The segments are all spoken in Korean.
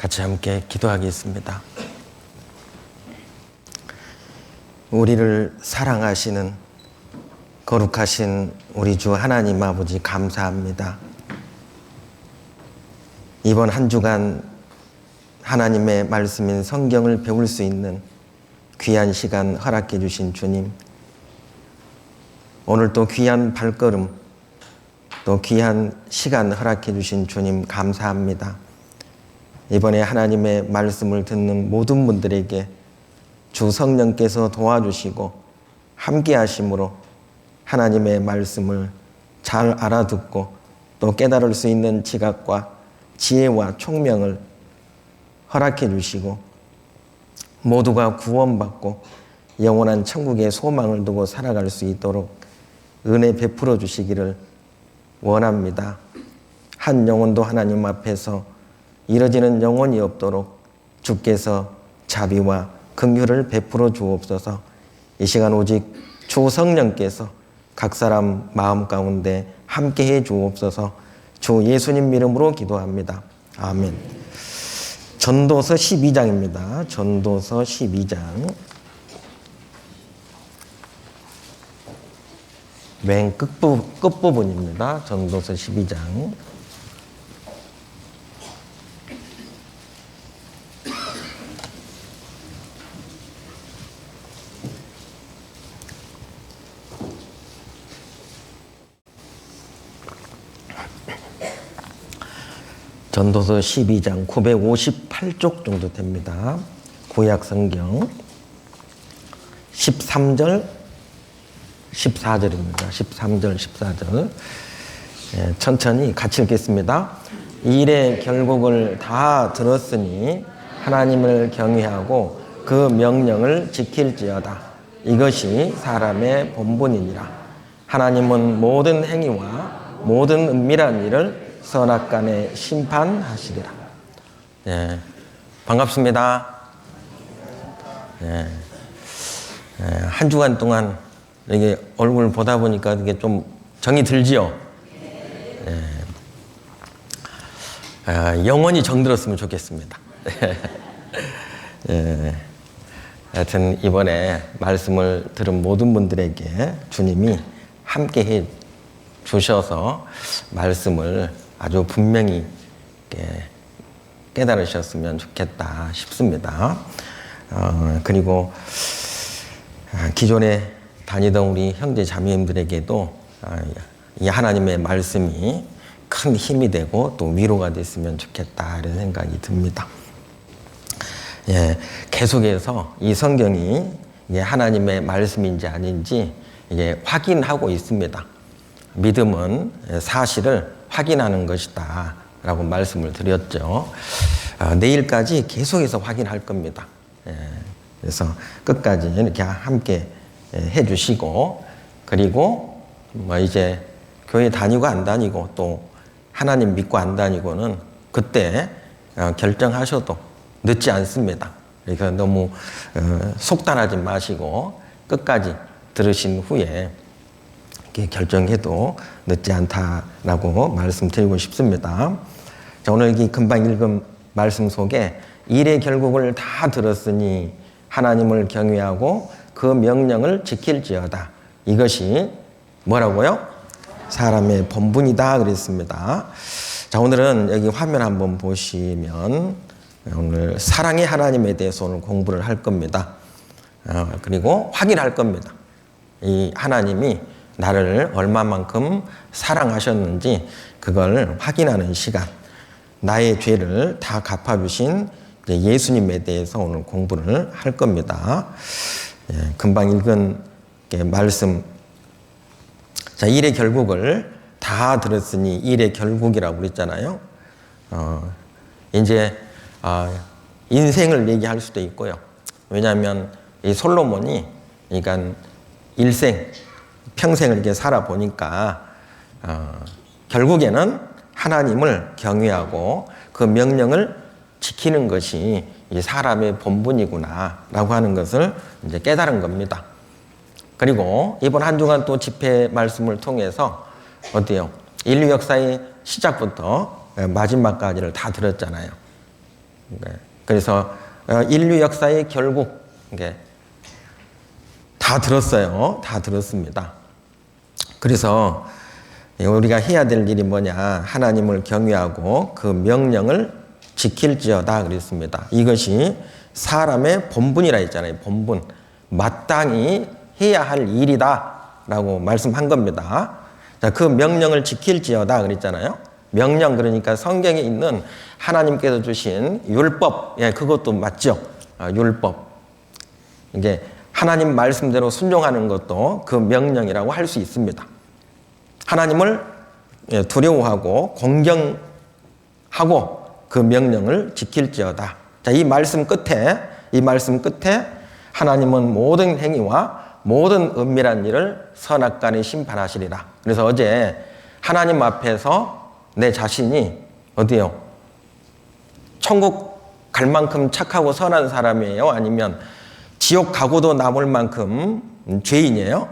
같이 함께 기도하겠습니다. 우리를 사랑하시는 거룩하신 우리 주 하나님 아버지 감사합니다. 이번 한 주간 하나님의 말씀인 성경을 배울 수 있는 귀한 시간 허락해 주신 주님, 오늘 또 귀한 발걸음, 또 귀한 시간 허락해 주신 주님 감사합니다. 이번에 하나님의 말씀을 듣는 모든 분들에게 주 성령께서 도와주시고 함께 하심으로 하나님의 말씀을 잘 알아듣고 또 깨달을 수 있는 지각과 지혜와 총명을 허락해 주시고 모두가 구원받고 영원한 천국의 소망을 두고 살아갈 수 있도록 은혜 베풀어 주시기를 원합니다. 한 영혼도 하나님 앞에서 이뤄지는 영혼이 없도록 주께서 자비와 긍휼을 베풀어 주옵소서. 이 시간 오직 주 성령께서 각 사람 마음 가운데 함께해 주옵소서. 주 예수님 이름으로 기도합니다. 아멘. 전도서 12장입니다. 전도서 12장. 맨 끝부분입니다. 전도서 12장. 전도서 12장 958쪽 정도 됩니다. 구약 성경 13절, 14절입니다. 13절, 14절. 천천히 같이 읽겠습니다. 이 일의 결국을 다 들었으니 하나님을 경외하고 그 명령을 지킬지어다. 이것이 사람의 본분이니라. 하나님은 모든 행위와 모든 은밀한 일을 선악간에 심판하시리라. 네, 반갑습니다. 네, 한 주간 동안 이게 얼굴 보다 보니까 이게 좀 정이 들지요. 네. 영원히 정들었으면 좋겠습니다. 네. 하여튼 이번에 말씀을 들은 모든 분들에게 주님이 함께해 주셔서 말씀을 아주 분명히 깨달으셨으면 좋겠다 싶습니다. 그리고 기존에 다니던 우리 형제 자매님들에게도 이 하나님의 말씀이 큰 힘이 되고 또 위로가 됐으면 좋겠다 이런 생각이 듭니다. 계속해서 이 성경이 하나님의 말씀인지 아닌지 확인하고 있습니다. 믿음은 사실을 확인하는 것이다 라고 말씀을 드렸죠. 내일까지 계속해서 확인할 겁니다. 그래서 끝까지 이렇게 함께 해주시고, 그리고 이제 교회 다니고 안 다니고 또 하나님 믿고 안 다니고는 그때 결정하셔도 늦지 않습니다. 그러니까 너무 속단하지 마시고 끝까지 들으신 후에 결정해도 늦지 않다라고 말씀드리고 싶습니다. 자, 오늘 이 금방 읽은 말씀 속에 일의 결국을 다 들었으니 하나님을 경외하고 그 명령을 지킬지어다. 이것이 뭐라고요? 사람의 본분이다 그랬습니다. 자, 오늘은 여기 화면 한번 보시면 오늘 사랑의 하나님에 대해서 오늘 공부를 할 겁니다. 그리고 확인할 겁니다. 이 하나님이 나를 얼마만큼 사랑하셨는지 그걸 확인하는 시간, 나의 죄를 다 갚아주신 예수님에 대해서 오늘 공부를 할 겁니다. 금방 읽은 말씀, 자, 일의 결국을 다 들었으니 일의 결국이라고 그랬잖아요. 이제 인생을 얘기할 수도 있고요. 왜냐하면 이 솔로몬이 그러니까 일생 평생을 이렇게 살아보니까 결국에는 하나님을 경외하고 그 명령을 지키는 것이 이 사람의 본분이구나 라고 하는 것을 이제 깨달은 겁니다. 그리고 이번 한 주간 또 집회 말씀을 통해서 어때요? 인류 역사의 시작부터 마지막까지를 다 들었잖아요. 그래서 인류 역사의 결국 다 들었어요. 다 들었습니다. 그래서 우리가 해야 될 일이 뭐냐? 하나님을 경외하고 그 명령을 지킬지어다 그랬습니다. 이것이 사람의 본분이라 했잖아요. 본분. 마땅히 해야 할 일이다 라고 말씀한 겁니다. 자, 그 명령을 지킬지어다 그랬잖아요. 명령, 그러니까 성경에 있는 하나님께서 주신 율법, 그것도 맞죠. 율법. 이게 하나님 말씀대로 순종하는 것도 그 명령이라고 할 수 있습니다. 하나님을 두려워하고 공경하고 그 명령을 지킬지어다. 자, 이 말씀 끝에 하나님은 모든 행위와 모든 은밀한 일을 선악간에 심판하시리라. 그래서 어제 하나님 앞에서 내 자신이 어디요? 천국 갈 만큼 착하고 선한 사람이에요? 아니면 지옥 가고도 남을 만큼 죄인이에요?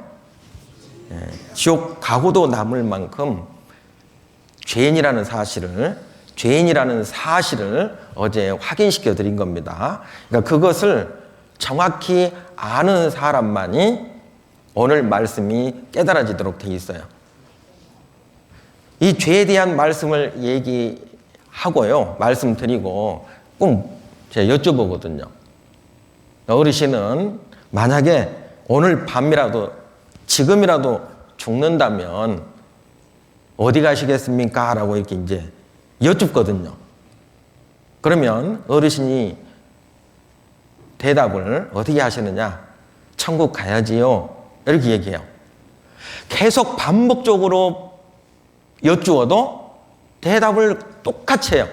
지옥 가고도 남을 만큼 죄인이라는 사실을 어제 확인시켜 드린 겁니다. 그러니까 그것을 정확히 아는 사람만이 오늘 말씀이 깨달아지도록 되어 있어요. 이 죄에 대한 말씀을 얘기하고요, 말씀드리고 꼭 제가 여쭤보거든요. 어르신은 만약에 오늘 밤이라도 지금이라도 죽는다면 어디 가시겠습니까? 라고 이렇게 이제 여쭙거든요. 그러면 어르신이 대답을 어떻게 하시느냐? 천국 가야지요. 이렇게 얘기해요. 계속 반복적으로 여쭈어도 대답을 똑같이 해요.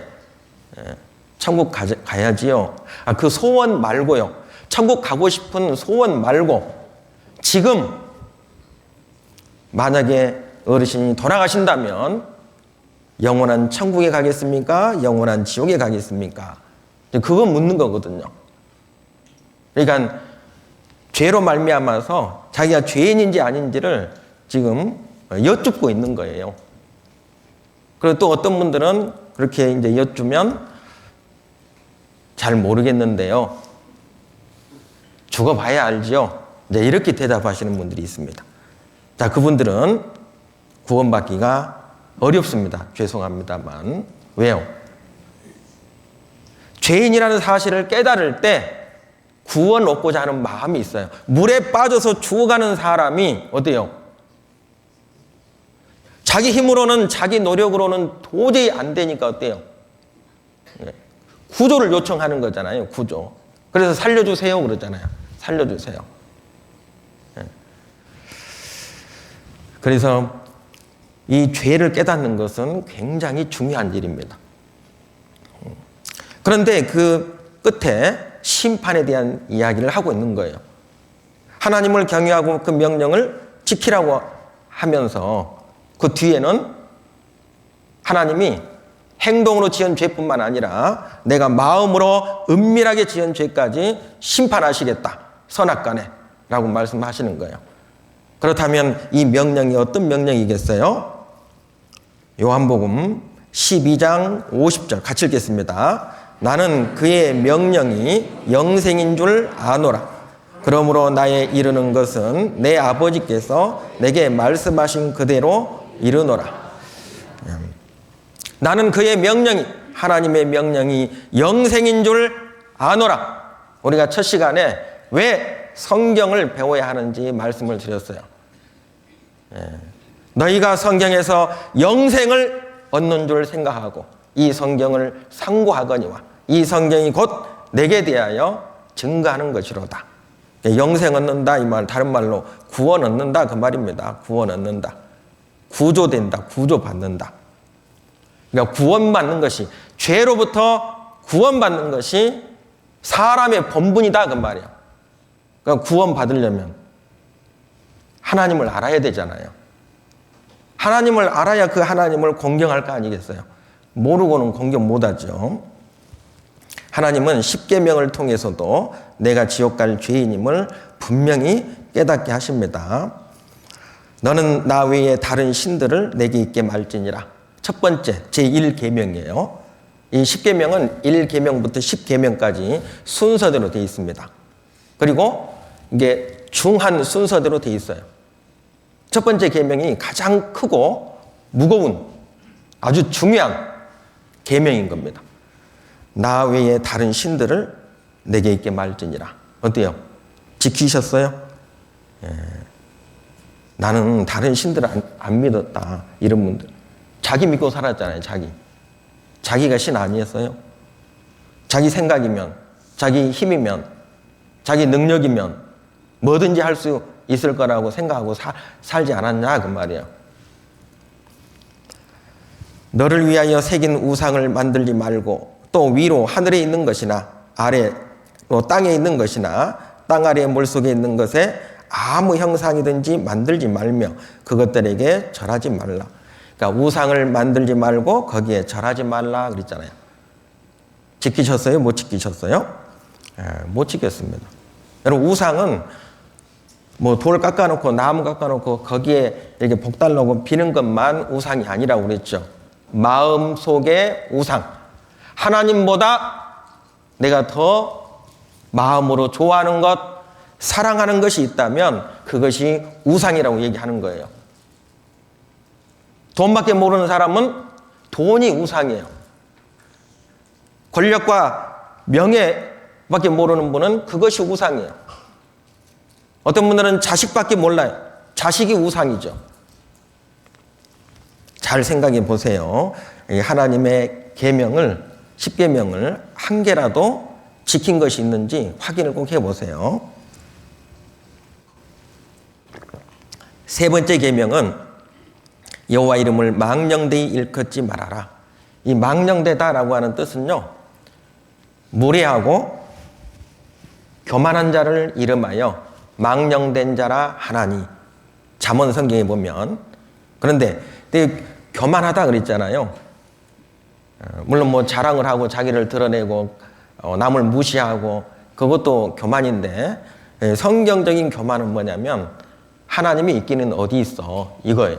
천국 가야지요. 그 소원 말고요. 천국 가고 싶은 소원 말고 지금 만약에 어르신이 돌아가신다면 영원한 천국에 가겠습니까? 영원한 지옥에 가겠습니까? 그거 묻는 거거든요. 그러니까 죄로 말미암아서 자기가 죄인인지 아닌지를 지금 여쭙고 있는 거예요. 그리고 또 어떤 분들은 그렇게 이제 여쭈면 잘 모르겠는데요. 죽어봐야 알지요. 이제 이렇게 대답하시는 분들이 있습니다. 자, 그분들은 구원받기가 어렵습니다. 죄송합니다만. 왜요? 죄인이라는 사실을 깨달을 때 구원 얻고자 하는 마음이 있어요. 물에 빠져서 죽어가는 사람이 어때요? 자기 힘으로는, 자기 노력으로는 도저히 안 되니까 어때요? 구조를 요청하는 거잖아요. 구조. 그래서 살려주세요 그러잖아요. 살려주세요. 그래서 이 죄를 깨닫는 것은 굉장히 중요한 일입니다. 그런데 그 끝에 심판에 대한 이야기를 하고 있는 거예요. 하나님을 경외하고 그 명령을 지키라고 하면서 그 뒤에는 하나님이 행동으로 지은 죄뿐만 아니라 내가 마음으로 은밀하게 지은 죄까지 심판하시겠다. 선악간에 라고 말씀하시는 거예요. 그렇다면 이 명령이 어떤 명령이겠어요? 요한복음 12장 50절 같이 읽겠습니다. 나는 그의 명령이 영생인 줄 아노라. 그러므로 나의 이르는 것은 내 아버지께서 내게 말씀하신 그대로 이르노라. 나는 그의 명령이, 하나님의 명령이 영생인 줄 아노라. 우리가 첫 시간에 왜 성경을 배워야 하는지 말씀을 드렸어요. 너희가 성경에서 영생을 얻는 줄 생각하고 이 성경을 상고하거니와 이 성경이 곧 내게 대하여 증거하는 것이로다. 영생 얻는다 이 말, 다른 말로 구원 얻는다 그 말입니다. 구원 얻는다. 구조된다. 구조받는다. 그러니까 구원받는 것이, 죄로부터 구원받는 것이 사람의 본분이다 그 말이에요. 그러니까 구원받으려면 하나님을 알아야 되잖아요. 하나님을 알아야 그 하나님을 공경할 거 아니겠어요? 모르고는 공경 못하죠. 하나님은 십계명을 통해서도 내가 지옥 갈 죄인임을 분명히 깨닫게 하십니다. 너는 나 외에 다른 신들을 내게 있게 말지니라. 첫 번째 제1계명이에요. 이 10계명은 1계명부터 10계명까지 순서대로 되어 있습니다. 그리고 이게 중한 순서대로 되어 있어요. 첫 번째 계명이 가장 크고 무거운 아주 중요한 계명인 겁니다. 나 외에 다른 신들을 내게 있게 말지니라. 어때요? 지키셨어요? 예. 나는 다른 신들을 안 믿었다. 이런 분들. 자기 믿고 살았잖아요. 자기가 신 아니었어요? 자기 생각이면, 자기 힘이면, 자기 능력이면 뭐든지 할 수 있을 거라고 생각하고 살지 않았냐 그 말이에요. 너를 위하여 새긴 우상을 만들지 말고 또 위로 하늘에 있는 것이나 아래 땅에 있는 것이나 땅 아래 물속에 있는 것에 아무 형상이든지 만들지 말며 그것들에게 절하지 말라. 그러니까 우상을 만들지 말고 거기에 절하지 말라 그랬잖아요. 지키셨어요? 못 지키셨어요? 못 지켰습니다. 여러분, 우상은 뭐 돌 깎아놓고 나무 깎아놓고 거기에 이렇게 복달라고 비는 것만 우상이 아니라고 그랬죠. 마음속의 우상. 하나님보다 내가 더 마음으로 좋아하는 것, 사랑하는 것이 있다면 그것이 우상이라고 얘기하는 거예요. 돈밖에 모르는 사람은 돈이 우상이에요. 권력과 명예밖에 모르는 분은 그것이 우상이에요. 어떤 분들은 자식밖에 몰라요. 자식이 우상이죠. 잘 생각해 보세요. 하나님의 계명을, 10계명을 한 개라도 지킨 것이 있는지 확인을 꼭 해보세요. 세 번째 계명은 여호와 이름을 망령되이 일컫지 말아라. 이 망령되다라고 하는 뜻은요, 무례하고 교만한 자를 이름하여 망령된 자라 하나니. 잠언 성경에 보면. 그런데 교만하다 그랬잖아요. 물론 뭐 자랑을 하고 자기를 드러내고 남을 무시하고 그것도 교만인데, 성경적인 교만은 뭐냐면 하나님이 있기는 어디 있어 이거예요.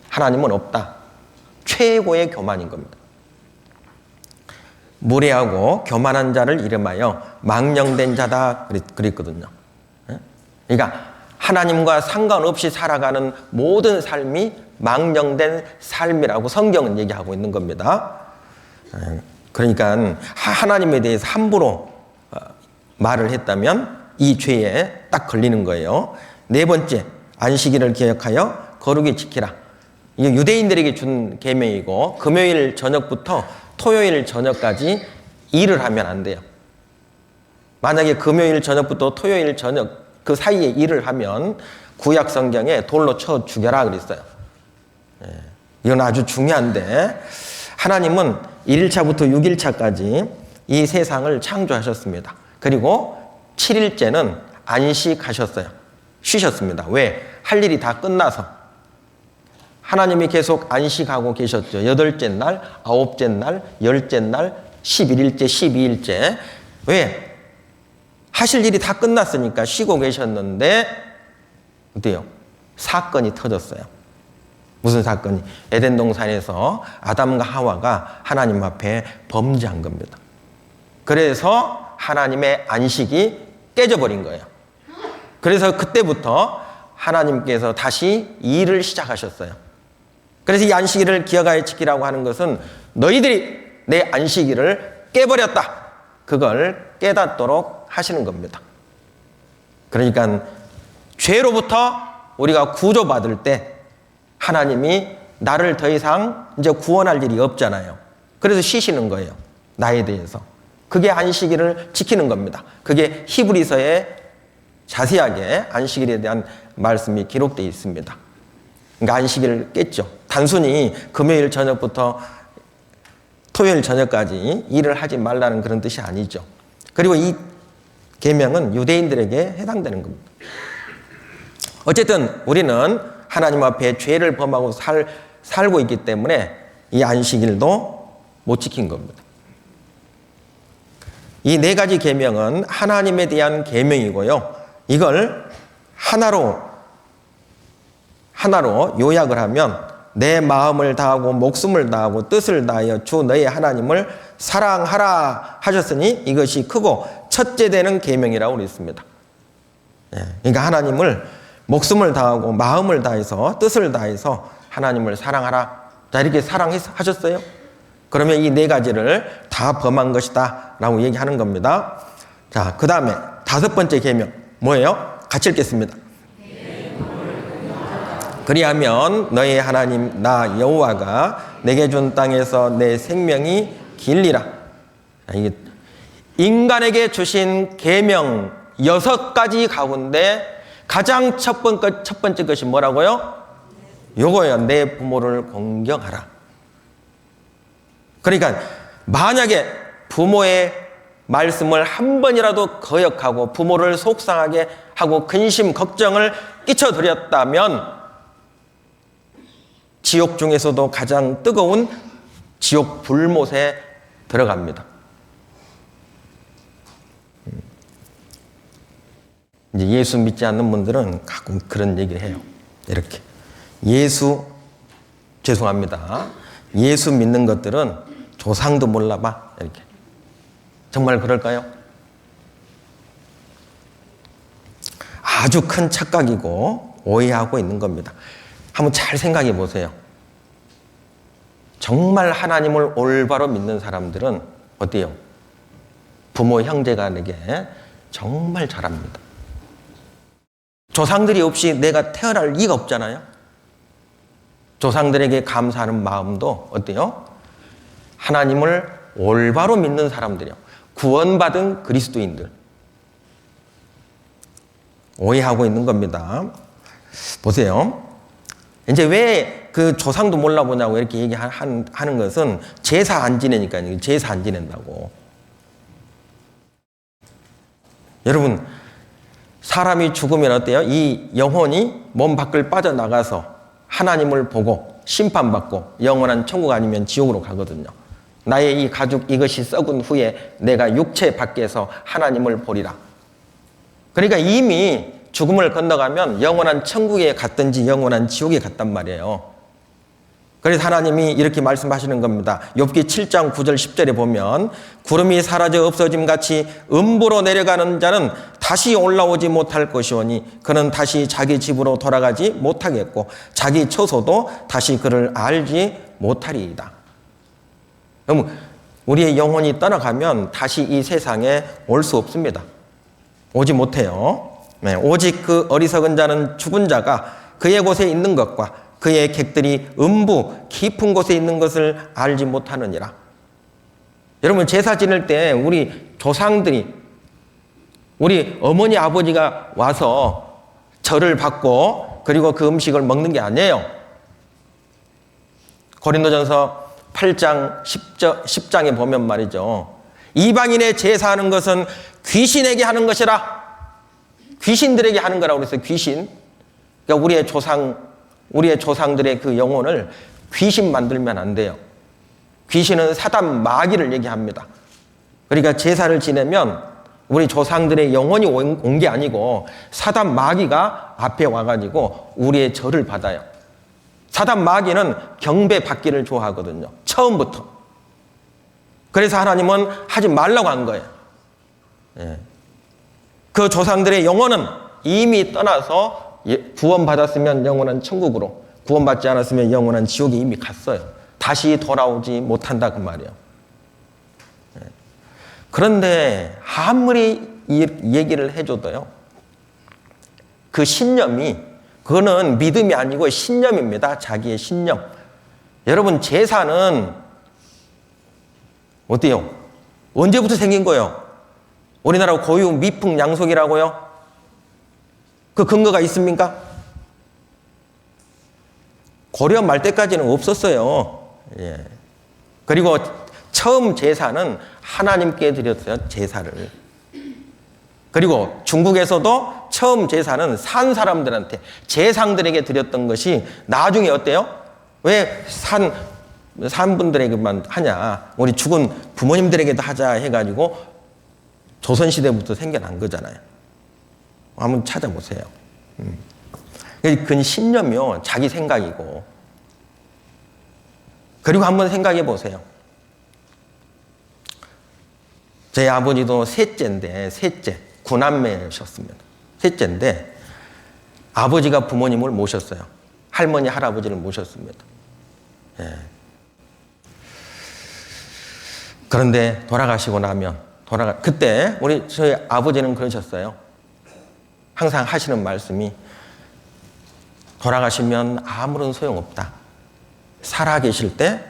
하나님은 없다. 최고의 교만인 겁니다. 무례하고 교만한 자를 이름하여 망령된 자다 그랬거든요. 그러니까 하나님과 상관없이 살아가는 모든 삶이 망령된 삶이라고 성경은 얘기하고 있는 겁니다. 그러니까 하나님에 대해서 함부로 말을 했다면 이 죄에 딱 걸리는 거예요. 네 번째, 안식일을 기억하여 거룩히 지키라. 이게 유대인들에게 준 계명이고 금요일 저녁부터 토요일 저녁까지 일을 하면 안 돼요. 만약에 금요일 저녁부터 토요일 저녁 그 사이에 일을 하면 구약 성경에 돌로 쳐 죽여라 그랬어요. 이건 아주 중요한데, 하나님은 1일차부터 6일차까지 이 세상을 창조하셨습니다. 그리고 7일째는 안식하셨어요. 쉬셨습니다. 왜? 할 일이 다 끝나서. 하나님이 계속 안식하고 계셨죠. 8째 날, 9째 날, 10째 날, 11일째, 12일째. 왜? 하실 일이 다 끝났으니까 쉬고 계셨는데 어때요? 사건이 터졌어요. 무슨 사건이? 에덴 동산에서 아담과 하와가 하나님 앞에 범죄한 겁니다. 그래서 하나님의 안식이 깨져버린 거예요. 그래서 그때부터 하나님께서 다시 일을 시작하셨어요. 그래서 이 안식일을 기억하여 지키라고 하는 것은 너희들이 내 안식일을 깨버렸다. 그걸 깨닫도록 하시는 겁니다. 그러니까 죄로부터 우리가 구조받을 때 하나님이 나를 더 이상 이제 구원할 일이 없잖아요. 그래서 쉬시는 거예요. 나에 대해서. 그게 안식일을 지키는 겁니다. 그게 히브리서에 자세하게 안식일에 대한 말씀이 기록되어 있습니다. 그러니까 안식일을 깼죠. 단순히 금요일 저녁부터 토요일 저녁까지 일을 하지 말라는 그런 뜻이 아니죠. 그리고 이 계명은 유대인들에게 해당되는 겁니다. 어쨌든 우리는 하나님 앞에 죄를 범하고 살고 있기 때문에 이 안식일도 못 지킨 겁니다. 이 네 가지 계명은 하나님에 대한 계명이고요. 이걸 하나로 요약을 하면 내 마음을 다하고 목숨을 다하고 뜻을 다하여 주 너의 하나님을 사랑하라 하셨으니 이것이 크고 첫째 되는 계명이라고 그랬습니다. 그러니까 하나님을 목숨을 다하고 마음을 다해서 뜻을 다해서 하나님을 사랑하라. 자, 이렇게 사랑하셨어요? 그러면 이 네 가지를 다 범한 것이다 라고 얘기하는 겁니다. 자, 그 다음에 다섯 번째 계명 뭐예요? 같이 읽겠습니다. 그리하면 너의 하나님 나 여호와가 내게 준 땅에서 내 생명이 길리라. 이게 인간에게 주신 계명 6가지 가운데 가장 첫 번째 것이 뭐라고요? 요거예요. 내 부모를 공경하라. 그러니까 만약에 부모의 말씀을 한 번이라도 거역하고 부모를 속상하게 하고 근심, 걱정을 끼쳐드렸다면 지옥 중에서도 가장 뜨거운 지옥 불못에 들어갑니다. 이제 예수 믿지 않는 분들은 가끔 그런 얘기를 해요. 이렇게. 죄송합니다. 예수 믿는 것들은 조상도 몰라봐. 이렇게. 정말 그럴까요? 아주 큰 착각이고 오해하고 있는 겁니다. 한번 잘 생각해 보세요. 정말 하나님을 올바로 믿는 사람들은 어때요? 부모, 형제가 내게 정말 잘합니다. 조상들이 없이 내가 태어날 리가 없잖아요. 조상들에게 감사하는 마음도 어때요? 하나님을 올바로 믿는 사람들이요. 구원받은 그리스도인들. 오해하고 있는 겁니다. 보세요. 이제 왜 그 조상도 몰라보냐고 이렇게 얘기하는 것은 제사 안 지내니까요. 제사 안 지낸다고. 여러분, 사람이 죽으면 어때요? 이 영혼이 몸 밖을 빠져나가서 하나님을 보고 심판받고 영원한 천국 아니면 지옥으로 가거든요. 나의 이 가죽 이것이 썩은 후에 내가 육체 밖에서 하나님을 보리라. 그러니까 이미 죽음을 건너가면 영원한 천국에 갔든지 영원한 지옥에 갔단 말이에요. 그래서 하나님이 이렇게 말씀하시는 겁니다. 욥기 7장 9절 10절에 보면 구름이 사라져 없어짐 같이 음부로 내려가는 자는 다시 올라오지 못할 것이오니 그는 다시 자기 집으로 돌아가지 못하겠고 자기 처소도 다시 그를 알지 못하리이다. 그럼 우리의 영혼이 떠나가면 다시 이 세상에 올 수 없습니다. 오지 못해요. 네, 오직 그 어리석은 자는 죽은 자가 그의 곳에 있는 것과 그의 객들이 음부 깊은 곳에 있는 것을 알지 못하느니라. 여러분, 제사 지낼 때 우리 조상들이, 우리 어머니 아버지가 와서 절을 받고 그리고 그 음식을 먹는 게 아니에요. 고린도전서 8장 10장에 보면 말이죠. 이방인의 제사하는 것은 귀신에게 하는 것이라. 귀신들에게 하는 거라고 그랬어요. 귀신. 그러니까 우리의 조상들의 그 영혼을 귀신 만들면 안 돼요. 귀신은 사단 마귀를 얘기합니다. 그러니까 제사를 지내면 우리 조상들의 영혼이 온 게 아니고 사단 마귀가 앞에 와가지고 우리의 절을 받아요. 사단 마귀는 경배 받기를 좋아하거든요. 처음부터. 그래서 하나님은 하지 말라고 한 거예요. 그 조상들의 영혼은 이미 떠나서 구원받았으면 영원한 천국으로, 구원받지 않았으면 영원한 지옥에 이미 갔어요. 다시 돌아오지 못한다 그 말이에요. 그런데 아무리 얘기를 해줘도요, 그 신념이, 그거는 믿음이 아니고 신념입니다. 자기의 신념. 여러분, 제사는 어때요? 언제부터 생긴 거예요? 우리나라 고유 미풍양속이라고요? 그 근거가 있습니까? 고려 말 때까지는 없었어요. 예. 그리고 처음 제사는 하나님께 드렸어요. 제사를. 그리고 중국에서도 처음 제사는 산 사람들한테, 제상들에게 드렸던 것이 나중에 어때요? 왜 산 분들에게만 하냐? 우리 죽은 부모님들에게도 하자 해가지고 조선시대부터 생겨난 거잖아요. 한번 찾아보세요. 그건 신념이요. 자기 생각이고. 그리고 한번 생각해 보세요. 제 아버지도 셋째인데, 셋째, 구남매셨습니다. 셋째인데, 아버지가 부모님을 모셨어요. 할머니, 할아버지를 모셨습니다. 예. 그런데 돌아가시고 나면, 그때 저희 아버지는 그러셨어요. 항상 하시는 말씀이, 돌아가시면 아무런 소용없다. 살아계실 때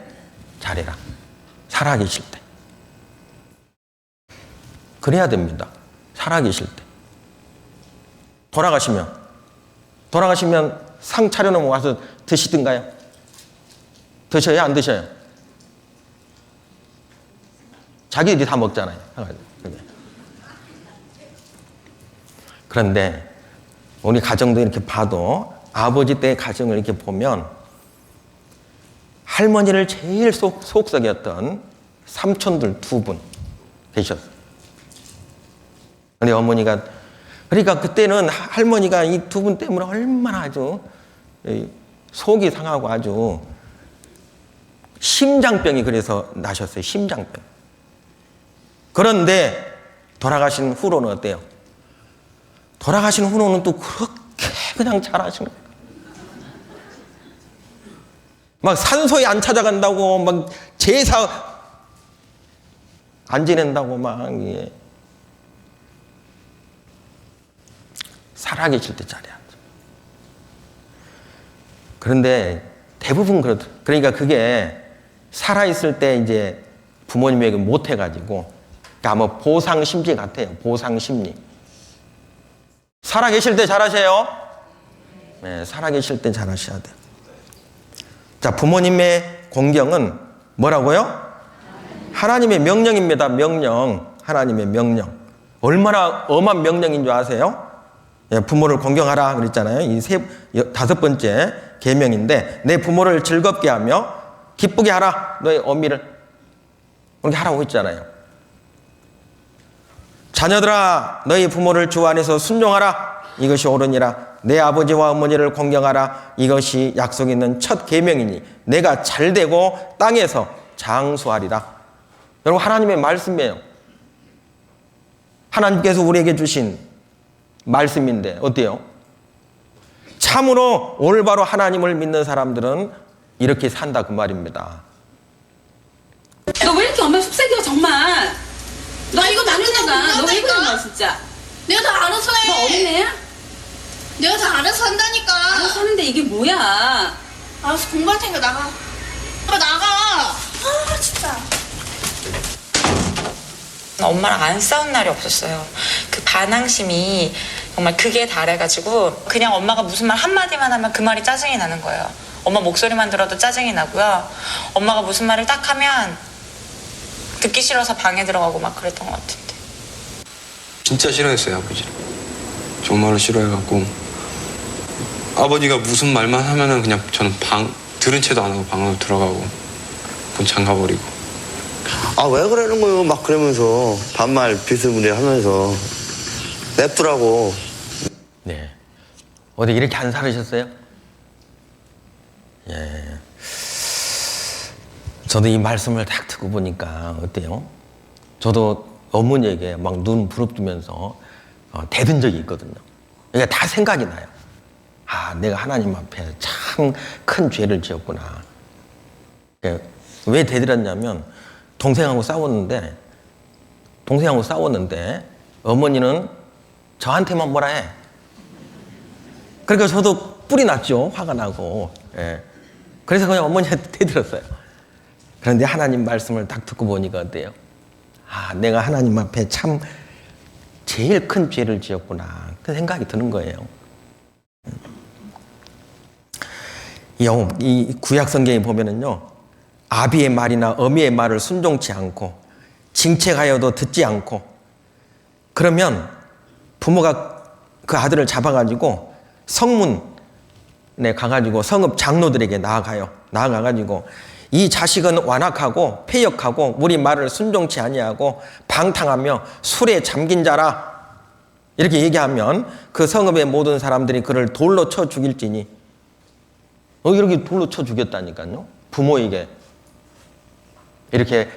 잘해라. 살아계실 때. 그래야 됩니다. 살아계실 때. 돌아가시면 상 차려놓으면 와서 드시든가요? 드셔요? 안 드셔요? 자기들이 다 먹잖아요. 그런데 우리 가정도 이렇게 봐도 아버지 때의 가정을 이렇게 보면 할머니를 제일 속썩였던 삼촌들 2분 계셨어요. 근데 어머니가, 그러니까 그때는 할머니가 이 2분 때문에 얼마나 아주 속이 상하고 아주 심장병이 그래서 나셨어요. 심장병. 그런데 돌아가신 후로는 어때요? 돌아가신 후로는 또 그렇게 그냥 잘하시는 거예요. 막 산소에 안 찾아간다고, 막 제사 안 지낸다고 막, 예. 살아계실 때 잘해야죠. 그런데 대부분 그렇더라고요. 그러니까 그게 살아있을 때 이제 부모님에게 못해가지고, 그러니까 아마 보상심리 같아요. 보상심리. 살아계실 때 잘하세요. 네, 살아계실 때 잘하셔야 돼요. 자, 부모님의 공경은 뭐라고요? 하나님의 명령입니다. 명령. 하나님의 명령. 얼마나 엄한 명령인 줄 아세요? 예, 부모를 공경하라 그랬잖아요. 이 5번째 계명인데, 내 부모를 즐겁게 하며 기쁘게 하라. 너의 어미를. 그렇게 하라고 했잖아요. 자녀들아, 너희 부모를 주 안에서 순종하라. 이것이 옳으니라. 내 아버지와 어머니를 공경하라. 이것이 약속 있는 첫 계명이니 내가 잘되고 땅에서 장수하리라. 여러분, 하나님의 말씀이에요. 하나님께서 우리에게 주신 말씀인데 어때요? 참으로 올바로 하나님을 믿는 사람들은 이렇게 산다 그 말입니다. 너 왜 이렇게 엄마 속삭여 정말? 너 이거 남겨놔가. 너 왜 그래 너 진짜? 내가 다 알아서 해. 너 어린애야? 내가 다 알아서 한다니까. 알아서 하는데 이게 뭐야? 알아서 공부할 테니까 나가. 나가. 아 진짜. 엄마랑 안 싸운 날이 없었어요. 그 반항심이 정말 극에 달해가지고 그냥 엄마가 무슨 말 한마디만 하면 그 말이 짜증이 나는 거예요. 엄마 목소리만 들어도 짜증이 나고요. 엄마가 무슨 말을 딱 하면 듣기 싫어서 방에 들어가고 막 그랬던 것 같은데. 진짜 싫어했어요, 아버지를. 정말로 싫어해갖고 아버지가 무슨 말만 하면은 그냥 저는 들은 채도 안 하고 방으로 들어가고 문 잠가버리고. 아, 왜 그러는 거예요? 막 그러면서 반말 비스무리하면서 냅두라고. 네. 어디 이렇게 안 살으셨어요? 예. 저도 이 말씀을 딱 듣고 보니까 어때요? 저도 어머니에게 막 눈 부릅뜨면서 대든 적이 있거든요. 그러니까 다 생각이 나요. 아, 내가 하나님 앞에 참 큰 죄를 지었구나. 그러니까 왜 대들었냐면 동생하고 싸웠는데 어머니는 저한테만 뭐라 해. 그러니까 저도 뿔이 났죠. 화가 나고. 예. 그래서 그냥 어머니한테 대들었어요. 그런데 하나님 말씀을 딱 듣고 보니까 어때요? 아, 내가 하나님 앞에 참 제일 큰 죄를 지었구나. 그 생각이 드는 거예요. 이 구약 성경에 보면은요, 아비의 말이나 어미의 말을 순종치 않고 징책하여도 듣지 않고 그러면 부모가 그 아들을 잡아가지고 성문에 가가지고 성읍 장로들에게 나아가가지고 이 자식은 완악하고 패역하고 우리 말을 순종치 아니하고 방탕하며 술에 잠긴 자라 이렇게 얘기하면 그 성읍의 모든 사람들이 그를 돌로 쳐 죽일지니 이렇게 돌로 쳐 죽였다니까요. 부모에게 이렇게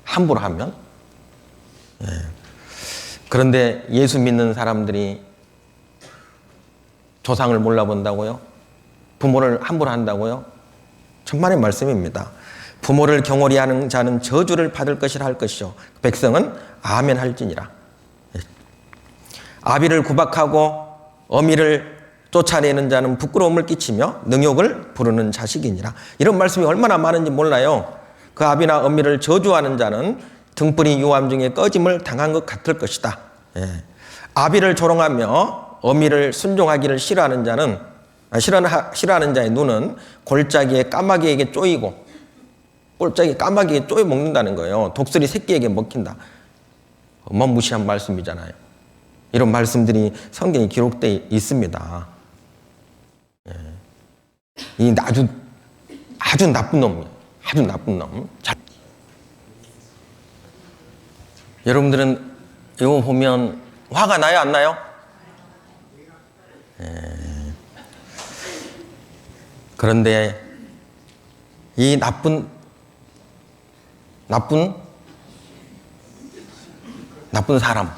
함부로 하면. 그런데 예수 믿는 사람들이 조상을 몰라본다고요? 부모를 함부로 한다고요? 천만의 말씀입니다. 부모를 경홀히 하는 자는 저주를 받을 것이라 할 것이요 백성은 아멘 할지니라. 아비를 구박하고 어미를 쫓아내는 자는 부끄러움을 끼치며 능욕을 부르는 자식이니라. 이런 말씀이 얼마나 많은지 몰라요. 그 아비나 어미를 저주하는 자는 등불이 유암 중에 꺼짐을 당한 것 같을 것이다. 아비를 조롱하며 어미를 순종하기를 싫어하는 자는 싫어하는 자의 눈은 골짜기에 까마귀에게 쪼이고 골짜기 까마귀에 쪼여 먹는다는 거예요. 독수리 새끼에게 먹힌다. 어마무시한 말씀이잖아요. 이런 말씀들이 성경에 기록되어 있습니다. 이 아주 나쁜 놈이에요. 아주 나쁜 놈. 여러분들은 이거 보면 화가 나요, 안 나요? 그런데 이 나쁜 사람.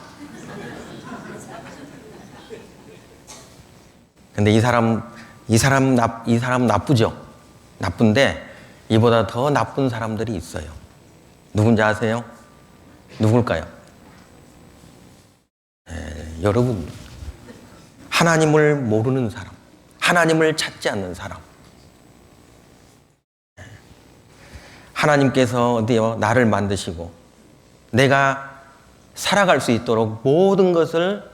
근데 이 사람 나쁘죠? 나쁜데 이보다 더 나쁜 사람들이 있어요. 누군지 아세요? 누굴까요? 여러분, 하나님을 모르는 사람, 하나님을 찾지 않는 사람. 하나님께서 어디요? 나를 만드시고 내가 살아갈 수 있도록 모든 것을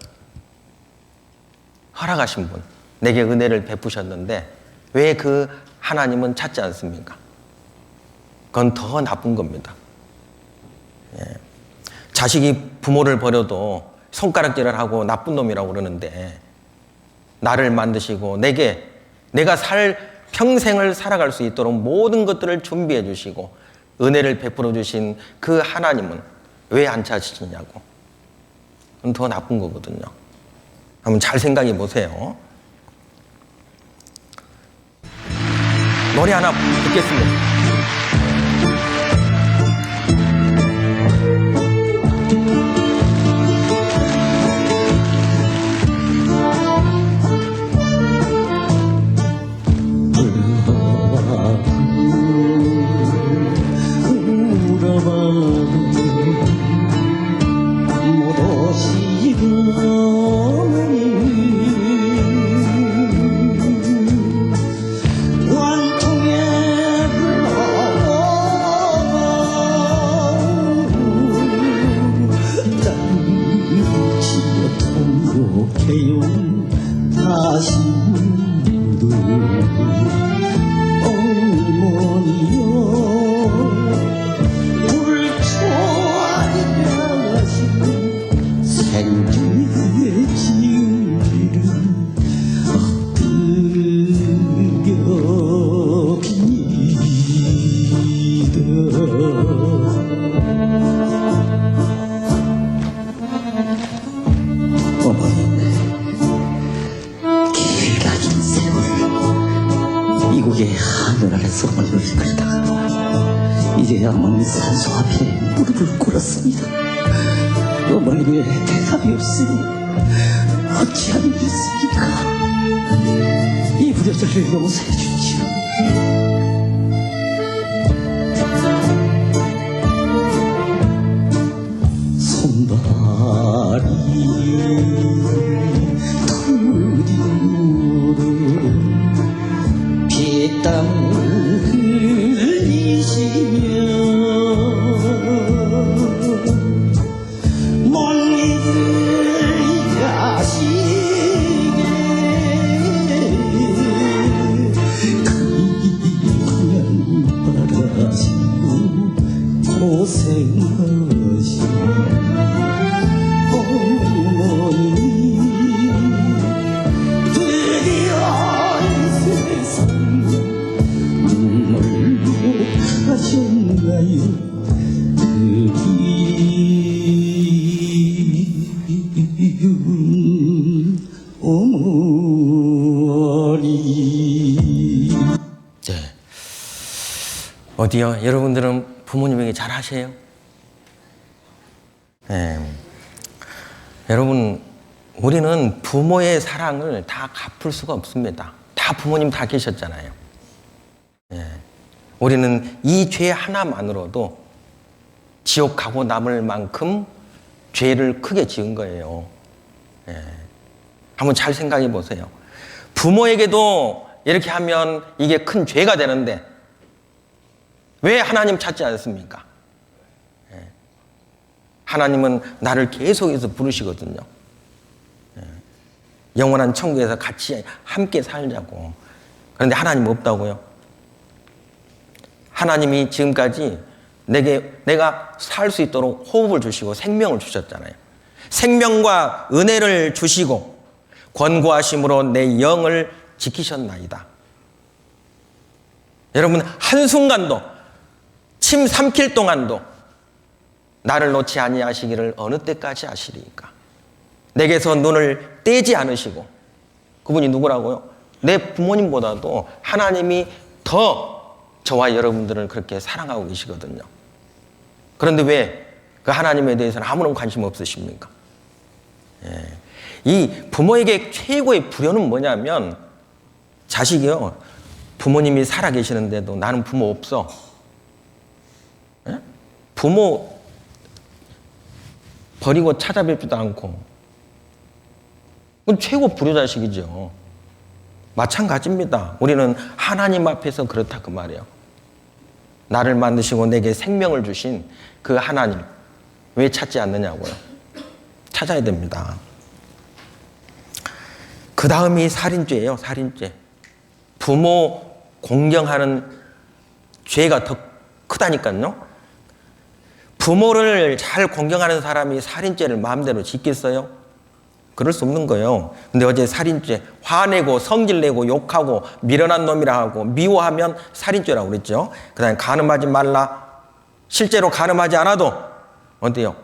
허락하신 분, 내게 은혜를 베푸셨는데 왜 그 하나님은 찾지 않습니까? 그건 더 나쁜 겁니다. 자식이 부모를 버려도 손가락질을 하고 나쁜 놈이라고 그러는데 나를 만드시고 내가 평생을 살아갈 수 있도록 모든 것들을 준비해 주시고 은혜를 베풀어 주신 그 하나님은 왜 안 찾으시냐고. 그건 더 나쁜 거거든요. 한번 잘 생각해 보세요. 노래 하나 듣겠습니다. 미국의 하늘 아래서 멀리 걸다가 이제야 어머니 산소 앞에 무릎을 꿇었습니다. 어머니의 대답이 없으니 어찌하면 좋습니까? 이 부여자를 용서해 주십시오. 손발이 터리오르 피땀을 흘리시며 못 믿을 자식의 그냥 바라시고 고생하시며 어디요? 여러분들은 부모님에게 잘하세요? 여러분, 우리는 부모의 사랑을 다 갚을 수가 없습니다. 다 부모님 다 계셨잖아요. 우리는 이 죄 하나만으로도 지옥 가고 남을 만큼 죄를 크게 지은 거예요. 한번 잘 생각해 보세요. 부모에게도 이렇게 하면 이게 큰 죄가 되는데 왜 하나님 찾지 않습니까? 하나님은 나를 계속해서 부르시거든요. 영원한 천국에서 같이 함께 살자고. 그런데 하나님 없다고요? 하나님이 지금까지 내가 살 수 있도록 호흡을 주시고 생명을 주셨잖아요. 생명과 은혜를 주시고 권고하심으로 내 영을 지키셨나이다. 여러분, 한순간도 침 삼킬 동안도 나를 놓지 아니하시기를 어느 때까지 하시리까? 내게서 눈을 떼지 않으시고. 그분이 누구라고요? 내 부모님보다도 하나님이 더 저와 여러분들을 그렇게 사랑하고 계시거든요. 그런데 왜 그 하나님에 대해서는 아무런 관심 없으십니까? 이 부모에게 최고의 불효는 뭐냐면, 자식이요, 부모님이 살아 계시는데도 나는 부모 없어. 부모 버리고 찾아뵙지도 않고. 그건 최고 불효자식이죠. 마찬가지입니다. 우리는 하나님 앞에서 그렇다 그 말이에요. 나를 만드시고 내게 생명을 주신 그 하나님 왜 찾지 않느냐고요. 찾아야 됩니다. 그 다음이 살인죄예요. 살인죄. 부모 공경하는 죄가 더 크다니까요. 부모를 잘 공경하는 사람이 살인죄를 마음대로 짓겠어요? 그럴 수 없는 거예요. 근데 어제 살인죄, 화내고 성질내고 욕하고 미련한 놈이라 하고 미워하면 살인죄라고 그랬죠. 그 다음에 간음하지 말라. 실제로 간음하지 않아도 어때요?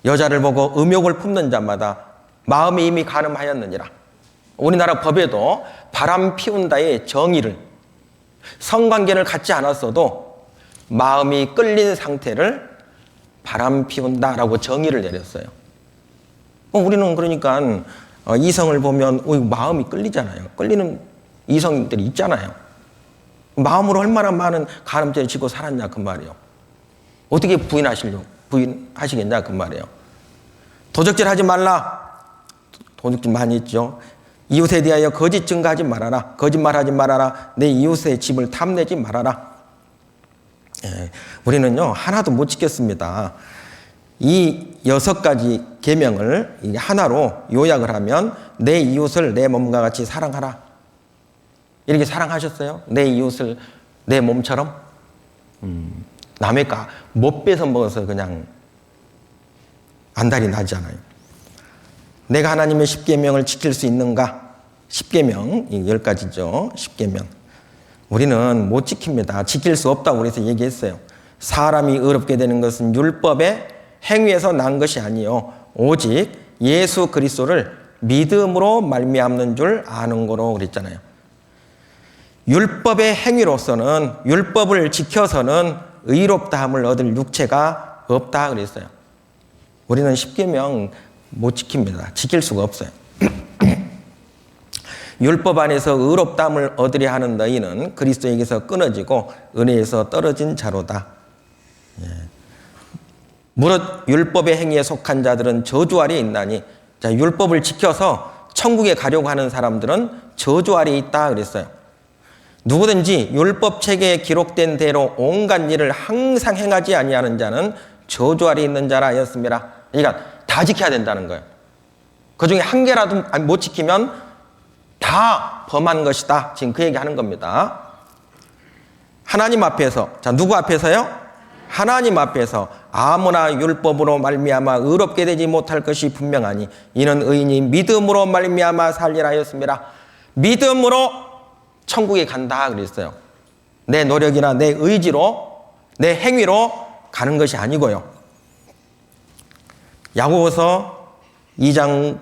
여자를 보고 음욕을 품는 자마다 마음이 이미 간음하였느니라. 우리나라 법에도 바람 피운다의 정의를, 성관계를 갖지 않았어도 마음이 끌린 상태를 바람 피운다라고 정의를 내렸어요. 우리는 그러니까 이성을 보면 마음이 끌리잖아요. 끌리는 이성들이 있잖아요. 마음으로 얼마나 많은 간음죄를 지고 살았냐 그 말이에요. 어떻게 부인하시겠냐 그 말이에요. 도적질 하지 말라. 도적질 많이 있죠. 이웃에 대하여 거짓 증거하지 말아라. 거짓말하지 말아라. 내 이웃의 집을 탐내지 말아라. 우리는요 하나도 못 지켰습니다. 이 6가지 계명을 하나로 요약을 하면 내 이웃을 내 몸과 같이 사랑하라. 이렇게 사랑하셨어요? 내 이웃을 내 몸처럼? 남의 거 못 뺏어 먹어서 그냥 안달이 나잖아요. 내가 하나님의 10계명을 지킬 수 있는가? 10계명, 10가지죠. 10계명. 우리는 못 지킵니다. 지킬 수 없다고 그래서 얘기했어요. 사람이 의롭게 되는 것은 율법의 행위에서 난 것이 아니요 오직 예수 그리스도를 믿음으로 말미암는 줄 아는 거로 그랬잖아요. 율법의 행위로서는, 율법을 지켜서는 의롭다함을 얻을 육체가 없다 그랬어요. 우리는 10계명 못 지킵니다. 지킬 수가 없어요. 율법 안에서 의롭다함을 얻으려 하는 너희는 그리스도에게서 끊어지고 은혜에서 떨어진 자로다. 무릇 율법의 행위에 속한 자들은 저주 아래에 있나니, 자, 율법을 지켜서 천국에 가려고 하는 사람들은 저주 아래에 있다 그랬어요. 누구든지 율법 책에 기록된 대로 온갖 일을 항상 행하지 아니하는 자는 저주 아래에 있는 자라 하였습니다. 그러니까 다 지켜야 된다는 거예요. 그중에 한 개라도 못 지키면 다 범한 것이다. 지금 그 얘기하는 겁니다. 하나님 앞에서, 자, 누구 앞에서요? 하나님 앞에서 아무나 율법으로 말미암아 의롭게 되지 못할 것이 분명하니 이는 의인이 믿음으로 말미암아 살리라 하였습니다. 믿음으로 천국에 간다 그랬어요. 내 노력이나 내 의지로, 내 행위로 가는 것이 아니고요. 야고보서 2장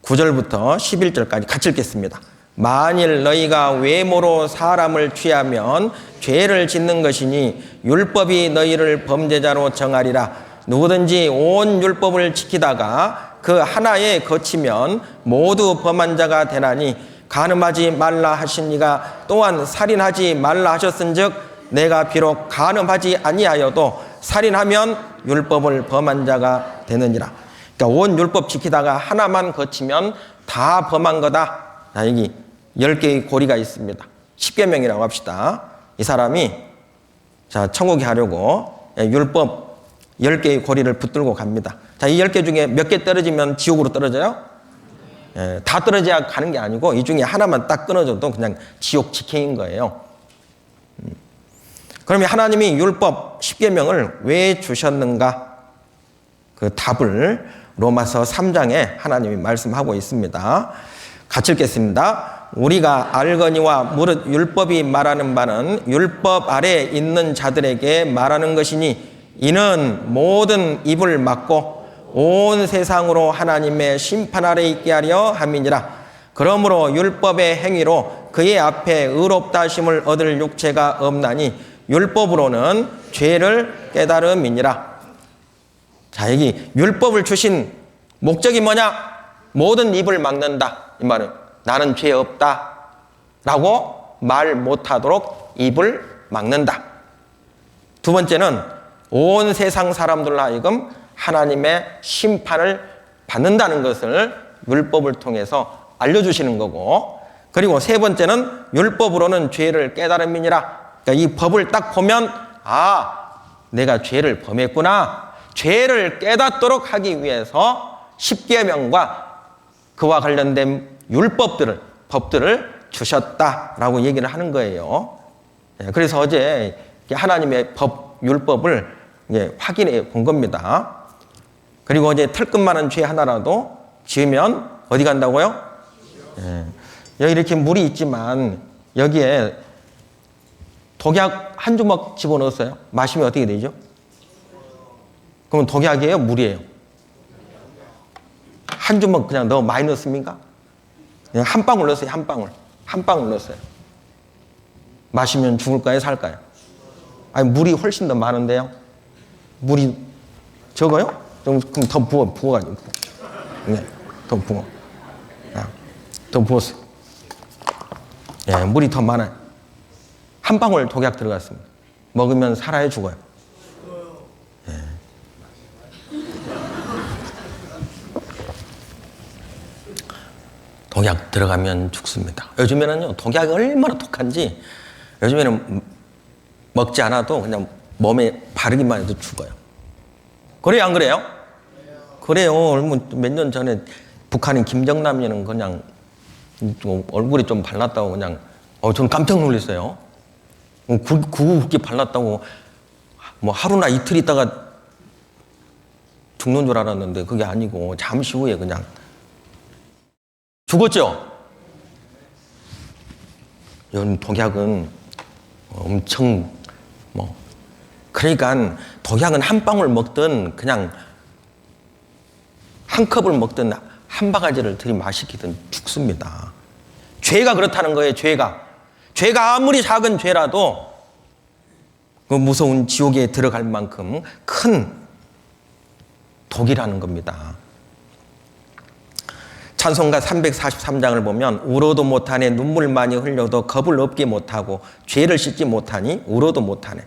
9절부터 11절까지 같이 읽겠습니다. 만일 너희가 외모로 사람을 취하면 죄를 짓는 것이니 율법이 너희를 범죄자로 정하리라. 누구든지 온 율법을 지키다가 그 하나에 거치면 모두 범한 자가 되나니 간음하지 말라 하시니가 또한 살인하지 말라 하셨은즉 내가 비록 간음하지 아니하여도 살인하면 율법을 범한 자가 되느니라. 그러니까 온 율법 지키다가 하나만 거치면 다 범한 거다. 자, 여기 10개의 고리가 있습니다. 10계명이라고 합시다. 이 사람이 자, 천국에 가려고 율법 10개의 고리를 붙들고 갑니다. 자, 이 10개 중에 몇 개 떨어지면 지옥으로 떨어져요? 다 떨어져야 가는 게 아니고 이 중에 하나만 딱 끊어져도 그냥 지옥 직행인 거예요. 그러면 하나님이 율법 10계명을 왜 주셨는가? 그 답을 로마서 3장에 하나님이 말씀하고 있습니다. 같이 읽겠습니다. 우리가 알거니와 무릇 율법이 말하는 바는 율법 아래 있는 자들에게 말하는 것이니 이는 모든 입을 막고 온 세상으로 하나님의 심판 아래 있게 하려 함이니라. 그러므로 율법의 행위로 그의 앞에 의롭다 하심을 얻을 육체가 없나니 율법으로는 죄를 깨달음이니라. 자, 여기 율법을 주신 목적이 뭐냐? 모든 입을 막는다. 이 말은 나는 죄 없다 라고 말 못하도록 입을 막는다. 두 번째는 온 세상 사람들로 하여금 하나님의 심판을 받는다는 것을 율법을 통해서 알려주시는 거고, 그리고 세 번째는 율법으로는 죄를 깨달음이니라. 그러니까 이 법을 딱 보면 내가 죄를 범했구나. 죄를 깨닫도록 하기 위해서 10계명과 그와 관련된 법들을 주셨다라고 얘기를 하는 거예요. 그래서 어제 하나님의 율법을 확인해 본 겁니다. 그리고 어제 털끝만한 죄 하나라도 지으면 어디 간다고요? 여기 이렇게 물이 있지만 여기에 독약 한 주먹 집어넣었어요. 마시면 어떻게 되죠? 그럼 독약이에요? 물이에요? 한 주먹 그냥 너무 많이 넣었습니까? 그냥 한 방울 넣었어요. 한 방울 넣었어요. 마시면 죽을까요? 살까요? 아니, 물이 훨씬 더 많은데요. 물이 적어요? 그럼 더 부어가지고. 네, 더 부어. 더 부었어요. 물이 더 많아요. 한 방울 독약 들어갔습니다. 먹으면 살아요, 죽어요? 독약 들어가면 죽습니다. 요즘에는요, 독약이 얼마나 독한지 요즘에는 먹지 않아도 그냥 몸에 바르기만 해도 죽어요. 그래요, 안 그래요? 그래요. 몇 년 전에 북한인 김정남이는 그냥 얼굴에 좀 발랐다고 그냥 저는 깜짝 놀랐어요. 그렇게 발랐다고 뭐 하루나 이틀 있다가 죽는 줄 알았는데 그게 아니고 잠시 후에 그냥 죽었죠? 이런 독약은 엄청 그러니까 독약은 한 방울 먹든 그냥 한 컵을 먹든 한 바가지를 들이마시기든 죽습니다. 죄가 그렇다는 거예요. 죄가 아무리 작은 죄라도 그 무서운 지옥에 들어갈 만큼 큰 독이라는 겁니다. 찬송가 343장을 보면 울어도 못하네, 눈물 많이 흘려도 겁을 없게 못하고 죄를 씻지 못하니 울어도 못하네,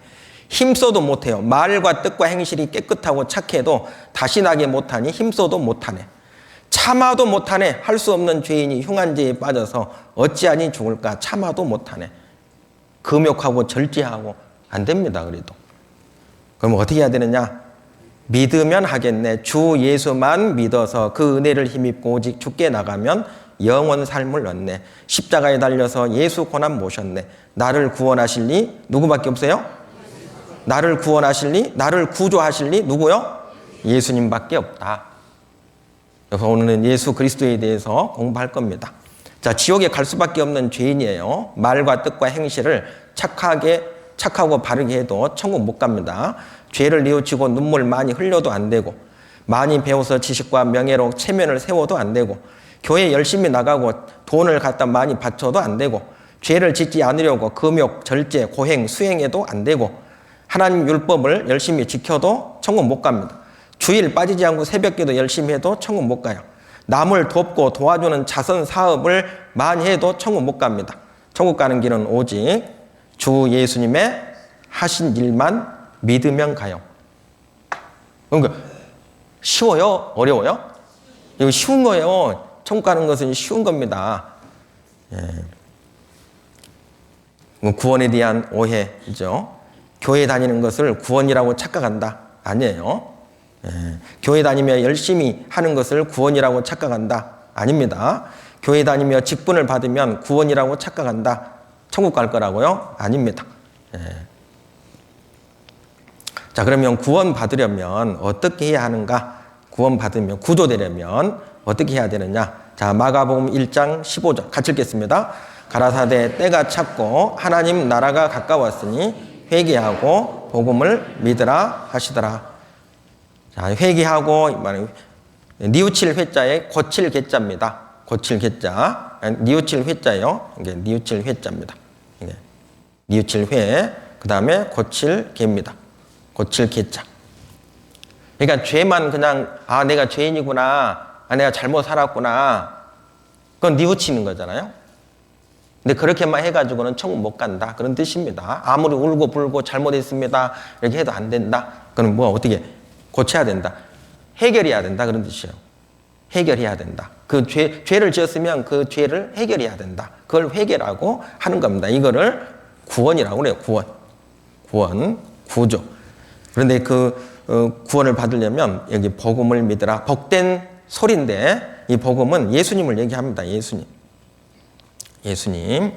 힘써도 못해요. 말과 뜻과 행실이 깨끗하고 착해도 다시 나게 못하니 힘써도 못하네, 참아도 못하네, 할 수 없는 죄인이 흉한 죄에 빠져서 어찌하니 죽을까, 참아도 못하네. 금욕하고 절제하고 안 됩니다. 그래도 그럼 어떻게 해야 되느냐? 믿으면 하겠네. 주 예수만 믿어서 그 은혜를 힘입고 오직 주께 나가면 영원 삶을 얻네. 십자가에 달려서 예수 고난 모셨네. 나를 구원하실리? 누구밖에 없어요? 나를 구원하실리? 나를 구조하실리? 누구요? 예수님밖에 없다. 그래서 오늘은 예수 그리스도에 대해서 공부할 겁니다. 자, 지옥에 갈 수밖에 없는 죄인이에요. 말과 뜻과 행실을 착하고 바르게 해도 천국 못 갑니다. 죄를 뉘우치고 눈물 많이 흘려도 안 되고, 많이 배워서 지식과 명예로 체면을 세워도 안 되고, 교회 열심히 나가고 돈을 갖다 많이 바쳐도 안 되고 죄를 짓지 않으려고 금욕, 절제, 고행, 수행해도 안 되고 하나님 율법을 열심히 지켜도 천국 못 갑니다. 주일 빠지지 않고 새벽기도 열심히 해도 천국 못 가요. 남을 돕고 도와주는 자선 사업을 많이 해도 천국 못 갑니다. 천국 가는 길은 오직 주 예수님의 하신 일만 믿으면 가요. 그러니까 쉬워요? 어려워요? 이거 쉬운 거예요. 천국 가는 것은 쉬운 겁니다. 구원에 대한 오해죠. 교회 다니는 것을 구원이라고 착각한다. 아니에요. 교회 다니며 열심히 하는 것을 구원이라고 착각한다. 아닙니다. 교회 다니며 직분을 받으면 구원이라고 착각한다. 천국 갈 거라고요? 아닙니다. 자, 그러면 구원 받으려면 어떻게 해야 하는가? 구원 받으면 구조되려면 어떻게 해야 되느냐? 자, 마가복음 1장 15절 같이 읽겠습니다. 가라사대 때가 찼고 하나님 나라가 가까웠으니 회개하고 복음을 믿으라 하시더라. 자, 회개하고 뉘우칠 회자에 고칠 개자입니다. 고칠 개자, 뉘우칠 회자예요. 이게 뉘우칠 회자입니다. 이게 뉘우칠 회, 그 다음에 고칠 개입니다. 고칠 개자. 그러니까 죄만 그냥 내가 죄인이구나, 내가 잘못 살았구나, 그건 뉘우치는 거잖아요. 근데 그렇게만 해가지고는 천국 못 간다, 그런 뜻입니다. 아무리 울고 불고 잘못했습니다 이렇게 해도 안 된다. 그럼 뭐 어떻게 고쳐야 된다, 해결해야 된다, 그런 뜻이에요. 해결해야 된다. 그 죄를 지었으면 그 죄를 해결해야 된다. 그걸 회개라고 하는 겁니다. 이거를 구원이라고 그래요. 구원, 구조. 그런데 그 구원을 받으려면 여기 복음을 믿으라, 복된 소리인데 이 복음은 예수님을 얘기합니다. 예수님.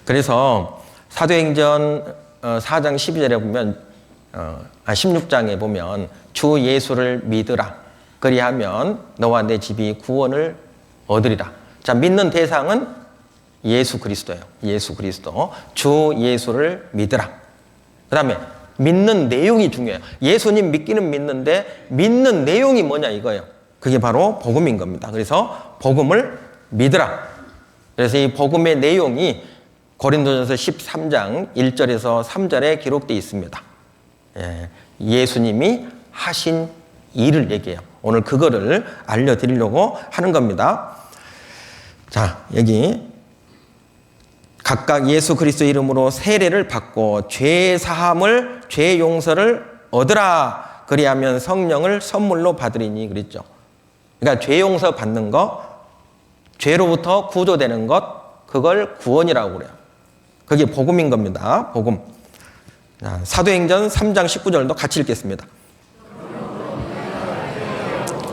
그래서 사도행전 4장 12절에 보면 16장에 보면 주 예수를 믿으라, 그리하면 너와 내 집이 구원을 얻으리라. 자, 믿는 대상은 예수 그리스도예요. 예수 그리스도. 주 예수를 믿으라. 그 다음에 믿는 내용이 중요해요. 예수님 믿기는 믿는데 믿는 내용이 뭐냐 이거예요. 그게 바로 복음인 겁니다. 그래서 복음을 믿으라. 그래서 이 복음의 내용이 고린도전서 13장 1절에서 3절에 기록되어 있습니다. 예수님이 하신 일을 얘기해요. 오늘 그거를 알려드리려고 하는 겁니다. 자, 여기 각각 예수 그리스도 이름으로 세례를 받고 죄 사함을, 죄 용서를 얻으라. 그리하면 성령을 선물로 받으리니 그랬죠. 그러니까 죄 용서 받는 거, 죄로부터 구조되는 것, 그걸 구원이라고 그래요. 그게 복음인 겁니다. 복음. 자, 사도행전 3장 19절도 같이 읽겠습니다.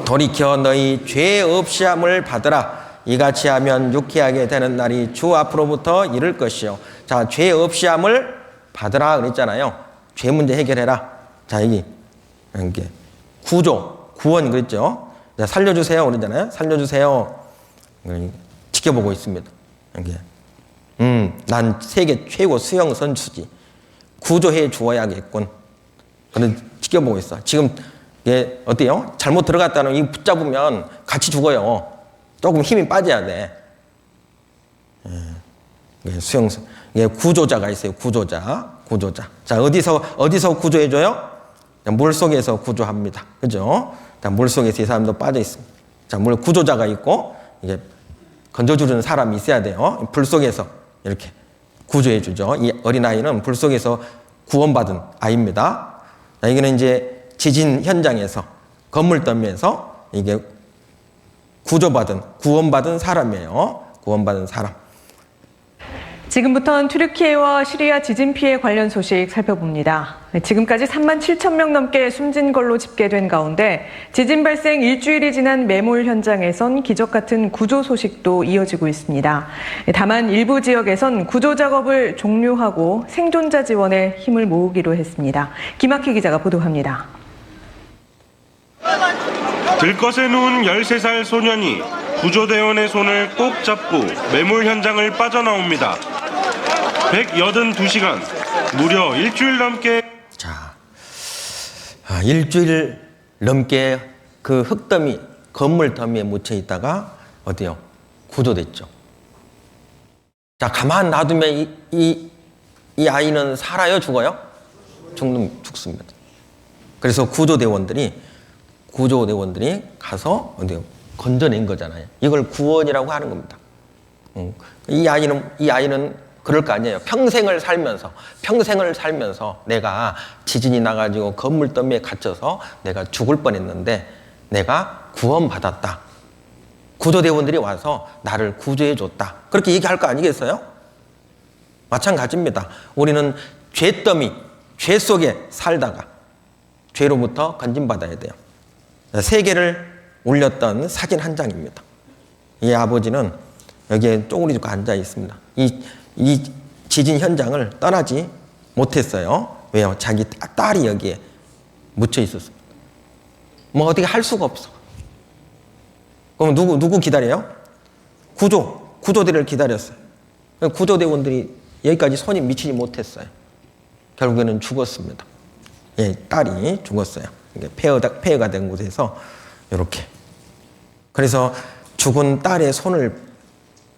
돌이켜 너희 죄 없이 함을 받으라. 이같이 하면 유쾌하게 되는 날이 주 앞으로부터 이를 것이요. 자, 죄 없이 함을 받으라 그랬잖아요. 죄 문제 해결해라. 자, 여기 이렇게 구조, 구원 그랬죠. 자, 살려주세요 그러잖아요. 살려주세요. 지켜보고 있습니다. 이렇게. 난 세계 최고 수영 선수지. 구조해 주어야겠군. 그런 지켜보고 있어. 지금 이게 어때요? 잘못 들어갔다는 이 붙잡으면 같이 죽어요. 조금 힘이 빠져야 돼. 수영선. 구조자가 있어요. 구조자. 자, 어디서 구조해줘요? 물 속에서 구조합니다. 그죠? 물 속에서 이 사람도 빠져 있습니다. 자, 물 구조자가 있고, 이게 건져주는 사람이 있어야 돼요. 불 속에서 이렇게 구조해주죠. 이 어린아이는 불 속에서 구원받은 아이입니다. 자, 이거는 이제 지진 현장에서, 건물 더미에서 이게 구원받은 사람이에요. 구원받은 사람. 지금부터는 튀르키예와 시리아 지진 피해 관련 소식 살펴봅니다. 지금까지 3만 7천 명 넘게 숨진 걸로 집계된 가운데 지진 발생 일주일이 지난 매몰 현장에선 기적 같은 구조 소식도 이어지고 있습니다. 다만 일부 지역에선 구조 작업을 종료하고 생존자 지원에 힘을 모으기로 했습니다. 김학희 기자가 보도합니다. 들것에 누운 13살 소년이 구조대원의 손을 꼭 잡고 매몰 현장을 빠져나옵니다. 182시간, 무려 일주일 넘게. 자, 일주일 넘게 그 흙더미, 건물 더미에 묻혀 있다가 어때요? 구조됐죠. 자, 가만 놔두면 이 아이는 살아요, 죽어요? 죽습니다. 그래서 구조대원들이 가서 어디 건져낸 거잖아요. 이걸 구원이라고 하는 겁니다. 이 아이는 그럴 거 아니에요. 평생을 살면서 내가 지진이 나가지고 건물 더미에 갇혀서 내가 죽을 뻔했는데 내가 구원받았다. 구조대원들이 와서 나를 구조해줬다. 그렇게 얘기할 거 아니겠어요? 마찬가지입니다. 우리는 죄 속에 살다가 죄로부터 건진받아야 돼요. 세계를 울렸던 사진 한 장입니다. 이 아버지는 여기에 쪼그리 죽고 앉아 있습니다. 이 지진 현장을 떠나지 못했어요. 왜요? 자기 딸이 여기에 묻혀 있었습니다. 뭐 어떻게 할 수가 없어. 그럼 누구 기다려요? 구조대를 기다렸어요. 구조대원들이 여기까지 손이 미치지 못했어요. 결국에는 죽었습니다. 예, 딸이 죽었어요. 폐허가 된 곳에서 이렇게. 그래서 죽은 딸의 손을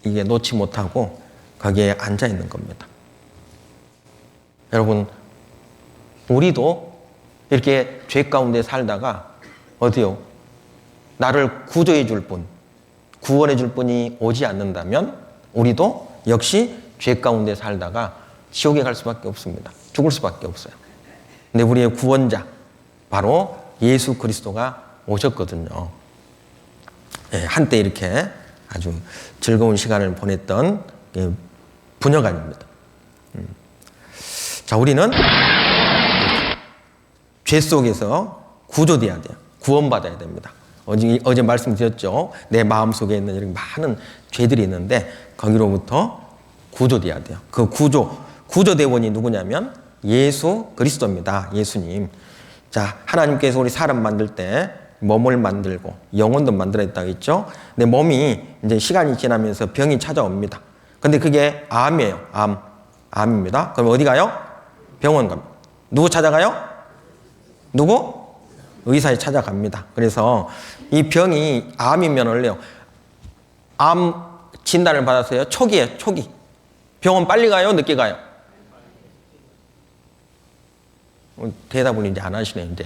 이게 놓지 못하고 거기에 앉아 있는 겁니다. 여러분, 우리도 이렇게 죄 가운데 살다가 어디요? 나를 구조해 줄 분, 구원해 줄 분이 오지 않는다면 우리도 역시 죄 가운데 살다가 지옥에 갈 수밖에 없습니다. 죽을 수밖에 없어요. 근데 우리의 구원자, 바로 예수 그리스도가 오셨거든요. 예, 한때 이렇게 아주 즐거운 시간을 보냈던 부녀간입니다. 자, 우리는 죄 속에서 구조돼야 돼요. 구원받아야 됩니다. 어제 말씀드렸죠. 내 마음속에 있는 이렇게 많은 죄들이 있는데 거기로부터 구조돼야 돼요. 그 구조대원이 누구냐면 예수 그리스도입니다. 예수님. 자, 하나님께서 우리 사람 만들 때 몸을 만들고 영혼도 만들어 있다고 했죠. 근데 몸이 이제 시간이 지나면서 병이 찾아옵니다. 근데 그게 암이에요. 암입니다. 그럼 어디 가요? 병원 갑니다. 누구 찾아가요? 누구? 의사에 찾아갑니다. 그래서 이 병이 암이면 원래요. 암 진단을 받았어요. 초기에 초기. 병원 빨리 가요? 늦게 가요? 대답을 이제 안 하시네, 이제.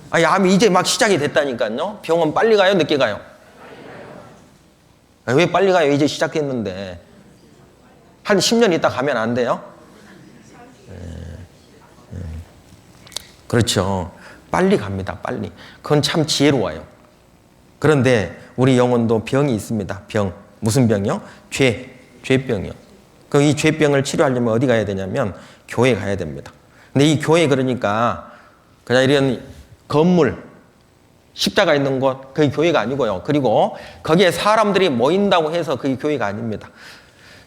아니, 암이 이제 막 시작이 됐다니까요. 병원 빨리 가요? 늦게 가요? 왜 빨리 가요? 이제 시작했는데. 한 10년 있다 가면 안 돼요? 그렇죠. 빨리 갑니다, 빨리. 그건 참 지혜로워요. 그런데 우리 영혼도 병이 있습니다. 병. 무슨 병이요? 죄병이요. 그 이 죄병을 치료하려면 어디 가야 되냐면 교회 가야 됩니다. 근데 이 교회 그러니까 그냥 이런 건물, 십자가 있는 곳, 그게 교회가 아니고요. 그리고 거기에 사람들이 모인다고 해서 그게 교회가 아닙니다.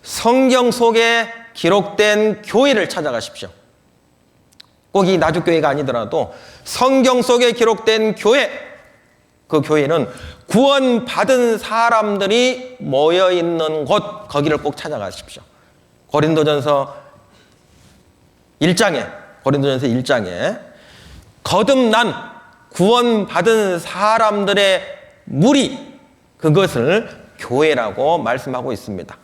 성경 속에 기록된 교회를 찾아가십시오. 꼭 이 나주교회가 아니더라도 성경 속에 기록된 교회, 그 교회는 구원받은 사람들이 모여있는 곳, 거기를 꼭 찾아가십시오. 고린도전서 1장에 거듭난 구원받은 사람들의 무리, 그것을 교회라고 말씀하고 있습니다.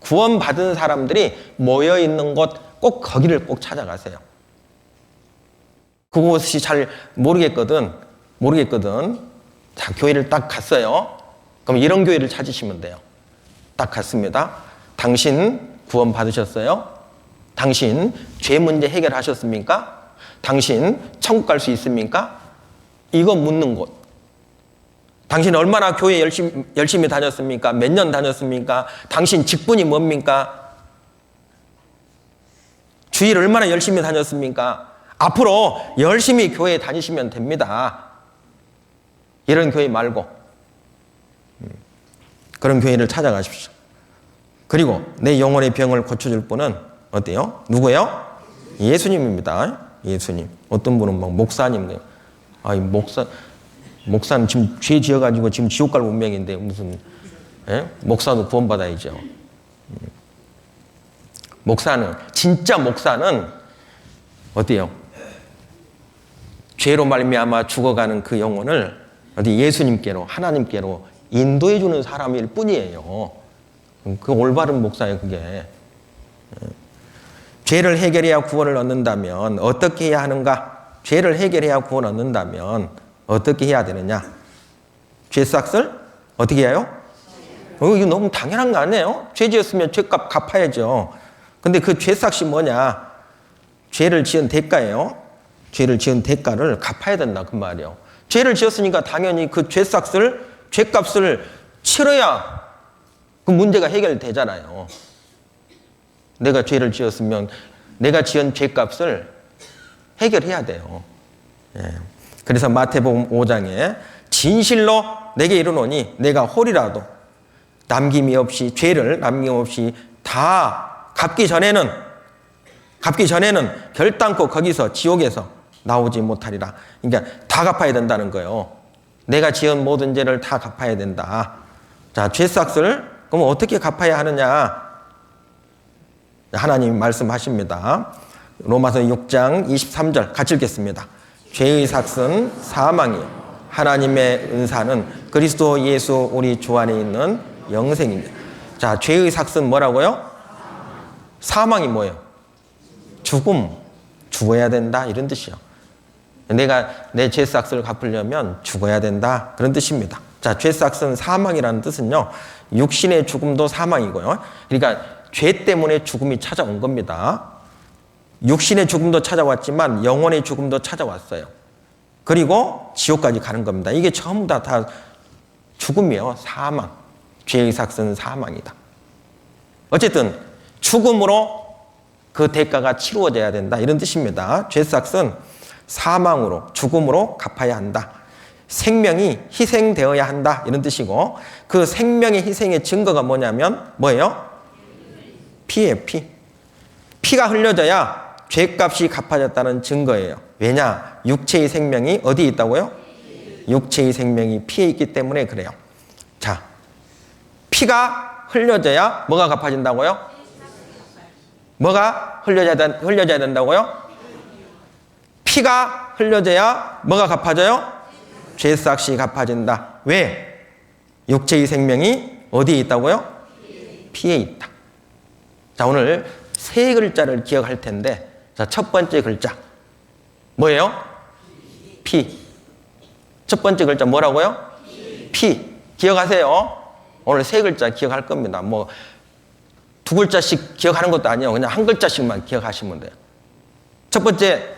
구원받은 사람들이 모여있는 곳, 꼭 거기를 꼭 찾아가세요. 그곳이 잘 모르겠거든. 자, 교회를 딱 갔어요. 그럼 이런 교회를 찾으시면 돼요. 딱 갔습니다. 당신 구원 받으셨어요? 당신 죄 문제 해결하셨습니까? 당신 천국 갈 수 있습니까? 이거 묻는 곳. 당신 얼마나 교회 열심히 다녔습니까? 몇 년 다녔습니까? 당신 직분이 뭡니까? 주일 얼마나 열심히 다녔습니까? 앞으로 열심히 교회에 다니시면 됩니다. 이런 교회 말고 그런 교회를 찾아가십시오. 그리고 내 영혼의 병을 고쳐줄 분은 어때요? 누구예요? 예수님입니다. 예수님. 어떤 분은 막 목사님. 아이, 목사는 지금 죄 지어가지고 지금 지옥 갈 운명인데 무슨, 목사도 구원받아야죠. 진짜 목사는 어때요? 죄로 말미암아 죽어가는 그 영혼을 어디 예수님께로, 하나님께로 인도해 주는 사람일 뿐이에요. 그 올바른 목사예요, 그게. 죄를 해결해야 구원을 얻는다면 어떻게 해야 하는가? 죄를 해결해야 구원을 얻는다면 어떻게 해야 되느냐? 죄삭을 어떻게 해요? 이거 너무 당연한 거 아니에요? 죄 지었으면 죄값 갚아야죠. 근데 그 죄삭이 뭐냐? 죄를 지은 대가예요. 죄를 지은 대가를 갚아야 된다 그 말이에요. 죄를 지었으니까 당연히 그 죄삭을, 죄값을 치러야 그 문제가 해결되잖아요. 내가 죄를 지었으면 내가 지은 죄값을 해결해야 돼요. 예. 그래서 마태복음 5장에 진실로 내게 이르노니 내가 홀이라도 남김이 없이, 죄를 남김없이 다 갚기 전에는 결단코 거기서 지옥에서 나오지 못하리라. 그러니까 다 갚아야 된다는 거예요. 내가 지은 모든 죄를 다 갚아야 된다. 자, 죄삭을 그럼 어떻게 갚아야 하느냐? 하나님이 말씀하십니다. 로마서 6장 23절 같이 읽겠습니다. 죄의 삭은 사망이요 하나님의 은사는 그리스도 예수 우리 주 안에 있는 영생입니다. 자, 죄의 삭은 뭐라고요? 사망이 뭐예요? 죽음, 죽어야 된다 이런 뜻이요. 내가 내 죄삭을 갚으려면 죽어야 된다 그런 뜻입니다. 자, 죄삭은 사망이라는 뜻은요, 육신의 죽음도 사망이고요. 그러니까 죄 때문에 죽음이 찾아온 겁니다. 육신의 죽음도 찾아왔지만 영혼의 죽음도 찾아왔어요. 그리고 지옥까지 가는 겁니다. 이게 전부 다 죽음이에요. 사망. 죄의 삭은 사망이다. 어쨌든 죽음으로 그 대가가 치루어져야 된다 이런 뜻입니다. 죄삭은 사망으로, 죽음으로 갚아야 한다. 생명이 희생되어야 한다 이런 뜻이고, 그 생명의 희생의 증거가 뭐냐면 뭐예요? 피예요. 피가 흘려져야 죄값이 갚아졌다는 증거예요. 왜냐? 육체의 생명이 어디에 있다고요? 육체의 생명이 피에 있기 때문에 그래요. 자, 피가 흘려져야 뭐가 갚아진다고요? 뭐가 흘려져야 된다고요? 피가 흘려져야 뭐가 갚아져요? 죄삭이 갚아진다. 왜? 육체의 생명이 어디에 있다고요? 피에 있다. 자, 오늘 세 글자를 기억할 텐데, 자, 첫 번째 글자 뭐예요? 피. 첫 번째 글자 뭐라고요? 피. 기억하세요. 오늘 세 글자 기억할 겁니다. 뭐 두 글자씩 기억하는 것도 아니에요. 그냥 한 글자씩만 기억하시면 돼요. 첫 번째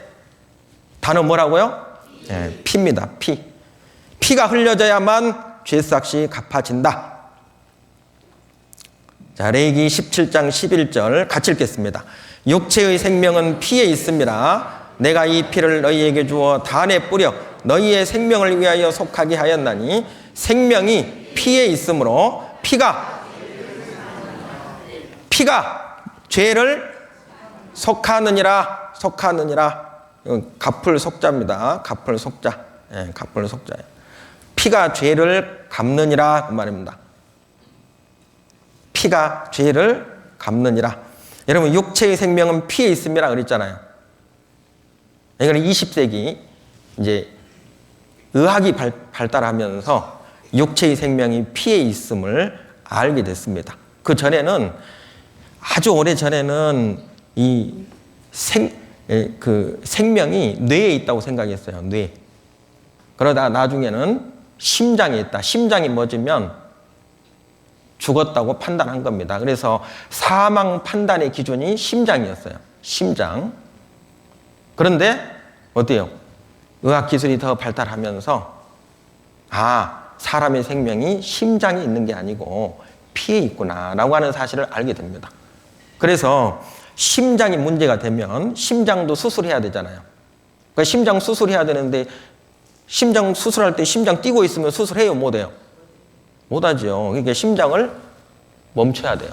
단어 뭐라고요? 네, 피입니다. 피. 피가 흘려져야만 죄삭이 갚아진다. 자, 레위기 17장 11절 같이 읽겠습니다. 육체의 생명은 피에 있음이라 내가 이 피를 너희에게 주어 단에 뿌려 너희의 생명을 위하여 속하게 하였나니 생명이 피에 있으므로 피가 죄를 속하느니라. 갚을 속자입니다. 갚을 속자. 예, 갚을 속자예요. 피가 죄를 갚느니라 그 말입니다. 피가 죄를 갚느니라. 여러분, 육체의 생명은 피에 있음이라 그랬잖아요. 이거는 20세기 이제 의학이 발달하면서 육체의 생명이 피에 있음을 알게 됐습니다. 그 전에는, 아주 오래 전에는 이 생명이 뇌에 있다고 생각했어요. 뇌. 그러다 나중에는 심장에 있다. 심장이 멎으면 죽었다고 판단한 겁니다. 그래서 사망 판단의 기준이 심장이었어요. 심장. 그런데 어때요? 의학 기술이 더 발달하면서 사람의 생명이 심장에 있는 게 아니고 피에 있구나라고 하는 사실을 알게 됩니다. 그래서 심장이 문제가 되면 심장도 수술해야 되잖아요. 그러니까 심장 수술해야 되는데 심장 수술할 때 심장 뛰고 있으면 수술해요? 못해요? 못하죠. 그러니까 심장을 멈춰야 돼요.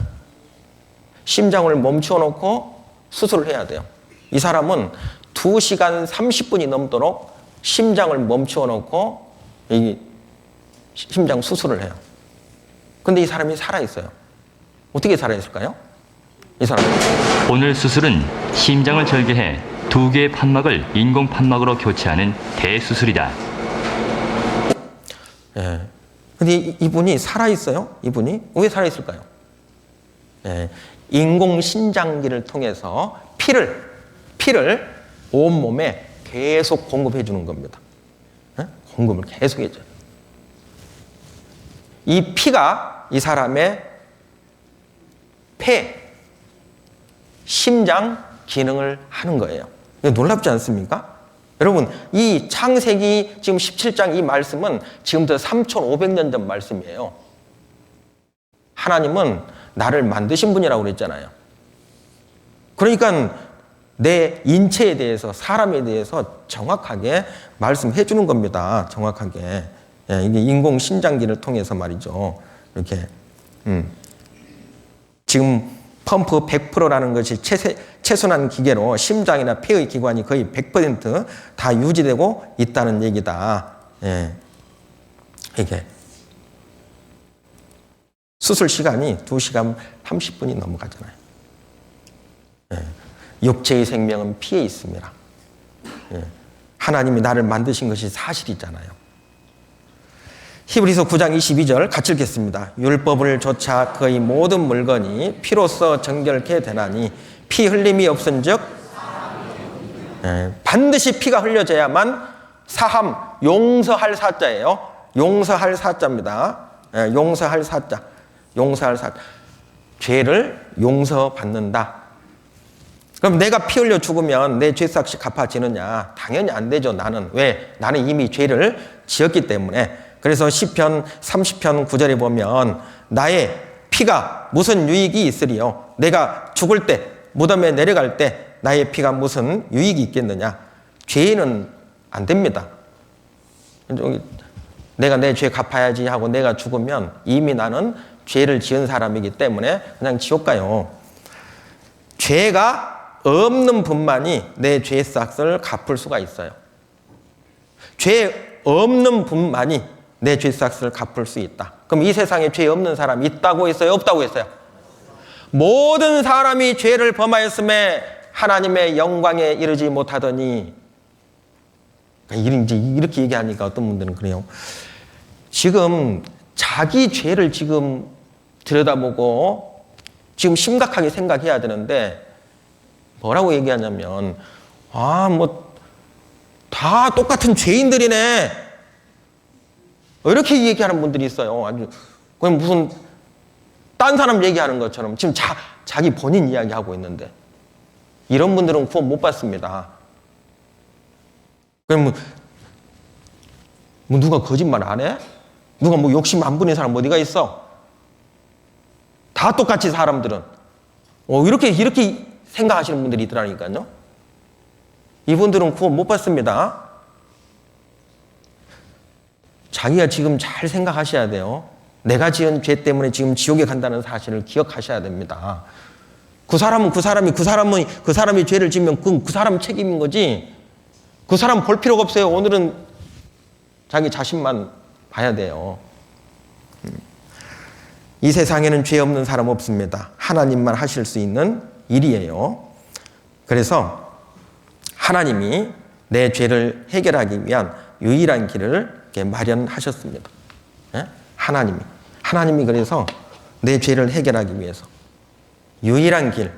심장을 멈춰놓고 수술을 해야 돼요. 이 사람은 2시간 30분이 넘도록 심장을 멈춰놓고 이 심장 수술을 해요. 근데 이 사람이 살아있어요. 어떻게 살아있을까요? 이 사람은 오늘 수술은 심장을 절개해 2개의 판막을 인공 판막으로 교체하는 대수술이다. 예, 근데 이분이 살아있어요? 이분이? 왜 살아있을까요? 예, 인공신장기를 통해서 피를 온몸에 계속 공급해 주는 겁니다. 예? 공급을 계속 해줘요. 이 피가 이 사람의 폐, 심장 기능을 하는 거예요. 이거 놀랍지 않습니까? 여러분, 이 창세기 지금 17장 이 말씀은 지금부터 3,500년 전 말씀이에요. 하나님은 나를 만드신 분이라고 그랬잖아요. 그러니까 내 인체에 대해서, 사람에 대해서 정확하게 말씀해 주는 겁니다. 정확하게. 예, 이게 인공신장기를 통해서 말이죠. 이렇게. 지금 펌프 100%라는 것이 최순환 기계로 심장이나 폐의 기관이 거의 100% 다 유지되고 있다는 얘기다. 예. 이게 수술 시간이 2시간 30분이 넘어가잖아요. 예. 육체의 생명은 피에 있습니다. 예. 하나님이 나를 만드신 것이 사실이잖아요. 히브리서 9장 22절 같이 읽겠습니다. 율법을 조차 그의 모든 물건이 피로써 정결케 되나니 피 흘림이 없은즉 반드시 피가 흘려져야만 사함, 용서할 사자예요. 용서할 사자입니다. 용서할 사자. 용서할 사자. 죄를 용서받는다. 그럼 내가 피 흘려 죽으면 내 죄값이 갚아지느냐? 당연히 안 되죠. 나는. 왜? 나는 이미 죄를 지었기 때문에. 그래서 시편 30편 9절에 보면 나의 피가 무슨 유익이 있으리요? 내가 죽을 때, 무덤에 내려갈 때 나의 피가 무슨 유익이 있겠느냐? 죄는 안 됩니다. 내가 내 죄 갚아야지 하고 내가 죽으면 이미 나는 죄를 지은 사람이기 때문에 그냥 지옥 가요. 죄가 없는 분만이 내 죄값을 갚을 수가 있어요. 죄 없는 분만이 내 죄값을 갚을 수 있다. 그럼 이 세상에 죄 없는 사람이 있다고 했어요? 없다고 했어요? 모든 사람이 죄를 범하였음에 하나님의 영광에 이르지 못하더니, 이제 이렇게 얘기하니까 어떤 분들은 그래요. 지금 자기 죄를 지금 들여다보고 지금 심각하게 생각해야 되는데 뭐라고 얘기하냐면, 다 똑같은 죄인들이네. 이렇게 얘기하는 분들이 있어요. 아주 그냥 무슨 딴 사람 얘기하는 것처럼 지금 자기 본인 이야기하고 있는데 이런 분들은 구원 못 받습니다. 그럼 뭐 누가 거짓말 안 해? 누가 뭐 욕심 안 부린 사람 어디가 있어? 다 똑같이 사람들은 이렇게 생각하시는 분들이 있더라니까요. 이분들은 구원 못 받습니다. 자기가 지금 잘 생각하셔야 돼요. 내가 지은 죄 때문에 지금 지옥에 간다는 사실을 기억하셔야 됩니다. 그 사람이 죄를 지으면 그 사람 책임인 거지. 그 사람 볼 필요가 없어요. 오늘은 자기 자신만 봐야 돼요. 이 세상에는 죄 없는 사람 없습니다. 하나님만 하실 수 있는 일이에요. 그래서 하나님이 내 죄를 해결하기 위한 유일한 길을 마련하셨습니다. 예? 하나님이 그래서 내 죄를 해결하기 위해서 유일한 길,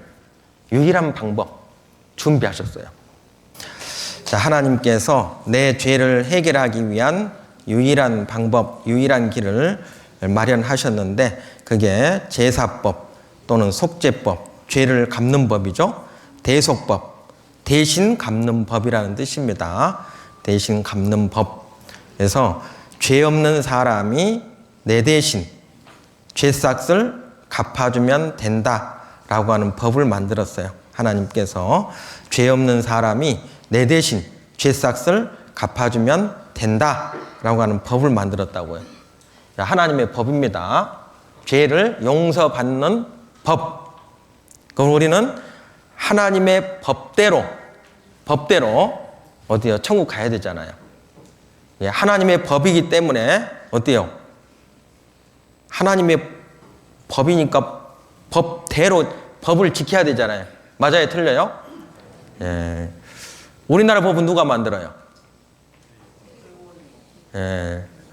유일한 방법 준비하셨어요. 자, 하나님께서 내 죄를 해결하기 위한 유일한 방법, 유일한 길을 마련하셨는데 그게 제사법 또는 속죄법, 죄를 갚는 법이죠. 대속법, 대신 갚는 법이라는 뜻입니다. 대신 갚는 법. 그래서 죄 없는 사람이 내 대신 죄값을 갚아주면 된다라고 하는 법을 만들었어요. 하나님께서 죄 없는 사람이 내 대신 죄값을 갚아주면 된다라고 하는 법을 만들었다고요. 하나님의 법입니다. 죄를 용서받는 법. 그럼 우리는 하나님의 법대로 어디요? 천국 가야 되잖아요. 하나님의 법이기 때문에 어때요? 하나님의 법이니까 법대로 법을 지켜야 되잖아요. 맞아요? 틀려요? 우리나라 법은 누가 만들어요?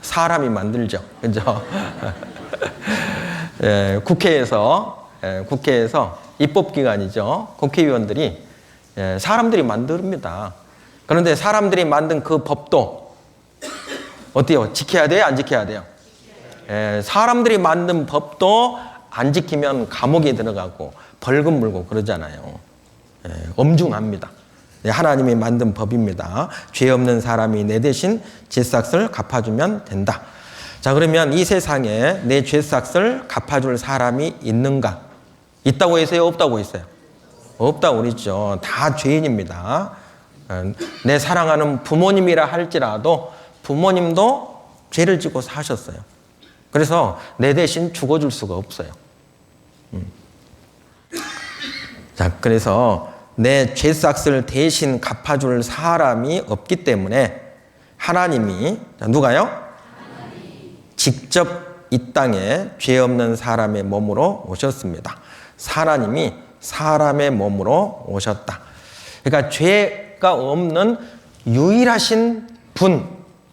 사람이 만들죠. 그죠? 예, 국회에서 입법기관이죠. 국회의원들이 사람들이 만듭니다. 그런데 사람들이 만든 그 법도 어때요? 지켜야 돼요? 안 지켜야 돼요? 사람들이 만든 법도 안 지키면 감옥에 들어가고 벌금 물고 그러잖아요. 엄중합니다. 하나님이 만든 법입니다. 죄 없는 사람이 내 대신 죄싹을 갚아주면 된다. 자, 그러면 이 세상에 내 죄싹을 갚아줄 사람이 있는가? 있다고 해서요? 없다고 했어요? 없다고 그랬죠. 다 죄인입니다. 내 사랑하는 부모님이라 할지라도 부모님도 죄를 지고 사셨어요. 그래서 내 대신 죽어줄 수가 없어요. 자, 그래서 내 죄싹을 대신 갚아줄 사람이 없기 때문에 하나님이, 누가요? 직접 이 땅에 죄 없는 사람의 몸으로 오셨습니다. 하나님이 사람의 몸으로 오셨다. 그러니까 죄가 없는 유일하신 분,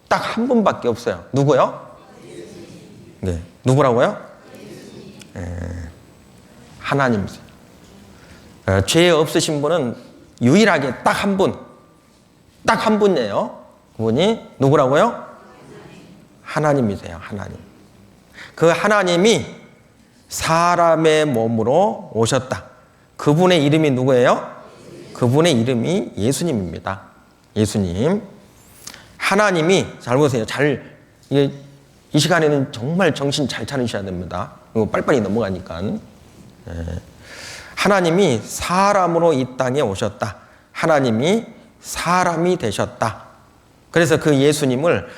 딱 한 분밖에 없어요. 누구요? 네, 누구라고요? 하나님이세요. 죄 없으신 분은 유일하게 딱 한 분, 딱 한 분이에요. 그분이 누구라고요? 하나님이세요. 하나님. 그 하나님이 사람의 몸으로 오셨다. 그분의 이름이 누구예요? 그분의 이름이 예수님입니다. 예수님. 하나님이, 잘 보세요. 이 시간에는 정말 정신 잘 차리셔야 됩니다. 이거 빨리빨리 넘어가니까. 하나님이 사람으로 이 땅에 오셨다. 하나님이 사람이 되셨다. 그래서 그 예수님을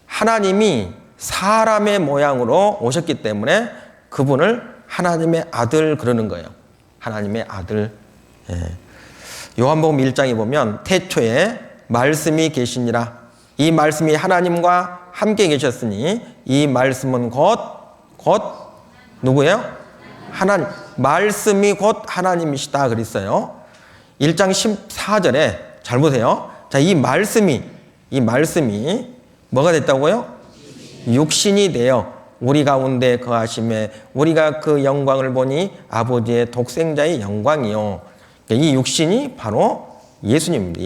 하나님이 사람의 모양으로 오셨기 때문에 그분을 하나님의 아들 그러는 거예요. 하나님의 아들. 요한복음 1장에 보면 태초에 말씀이 계시니라. 이 말씀이 하나님과 함께 계셨으니 이 말씀은 곧 누구예요? 하나님. 말씀이 곧 하나님이시다 그랬어요. 1장 14절에 잘 보세요. 자, 이 말씀이 뭐가 됐다고요? 육신이 되어 우리 가운데 거하심에 우리가 그 영광을 보니 아버지의 독생자의 영광이요. 이 육신이 바로 예수님입니다.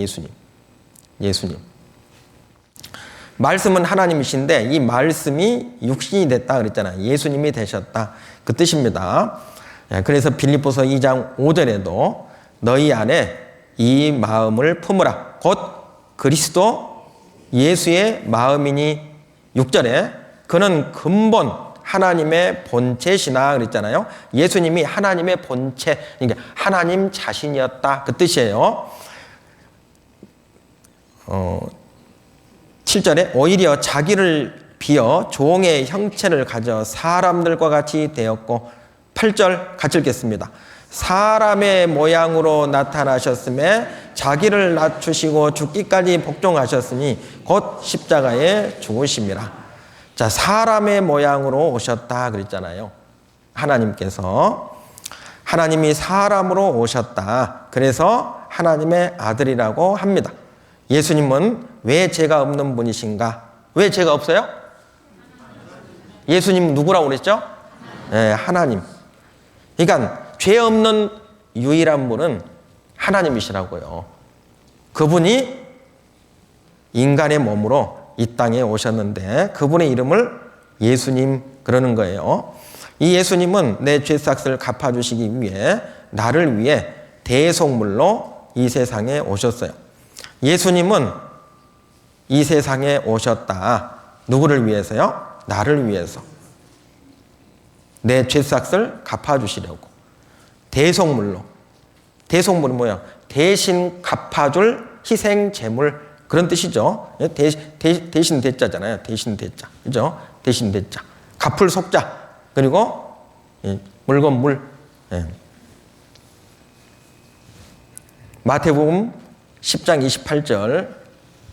예수님. 말씀은 하나님이신데 이 말씀이 육신이 됐다 그랬잖아요. 예수님이 되셨다. 그 뜻입니다. 그래서 빌립보서 2장 5절에도 너희 안에 이 마음을 품으라. 곧 그리스도 예수의 마음이니 6절에 그는 근본 하나님의 본체시나 그랬잖아요. 예수님이 하나님의 본체, 그러니까 하나님 자신이었다. 그 뜻이에요. 7절에 오히려 자기를 비어 종의 형체를 가져 사람들과 같이 되었고 8절 같이 읽겠습니다. 사람의 모양으로 나타나셨음에 자기를 낮추시고 죽기까지 복종하셨으니 곧 십자가에 죽으심이라. 자, 사람의 모양으로 오셨다 그랬잖아요. 하나님께서 하나님이 사람으로 오셨다. 그래서 하나님의 아들이라고 합니다. 예수님은 왜 죄가 없는 분이신가? 왜 죄가 없어요? 예수님 누구라고 그랬죠? 네, 하나님. 그러니까 죄 없는 유일한 분은 하나님이시라고요. 그분이 인간의 몸으로 이 땅에 오셨는데 그분의 이름을 예수님 그러는 거예요. 이 예수님은 내 죄싹을 갚아주시기 위해 나를 위해 대속물로 이 세상에 오셨어요. 예수님은 이 세상에 오셨다. 누구를 위해서요? 나를 위해서. 내 죄싹을 갚아주시려고. 대속물로. 대속물은 뭐야? 대신 갚아줄 희생 제물 그런 뜻이죠. 대신 대자잖아요. 대신 대자. 그죠? 대신 대자. 갚을 속자. 그리고 물건 물. 마태복음 10장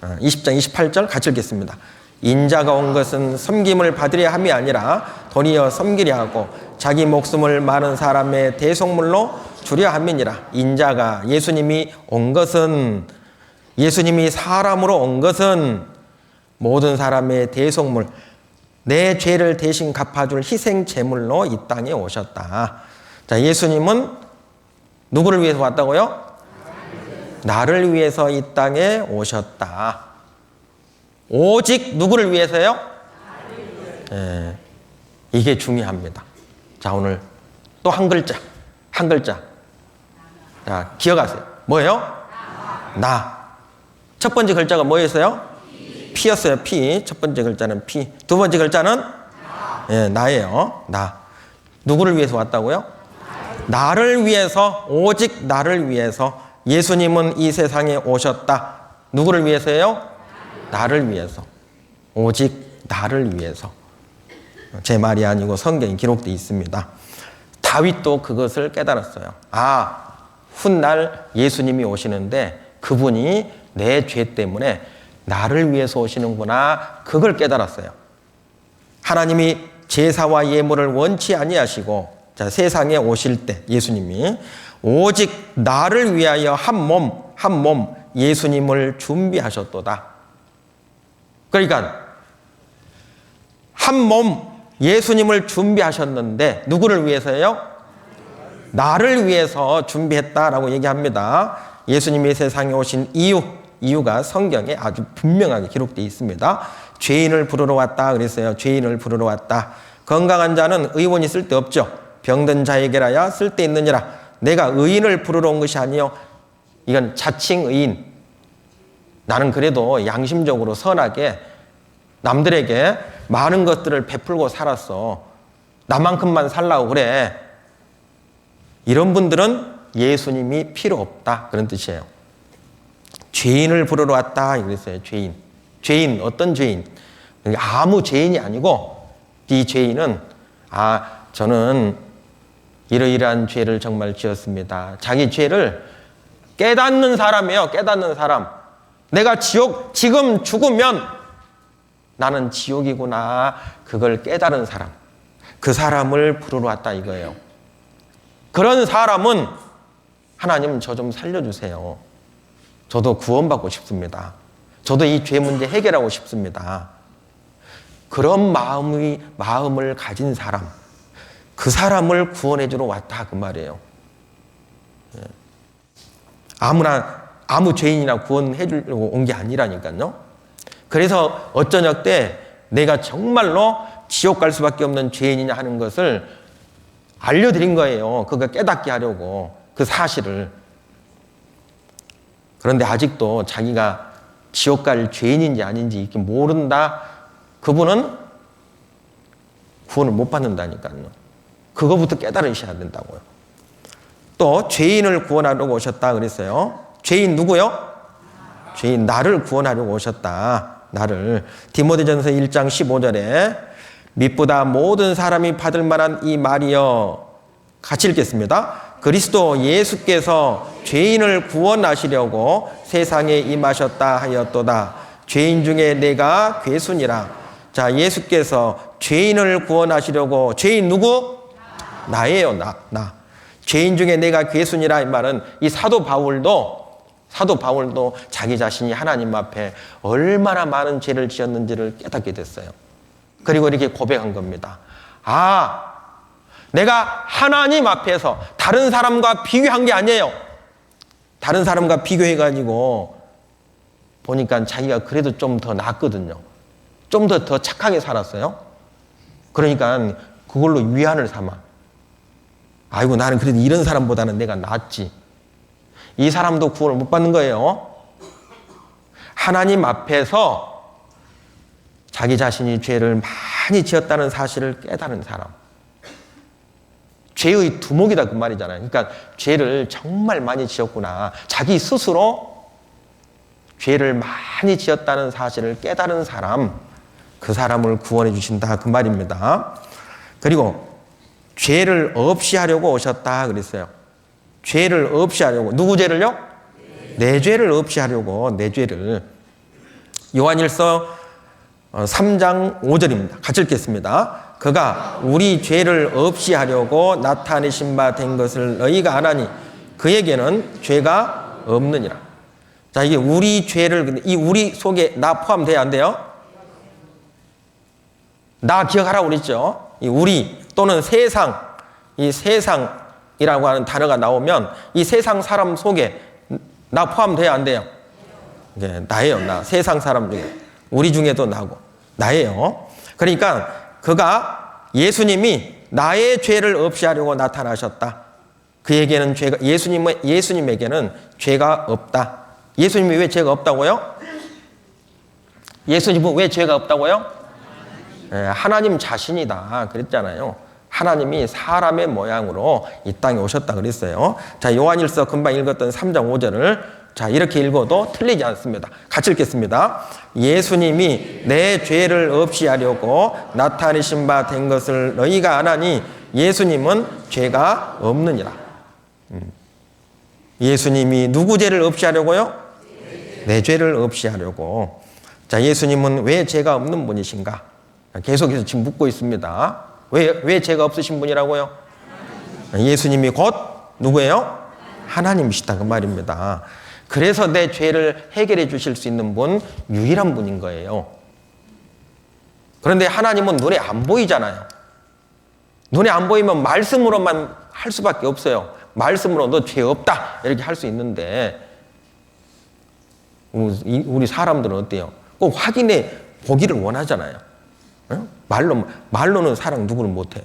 28절 같이 읽겠습니다. 인자가 온 것은 섬김을 받으려 함이 아니라 도리어 섬기려 하고 자기 목숨을 많은 사람의 대속물로 주려 함이니라. 인자가 예수님이 온 것은 예수님이 사람으로 온 것은 모든 사람의 대속물 내 죄를 대신 갚아줄 희생 제물로 이 땅에 오셨다. 자, 예수님은 누구를 위해서 왔다고요? 나를 위해서 이 땅에 오셨다. 오직 누구를 위해서요? 예, 이게 중요합니다. 자, 오늘 또 한 글자. 자, 기억하세요. 뭐예요? 나. 첫 번째 글자가 뭐였어요? 피였어요. 피. 첫 번째 글자는 피. 두 번째 글자는 예, 나예요. 나. 누구를 위해서 왔다고요? 나를 위해서, 오직 나를 위해서 예수님은 이 세상에 오셨다. 누구를 위해서요? 나를 위해서. 오직 나를 위해서. 제 말이 아니고 성경에 기록되어 있습니다. 다윗도 그것을 깨달았어요. 아, 훗날 예수님이 오시는데 그분이 내 죄 때문에 나를 위해서 오시는구나. 그걸 깨달았어요. 하나님이 제사와 예물을 원치 아니하시고 자, 세상에 오실 때 예수님이 오직 나를 위하여 한 몸 예수님을 준비하셨도다. 그러니까 한 몸 예수님을 준비하셨는데 누구를 위해서요? 나를 위해서 준비했다라고 얘기합니다. 예수님이 세상에 오신 이유가 성경에 아주 분명하게 기록되어 있습니다. 죄인을 부르러 왔다 그랬어요. 죄인을 부르러 왔다. 건강한 자는 의원이 쓸데없죠. 병든 자에게라야 쓸데있느니라. 내가 의인을 부르러 온 것이 아니요. 이건 자칭 의인. 나는 그래도 양심적으로 선하게 남들에게 많은 것들을 베풀고 살았어. 나만큼만 살라고 그래. 이런 분들은 예수님이 필요 없다. 그런 뜻이에요. 죄인을 부르러 왔다. 그랬어요. 죄인. 죄인, 어떤 죄인? 아무 죄인이 아니고 이 죄인은 저는 이러이러한 죄를 정말 지었습니다. 자기 죄를 깨닫는 사람이에요. 깨닫는 사람. 내가 지금 죽으면 나는 지옥이구나. 그걸 깨달은 사람. 그 사람을 부르러 왔다 이거예요. 그런 사람은 하나님 저 좀 살려주세요. 저도 구원받고 싶습니다. 저도 이 죄 문제 해결하고 싶습니다. 그런 마음을 가진 사람. 그 사람을 구원해 주러 왔다 그 말이에요. 아무 죄인이나 구원해 주려고 온 게 아니라니까요. 그래서 어쩌녁 때 내가 정말로 지옥 갈 수밖에 없는 죄인이냐 하는 것을 알려드린 거예요. 그거 깨닫게 하려고 그 사실을. 그런데 아직도 자기가 지옥 갈 죄인인지 아닌지 이렇게 모른다. 그분은 구원을 못 받는다니까요. 그거부터 깨달으셔야 된다고요. 또 죄인을 구원하려고 오셨다 그랬어요. 죄인 누구요? 죄인 나를 구원하려고 오셨다. 나를. 디모데전서 1장 15절에 mit보다 모든 사람이 받을 만한 이 말이여. 같이 읽겠습니다. 그리스도 예수께서 죄인을 구원하시려고 세상에 임하셨다 하였도다. 죄인 중에 내가 괴순이라. 자, 예수께서 죄인을 구원하시려고. 죄인 누구? 나예요. 나. 죄인 중에 내가 괴순이라. 이 말은 이 사도 바울도 자기 자신이 하나님 앞에 얼마나 많은 죄를 지었는지를 깨닫게 됐어요. 그리고 이렇게 고백한 겁니다. 내가 하나님 앞에서 다른 사람과 비교한 게 아니에요. 다른 사람과 비교해가지고 보니까 자기가 그래도 좀 더 낫거든요. 좀 더 착하게 살았어요. 그러니까 그걸로 위안을 삼아. 아이고, 나는 그래도 이런 사람보다는 내가 낫지. 이 사람도 구원을 못 받는 거예요. 하나님 앞에서 자기 자신이 죄를 많이 지었다는 사실을 깨달은 사람. 죄의 두목이다 그 말이잖아요. 그러니까 죄를 정말 많이 지었구나. 자기 스스로 죄를 많이 지었다는 사실을 깨달은 사람. 그 사람을 구원해 주신다 그 말입니다. 그리고 죄를 없이 하려고 오셨다 그랬어요. 죄를 없이 하려고. 누구 죄를요? 내 죄를 없이 하려고. 내 죄를. 요한일서 3장 5절입니다. 같이 읽겠습니다. 그가 우리 죄를 없이 하려고 나타내신 바 된 것을 너희가 아나니 그에게는 죄가 없느니라. 자, 이게 우리 죄를, 이 우리 속에 나 포함돼야 안 돼요? 나 기억하라고 그랬죠. 이 우리 또는 세상, 이 세상이라고 하는 단어가 나오면 이 세상 사람 속에 나 포함돼야 안 돼요? 네, 나예요. 나 세상 사람 중에 우리 중에도 나고 나예요. 그러니까 그가 예수님이 나의 죄를 없이 하려고 나타나셨다. 그에게는 죄가 예수님에게는 죄가 없다. 예수님이 왜 죄가 없다고요? 예수님은 왜 죄가 없다고요? 하나님 자신이다 그랬잖아요. 하나님이 사람의 모양으로 이 땅에 오셨다 그랬어요. 자, 요한일서 금방 읽었던 3장 5절을 자, 이렇게 읽어도 틀리지 않습니다. 같이 읽겠습니다. 예수님이 내 죄를 없이 하려고 나타내신 바 된 것을 너희가 아나니 예수님은 죄가 없느니라. 예수님이 누구 죄를 없이 하려고요? 내 죄를 없이 하려고. 자, 예수님은 왜 죄가 없는 분이신가? 계속해서 지금 묻고 있습니다. 왜 죄가 없으신 분이라고요? 예수님이 곧 누구예요? 하나님이시다 그 말입니다. 그래서 내 죄를 해결해 주실 수 있는 분, 유일한 분인 거예요. 그런데 하나님은 눈에 안 보이잖아요. 눈에 안 보이면 말씀으로만 할 수밖에 없어요. 말씀으로 너 죄 없다 이렇게 할 수 있는데 우리 사람들은 어때요? 꼭 확인해 보기를 원하잖아요. 말로는 사랑 누구를 못해.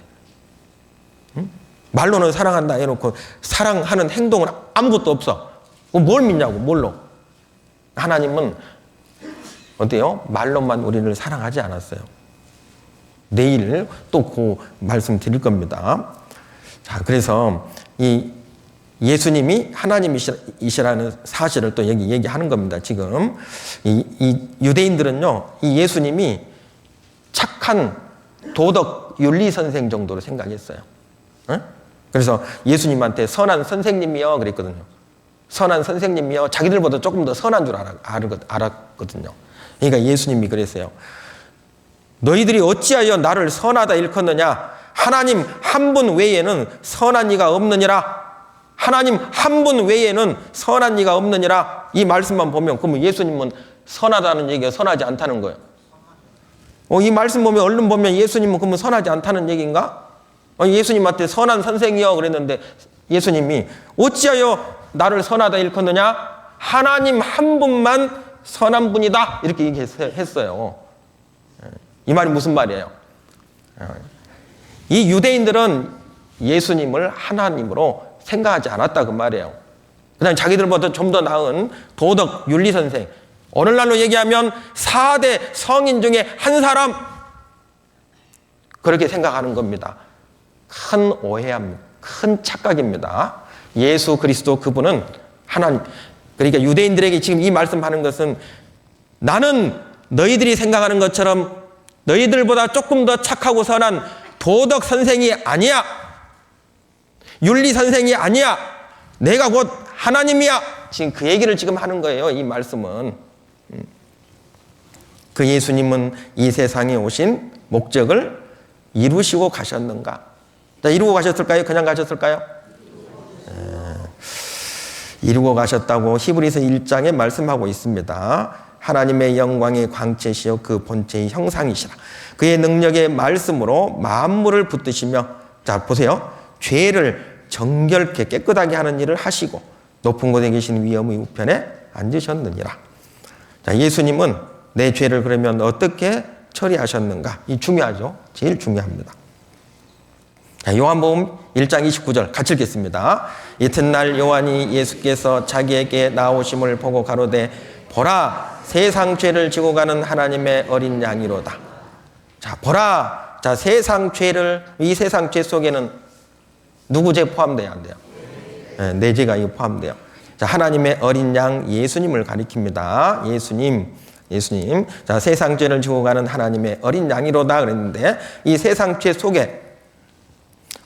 말로는 사랑한다 해놓고 사랑하는 행동은 아무것도 없어. 뭘 믿냐고, 뭘로? 하나님은 어때요? 말로만 우리를 사랑하지 않았어요. 내일 또 그 말씀 드릴 겁니다. 자, 그래서 이 예수님이 하나님이시라는 사실을 또 여기 얘기하는 겁니다. 지금 이 유대인들은요, 이 예수님이 착한 도덕 윤리 선생 정도로 생각했어요. 그래서 예수님한테 선한 선생님이요 그랬거든요. 선한 선생님이요. 자기들보다 조금 더 선한 줄 알았거든요. 그러니까 예수님이 그랬어요. 너희들이 어찌하여 나를 선하다 일컫느냐? 하나님 한 분 외에는 선한 이가 없느니라. 하나님 한 분 외에는 선한 이가 없느니라. 이 말씀만 보면 그러면 예수님은 선하다는 얘기가 선하지 않다는 거예요. 이 말씀 보면 얼른 보면 예수님은 그러면 선하지 않다는 얘기인가? 예수님한테 선한 선생이여 그랬는데 예수님이 어찌하여 나를 선하다 일컫느냐? 하나님 한 분만 선한 분이다 이렇게 얘기했어요. 이 말이 무슨 말이에요? 이 유대인들은 예수님을 하나님으로 생각하지 않았다 그 말이에요. 그냥 자기들보다 좀 더 나은 도덕 윤리 선생, 오늘날로 얘기하면 4대 성인 중에 한 사람, 그렇게 생각하는 겁니다. 큰 오해합니다. 큰 착각입니다. 예수 그리스도 그분은 하나님. 그러니까 유대인들에게 지금 이 말씀하는 것은 나는 너희들이 생각하는 것처럼 너희들보다 조금 더 착하고 선한 도덕 선생이 아니야. 윤리 선생이 아니야. 내가 곧 하나님이야. 지금 그 얘기를 지금 하는 거예요. 이 말씀은. 그 예수님은 이 세상에 오신 목적을 이루시고 가셨는가? 자, 이루고 가셨을까요? 그냥 가셨을까요? 이루고 가셨다고 히브리서 1장에 말씀하고 있습니다. 하나님의 영광의 광채시여 그 본체의 형상이시라. 그의 능력의 말씀으로 만물을 붙드시며, 자 보세요. 죄를 정결케 깨끗하게 하는 일을 하시고 높은 곳에 계신 위엄의 우편에 앉으셨느니라. 자, 예수님은 내 죄를 그러면 어떻게 처리하셨는가? 이 중요하죠. 제일 중요합니다. 자, 요한복음 1장 29절 같이 읽겠습니다. 이튿날 요한이 예수께서 자기에게 나오심을 보고 가로되 보라 세상 죄를 지고 가는 하나님의 어린 양이로다. 자, 보라. 자, 세상 죄를, 이 세상 죄 속에는 누구 죄 포함돼야 안 돼요? 네, 내 죄가 이거 포함돼요. 자, 하나님의 어린 양 예수님을 가리킵니다. 예수님. 자, 세상 죄를 지고 가는 하나님의 어린 양이로다 그랬는데 이 세상 죄 속에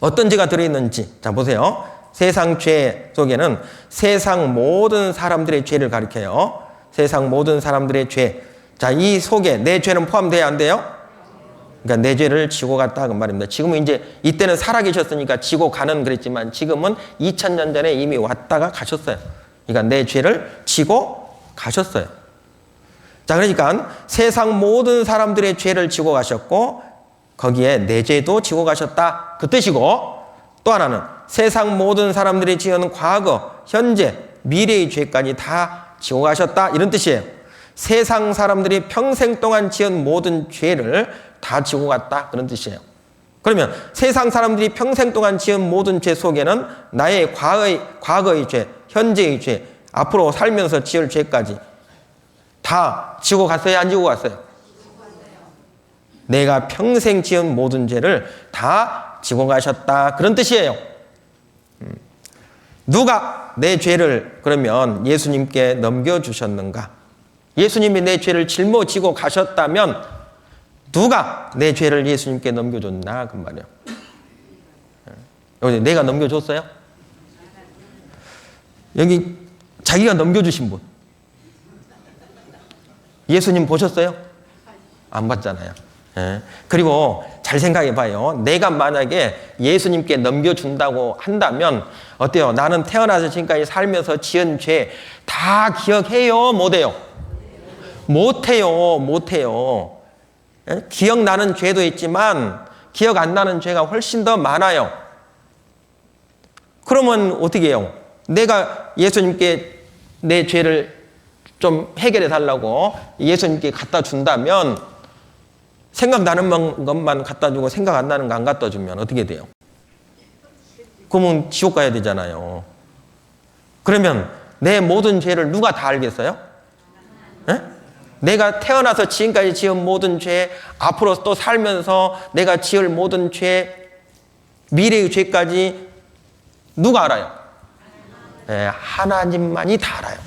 어떤 죄가 들어있는지 자 보세요. 세상 죄 속에는 세상 모든 사람들의 죄를 가리켜요. 세상 모든 사람들의 죄. 자, 이 속에 내 죄는 포함돼야 안 돼요? 그러니까 내 죄를 지고 갔다 그 말입니다. 지금은 이제 이때는 살아계셨으니까 지고 가는 그랬지만 지금은 2000년 전에 이미 왔다가 가셨어요. 그러니까 내 죄를 지고 가셨어요. 자, 그러니까 세상 모든 사람들의 죄를 지고 가셨고 거기에 내 죄도 지고 가셨다 그 뜻이고, 또 하나는 세상 모든 사람들이 지은 과거, 현재, 미래의 죄까지 다 지고 가셨다 이런 뜻이에요. 세상 사람들이 평생 동안 지은 모든 죄를 다 지고 갔다 그런 뜻이에요. 그러면 세상 사람들이 평생 동안 지은 모든 죄 속에는 나의 과거의 죄, 현재의 죄, 앞으로 살면서 지을 죄까지 다 지고 갔어요, 안 지고 갔어요? 내가 평생 지은 모든 죄를 다 지고 가셨다 그런 뜻이에요. 누가 내 죄를 그러면 예수님께 넘겨주셨는가? 예수님이 내 죄를 짊어지고 가셨다면 누가 내 죄를 예수님께 넘겨줬나 그 말이에요. 여기 내가 넘겨줬어요? 여기 자기가 넘겨주신 분 예수님 보셨어요? 안 봤잖아요. 그리고 잘 생각해 봐요. 내가 만약에 예수님께 넘겨준다고 한다면 어때요? 나는 태어나서 지금까지 살면서 지은 죄 다 기억해요? 못해요? 못해요. 기억나는 죄도 있지만 기억 안 나는 죄가 훨씬 더 많아요. 그러면 어떻게 해요? 내가 예수님께 내 죄를 좀 해결해 달라고 예수님께 갖다 준다면 생각나는 것만 갖다 주고 생각 안 나는 거 안 갖다 주면 어떻게 돼요? 그러면 지옥 가야 되잖아요. 그러면 내 모든 죄를 누가 다 알겠어요? 내가 태어나서 지금까지 지은 모든 죄, 앞으로 또 살면서 내가 지을 모든 죄, 미래의 죄까지 누가 알아요? 하나님만이 다 알아요.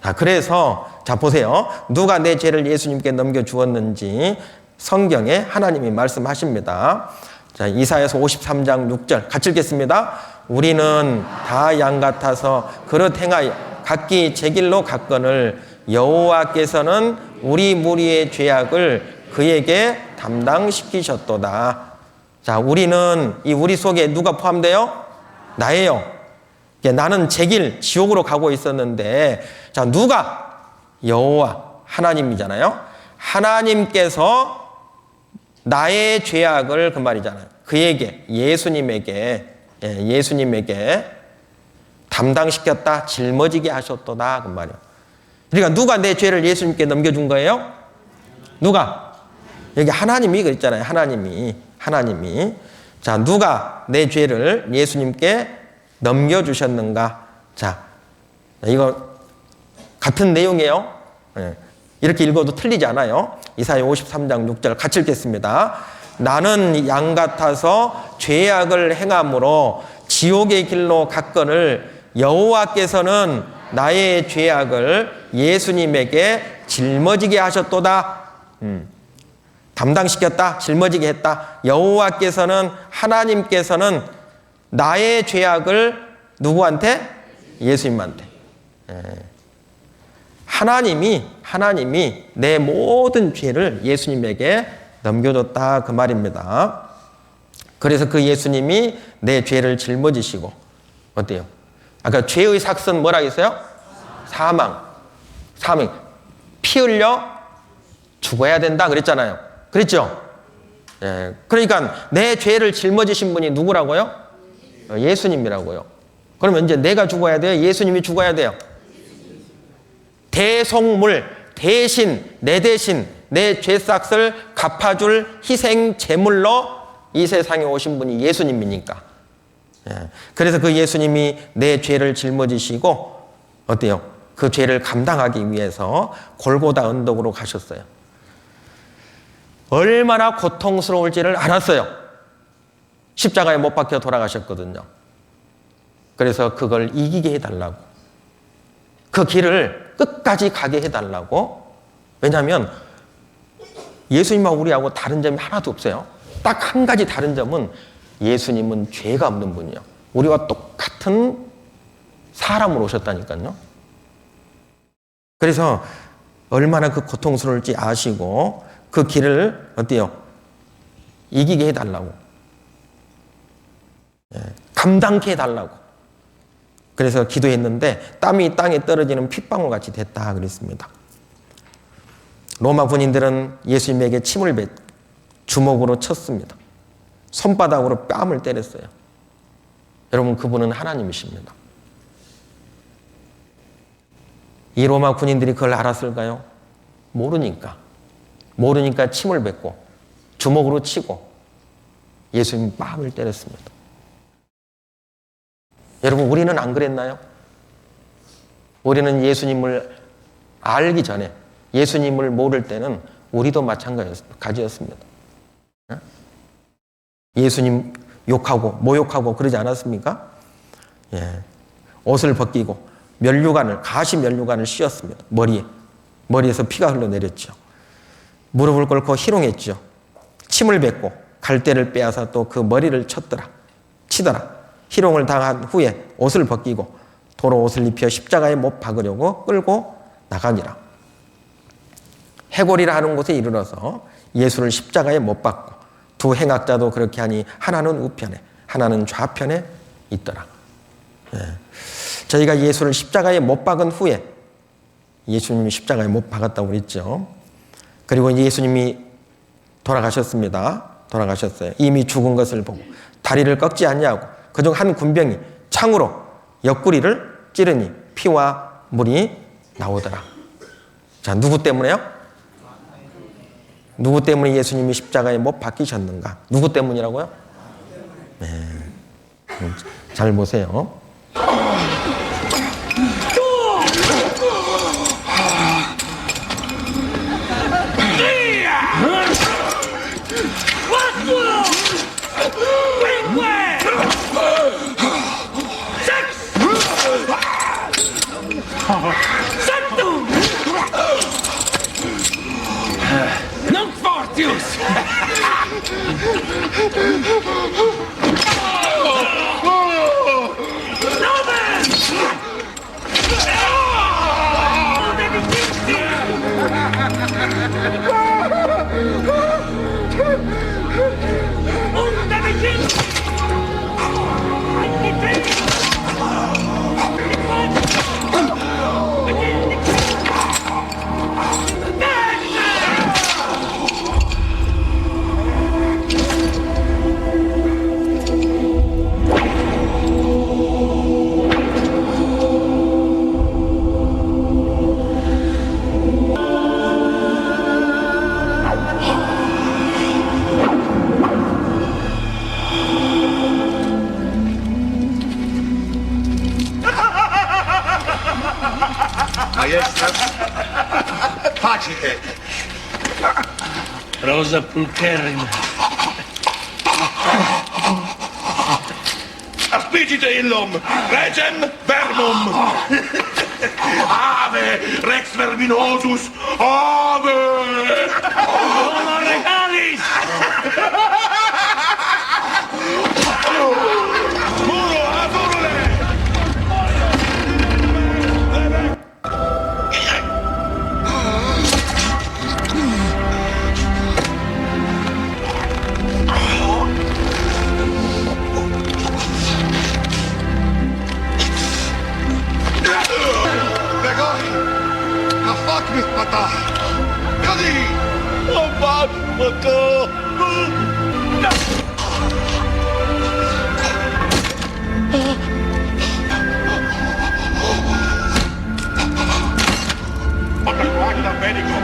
자, 그래서 자 보세요. 누가 내 죄를 예수님께 넘겨주었는지 성경에 하나님이 말씀하십니다. 자, 이사야서 53장 6절 같이 읽겠습니다. 우리는 다 양 같아서 그릇 행하여 각기 제 길로 갔거늘 여호와께서는 우리 무리의 죄악을 그에게 담당시키셨도다. 자, 우리는 이 우리 속에 누가 포함돼요? 나예요. 나는 제 길 지옥으로 가고 있었는데 자, 누가? 여호와 하나님이잖아요. 하나님께서 나의 죄악을 그 말이잖아요. 그에게 예수님에게 담당시켰다, 짊어지게 하셨도다 그 말이에요. 그러니까 누가 내 죄를 예수님께 넘겨준 거예요? 누가? 여기 하나님이 그랬잖아요. 하나님이. 자, 누가 내 죄를 예수님께 넘겨주셨는가? 자, 이거 같은 내용이에요. 이렇게 읽어도 틀리지 않아요. 이사야 53장 6절 같이 읽겠습니다. 나는 양 같아서 죄악을 행함으로 지옥의 길로 갔거늘 여호와께서는 나의 죄악을 예수님에게 짊어지게 하셨도다. 담당시켰다, 짊어지게 했다. 여호와께서는 하나님께서는 나의 죄악을 누구한테? 예수님한테. 하나님이 내 모든 죄를 예수님에게 넘겨줬다 그 말입니다. 그래서 그 예수님이 내 죄를 짊어지시고 어때요? 아까 죄의 삭은 뭐라 했어요? 사망. 피 흘려 죽어야 된다 그랬잖아요. 그랬죠? 그러니까 내 죄를 짊어지신 분이 누구라고요? 예수님이라고요. 그러면 이제 내가 죽어야 돼요? 예수님이 죽어야 돼요? 대속물, 내 대신 내 죄싹을 갚아줄 희생 제물로 이 세상에 오신 분이 예수님이니까. 그래서 그 예수님이 내 죄를 짊어지시고 어때요? 그 죄를 감당하기 위해서 골고다 언덕으로 가셨어요. 얼마나 고통스러울지를 알았어요. 십자가에 못 박혀 돌아가셨거든요. 그래서 그걸 이기게 해달라고, 그 길을 끝까지 가게 해달라고. 왜냐하면 예수님하고 우리하고 다른 점이 하나도 없어요. 딱 한 가지 다른 점은 예수님은 죄가 없는 분이에요. 우리와 똑같은 사람으로 오셨다니까요. 그래서 얼마나 그 고통스러울지 아시고 그 길을 어때요? 이기게 해달라고, 감당케 해달라고. 그래서 기도했는데 땀이 땅에 떨어지는 핏방울 같이 됐다 그랬습니다. 로마 군인들은 예수님에게 침을 주먹으로 쳤습니다. 손바닥으로 뺨을 때렸어요. 여러분, 그분은 하나님이십니다. 이 로마 군인들이 그걸 알았을까요? 모르니까 침을 뱉고 주먹으로 치고 예수님 뺨을 때렸습니다. 여러분, 우리는 안 그랬나요? 우리는 예수님을 알기 전에, 예수님을 모를 때는 우리도 마찬가지였습니다. 예수님 욕하고 모욕하고 그러지 않았습니까? 예. 옷을 벗기고 가시 면류관을 씌웠습니다. 머리에서 피가 흘러내렸죠. 무릎을 꿇고 희롱했죠. 침을 뱉고 갈대를 빼앗아 또 그 머리를 치더라. 희롱을 당한 후에 옷을 벗기고 도로 옷을 입혀 십자가에 못 박으려고 끌고 나가니라. 해골이라 하는 곳에 이르러서 예수를 십자가에 못 박고 두 행악자도 그렇게 하니 하나는 우편에 하나는 좌편에 있더라. 예. 저희가 예수를 십자가에 못 박은 후에, 예수님이 십자가에 못 박았다고 그랬죠. 그리고 예수님이 돌아가셨어요. 이미 죽은 것을 보고 다리를 꺾지 않냐고 그중 한 군병이 창으로 옆구리를 찌르니 피와 물이 나오더라. 자, 누구 때문에요? 누구 때문에 예수님이 십자가에 못 박히셨는가? 누구 때문이라고요? 네. 잘 보세요. Non fortius! Facile. Rosa pulcherrima. Aspicite illum, regem vermum. Ave, rex verminosus, ave. Homo regalis! Muro azurle. Mata! Così! Non basta! Guarda, medico!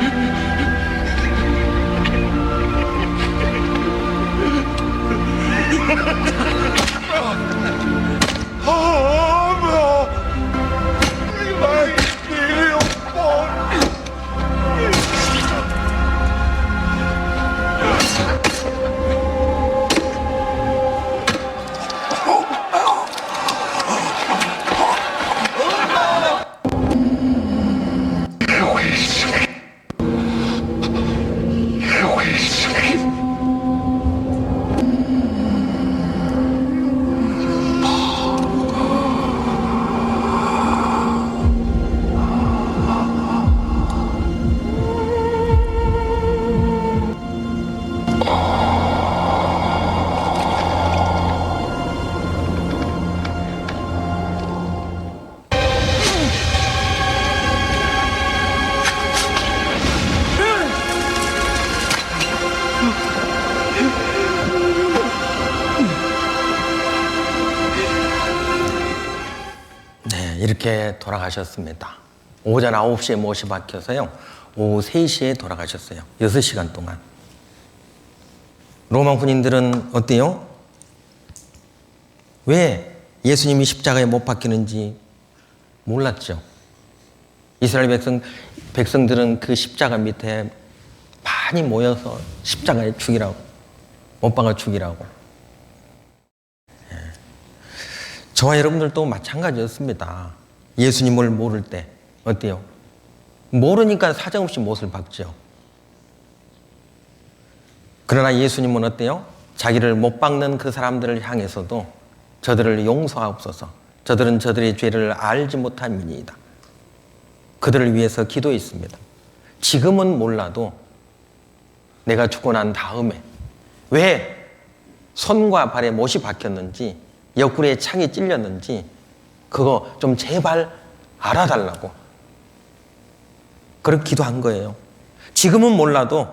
Oh, no! Mi vai dire un po'! 이렇게 돌아가셨습니다. 오전 9시에 못이 박혀서요. 오후 3시에 돌아가셨어요. 6시간 동안. 로마 군인들은 어때요? 왜 예수님이 십자가에 못 박히는지 몰랐죠. 이스라엘 백성들은 그 십자가 밑에 많이 모여서 십자가에 죽이라고, 못 박아 죽이라고. 저와 여러분들도 마찬가지였습니다. 예수님을 모를 때 어때요? 모르니까 사정없이 못을 박죠. 그러나 예수님은 어때요? 자기를 못 박는 그 사람들을 향해서도 저들을 용서하옵소서. 저들은 저들의 죄를 알지 못함이니이다. 그들을 위해서 기도했습니다. 지금은 몰라도 내가 죽고 난 다음에 왜 손과 발에 못이 박혔는지, 옆구리에 창이 찔렸는지 그거 좀 제발 알아달라고 그렇게 기도한 거예요. 지금은 몰라도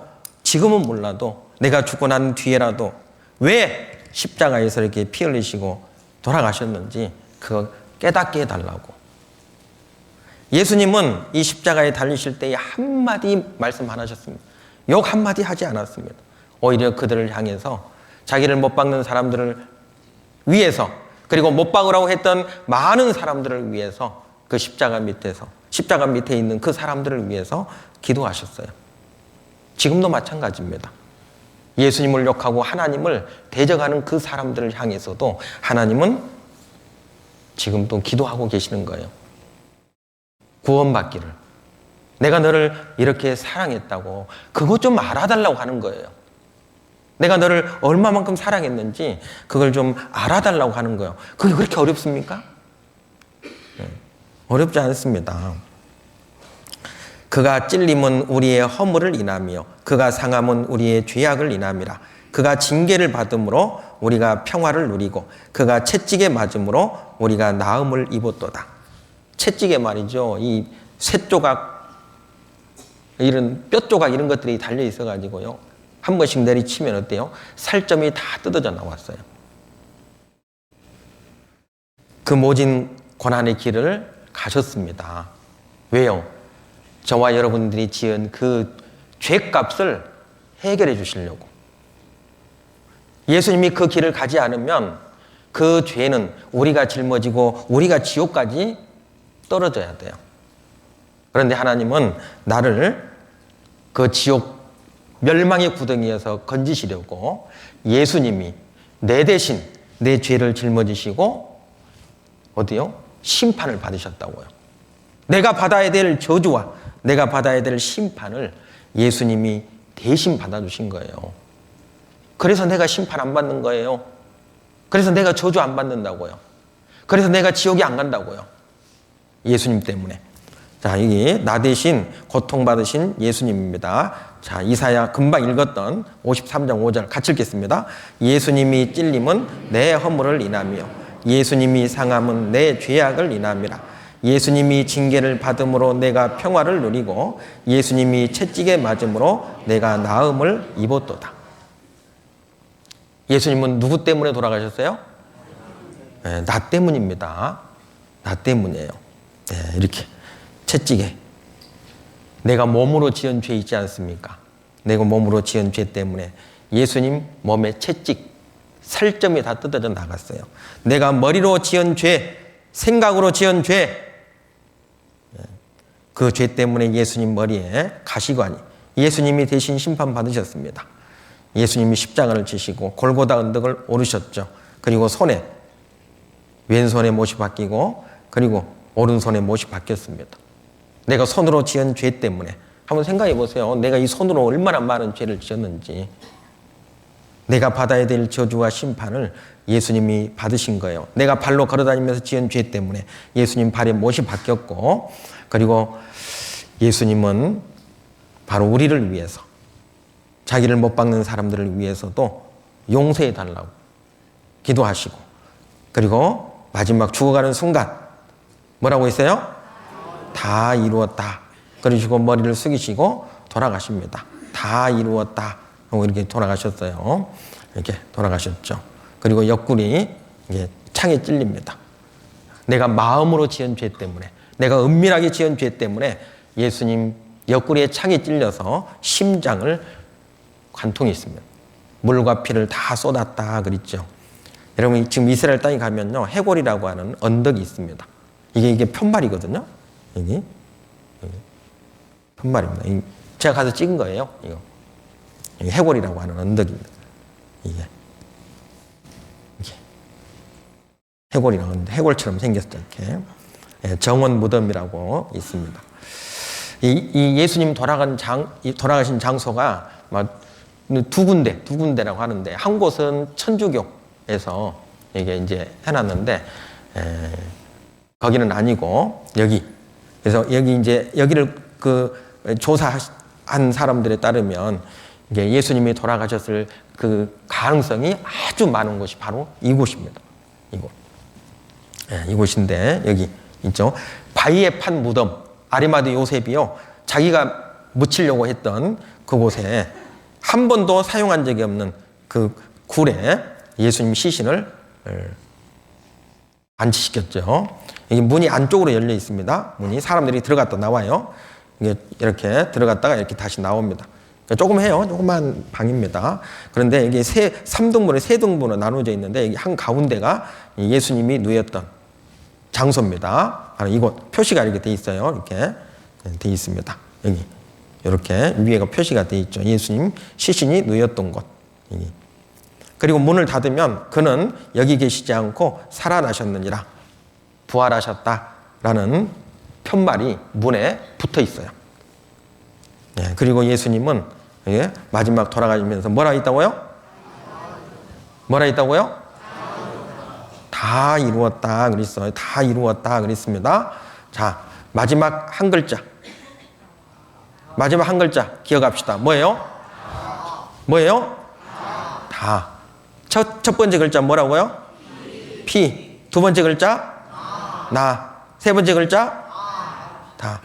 내가 죽고 난 뒤에라도 왜 십자가에서 이렇게 피 흘리시고 돌아가셨는지 그거 깨닫게 해달라고. 예수님은 이 십자가에 달리실 때에 한마디 말씀 안 하셨습니다. 욕 한마디 하지 않았습니다. 오히려 그들을 향해서 자기를 못 박는 사람들을 위해서, 그리고 못 박으라고 했던 많은 사람들을 위해서 그 십자가 밑에 있는 그 사람들을 위해서 기도하셨어요. 지금도 마찬가지입니다. 예수님을 욕하고 하나님을 대적하는 그 사람들을 향해서도 하나님은 지금도 기도하고 계시는 거예요. 구원받기를. 내가 너를 이렇게 사랑했다고 그것 좀 알아달라고 하는 거예요. 내가 너를 얼마만큼 사랑했는지 그걸 좀 알아달라고 하는 거예요. 그게 그렇게 어렵습니까? 어렵지 않습니다. 그가 찔림은 우리의 허물을 인하며 그가 상함은 우리의 죄악을 인함이라. 그가 징계를 받음으로 우리가 평화를 누리고 그가 채찍에 맞음으로 우리가 나음을 입었도다. 채찍에 말이죠. 이 쇠조각, 이런 뼈조각 이런 것들이 달려 있어가지고요. 한 번씩 내리치면 어때요? 살점이 다 뜯어져 나왔어요. 그 모진 고난의 길을 가셨습니다. 왜요? 저와 여러분들이 지은 그 죄값을 해결해 주시려고. 예수님이 그 길을 가지 않으면 그 죄는 우리가 짊어지고 우리가 지옥까지 떨어져야 돼요. 그런데 하나님은 나를 그 지옥 멸망의 구덩이에서 건지시려고 예수님이 내 대신 내 죄를 짊어지시고 어디요? 심판을 받으셨다고요. 내가 받아야 될 저주와 내가 받아야 될 심판을 예수님이 대신 받아주신 거예요. 그래서 내가 심판 안 받는 거예요. 그래서 내가 저주 안 받는다고요. 그래서 내가 지옥에 안 간다고요. 예수님 때문에. 자, 여기 나 대신 고통받으신 예수님입니다. 자, 이사야 금방 읽었던 53장 5절 같이 읽겠습니다. 예수님이 찔림은 내 허물을 인하며 예수님이 상함은 내 죄악을 인함이라. 예수님이 징계를 받음으로 내가 평화를 누리고 예수님이 채찍에 맞음으로 내가 나음을 입었도다. 예수님은 누구 때문에 돌아가셨어요? 네, 나 때문입니다. 나 때문이에요. 네, 이렇게 채찍에 내가 몸으로 지은 죄 있지 않습니까? 내가 몸으로 지은 죄 때문에 예수님 몸에 채찍, 살점이 다 뜯어져 나갔어요. 내가 머리로 지은 죄, 생각으로 지은 죄, 그 죄 때문에 예수님 머리에 가시관이, 예수님이 대신 심판받으셨습니다. 예수님이 십자가를 지시고 골고다 언덕을 오르셨죠. 그리고 손에, 왼손에 못이 박히고 그리고 오른손에 못이 박혔습니다. 내가 손으로 지은 죄 때문에 한번 생각해 보세요. 내가 이 손으로 얼마나 많은 죄를 지었는지. 내가 받아야 될 저주와 심판을 예수님이 받으신 거예요. 내가 발로 걸어다니면서 지은 죄 때문에 예수님 발에 못이 박혔고, 그리고 예수님은 바로 우리를 위해서, 자기를 못 박는 사람들을 위해서도 용서해 달라고 기도하시고, 그리고 마지막 죽어가는 순간 뭐라고 했어요? 다 이루었다. 그러시고 머리를 숙이시고 돌아가십니다. 다 이루었다 하고 이렇게 돌아가셨어요. 이렇게 돌아가셨죠. 그리고 옆구리 이게 창에 찔립니다. 내가 마음으로 지은 죄 때문에, 내가 은밀하게 지은 죄 때문에 예수님 옆구리에 창이 찔려서 심장을 관통이 있습니다. 물과 피를 다 쏟았다 그랬죠. 여러분 지금 이스라엘 땅에 가면요, 해골이라고 하는 언덕이 있습니다. 이게 편말이거든요. 여기 편말입니다. 제가 가서 찍은 거예요. 이거 해골이라고 하는 언덕입니다. 이게 해골이라고 하는데 해골처럼 생겼죠. 이렇게 정원 무덤이라고 있습니다. 이 예수님 돌아가신 장소가 두 군데라고 하는데, 한 곳은 천주교에서 이게 이제 해놨는데, 거기는 아니고 여기. 그래서 여기를 조사한 사람들에 따르면 이게 예수님이 돌아가셨을 그 가능성이 아주 많은 곳이 바로 이곳입니다. 이곳. 이곳인데 여기 있죠. 바위에 판 무덤. 아리마대 요셉이요, 자기가 묻히려고 했던 그곳에 한 번도 사용한 적이 없는 그 굴에 예수님 시신을 안치시켰죠. 이게 문이 안쪽으로 열려 있습니다. 문이 사람들이 들어갔다 나와요. 이게 이렇게 들어갔다가 이렇게 다시 나옵니다. 조금해요. 조그만 방입니다. 그런데 이게 3등분에 3등분으로 나눠져 있는데, 여기 한 가운데가 예수님이 누웠던 장소입니다. 이곳 표시가 이렇게 돼 있어요. 이렇게 돼 있습니다. 여기 이렇게 위에가 표시가 돼 있죠. 예수님 시신이 누웠던 곳. 여기. 그리고 문을 닫으면 그는 여기 계시지 않고 살아나셨느니라, 부활하셨다라는 편말이 문에 붙어 있어요. 그리고 예수님은 마지막 돌아가시면서 뭐라 했다고요? 뭐라 했다고요? 다 이루었다 그랬어요. 다 이루었다 그랬습니다. 자, 마지막 한 글자. 마지막 한 글자 기억합시다. 뭐예요? 뭐예요? 다. 첫 번째 글자 뭐라고요? 피. 두 번째 글자? 나. 세 번째 글자? 다.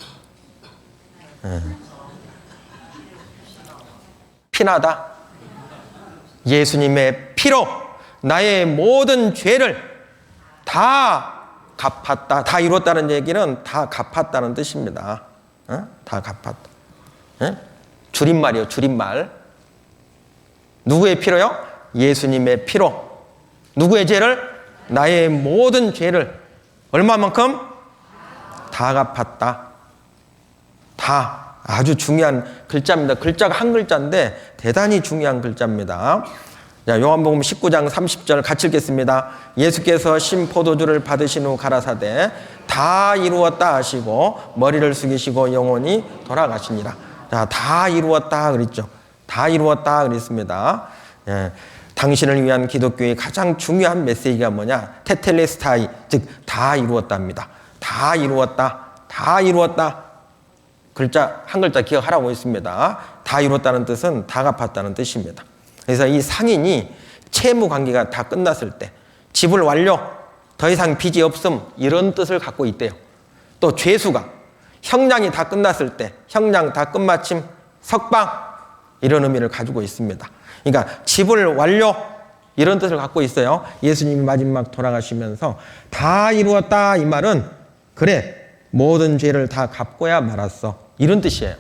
피나다. 예수님의 피로 나의 모든 죄를 다 갚았다. 다 이뤘다는 얘기는 다 갚았다는 뜻입니다. 다 갚았다. 줄임말이요, 줄임말. 누구의 피로요? 예수님의 피로. 누구의 죄를? 나의 모든 죄를. 얼마만큼? 다 갚았다. 다. 아주 중요한 글자입니다. 글자가 한 글자인데 대단히 중요한 글자입니다. 자, 요한복음 19장 30절 같이 읽겠습니다. 예수께서 신 포도주를 받으신 후 가라사대 다 이루었다 하시고 머리를 숙이시고 영원히 돌아가시니라. 자, 다 이루었다 그랬죠. 다 이루었다 그랬습니다. 당신을 위한 기독교의 가장 중요한 메시지가 뭐냐? 테텔레스타이, 즉 다 이루었답니다. 다 이루었다. 다 이루었다. 글자 한 글자 기억하라고 했습니다. 다 이뤘다는 뜻은 다 갚았다는 뜻입니다. 그래서 이 상인이 채무 관계가 다 끝났을 때 지불 완료, 더 이상 빚이 없음, 이런 뜻을 갖고 있대요. 또 죄수가 형량이 다 끝났을 때 형량 다 끝마침, 석방, 이런 의미를 가지고 있습니다. 그러니까 지불 완료, 이런 뜻을 갖고 있어요. 예수님이 마지막 돌아가시면서 다 이루었다 이 말은 그래, 모든 죄를 다 갚고야 말았어, 이런 뜻이에요.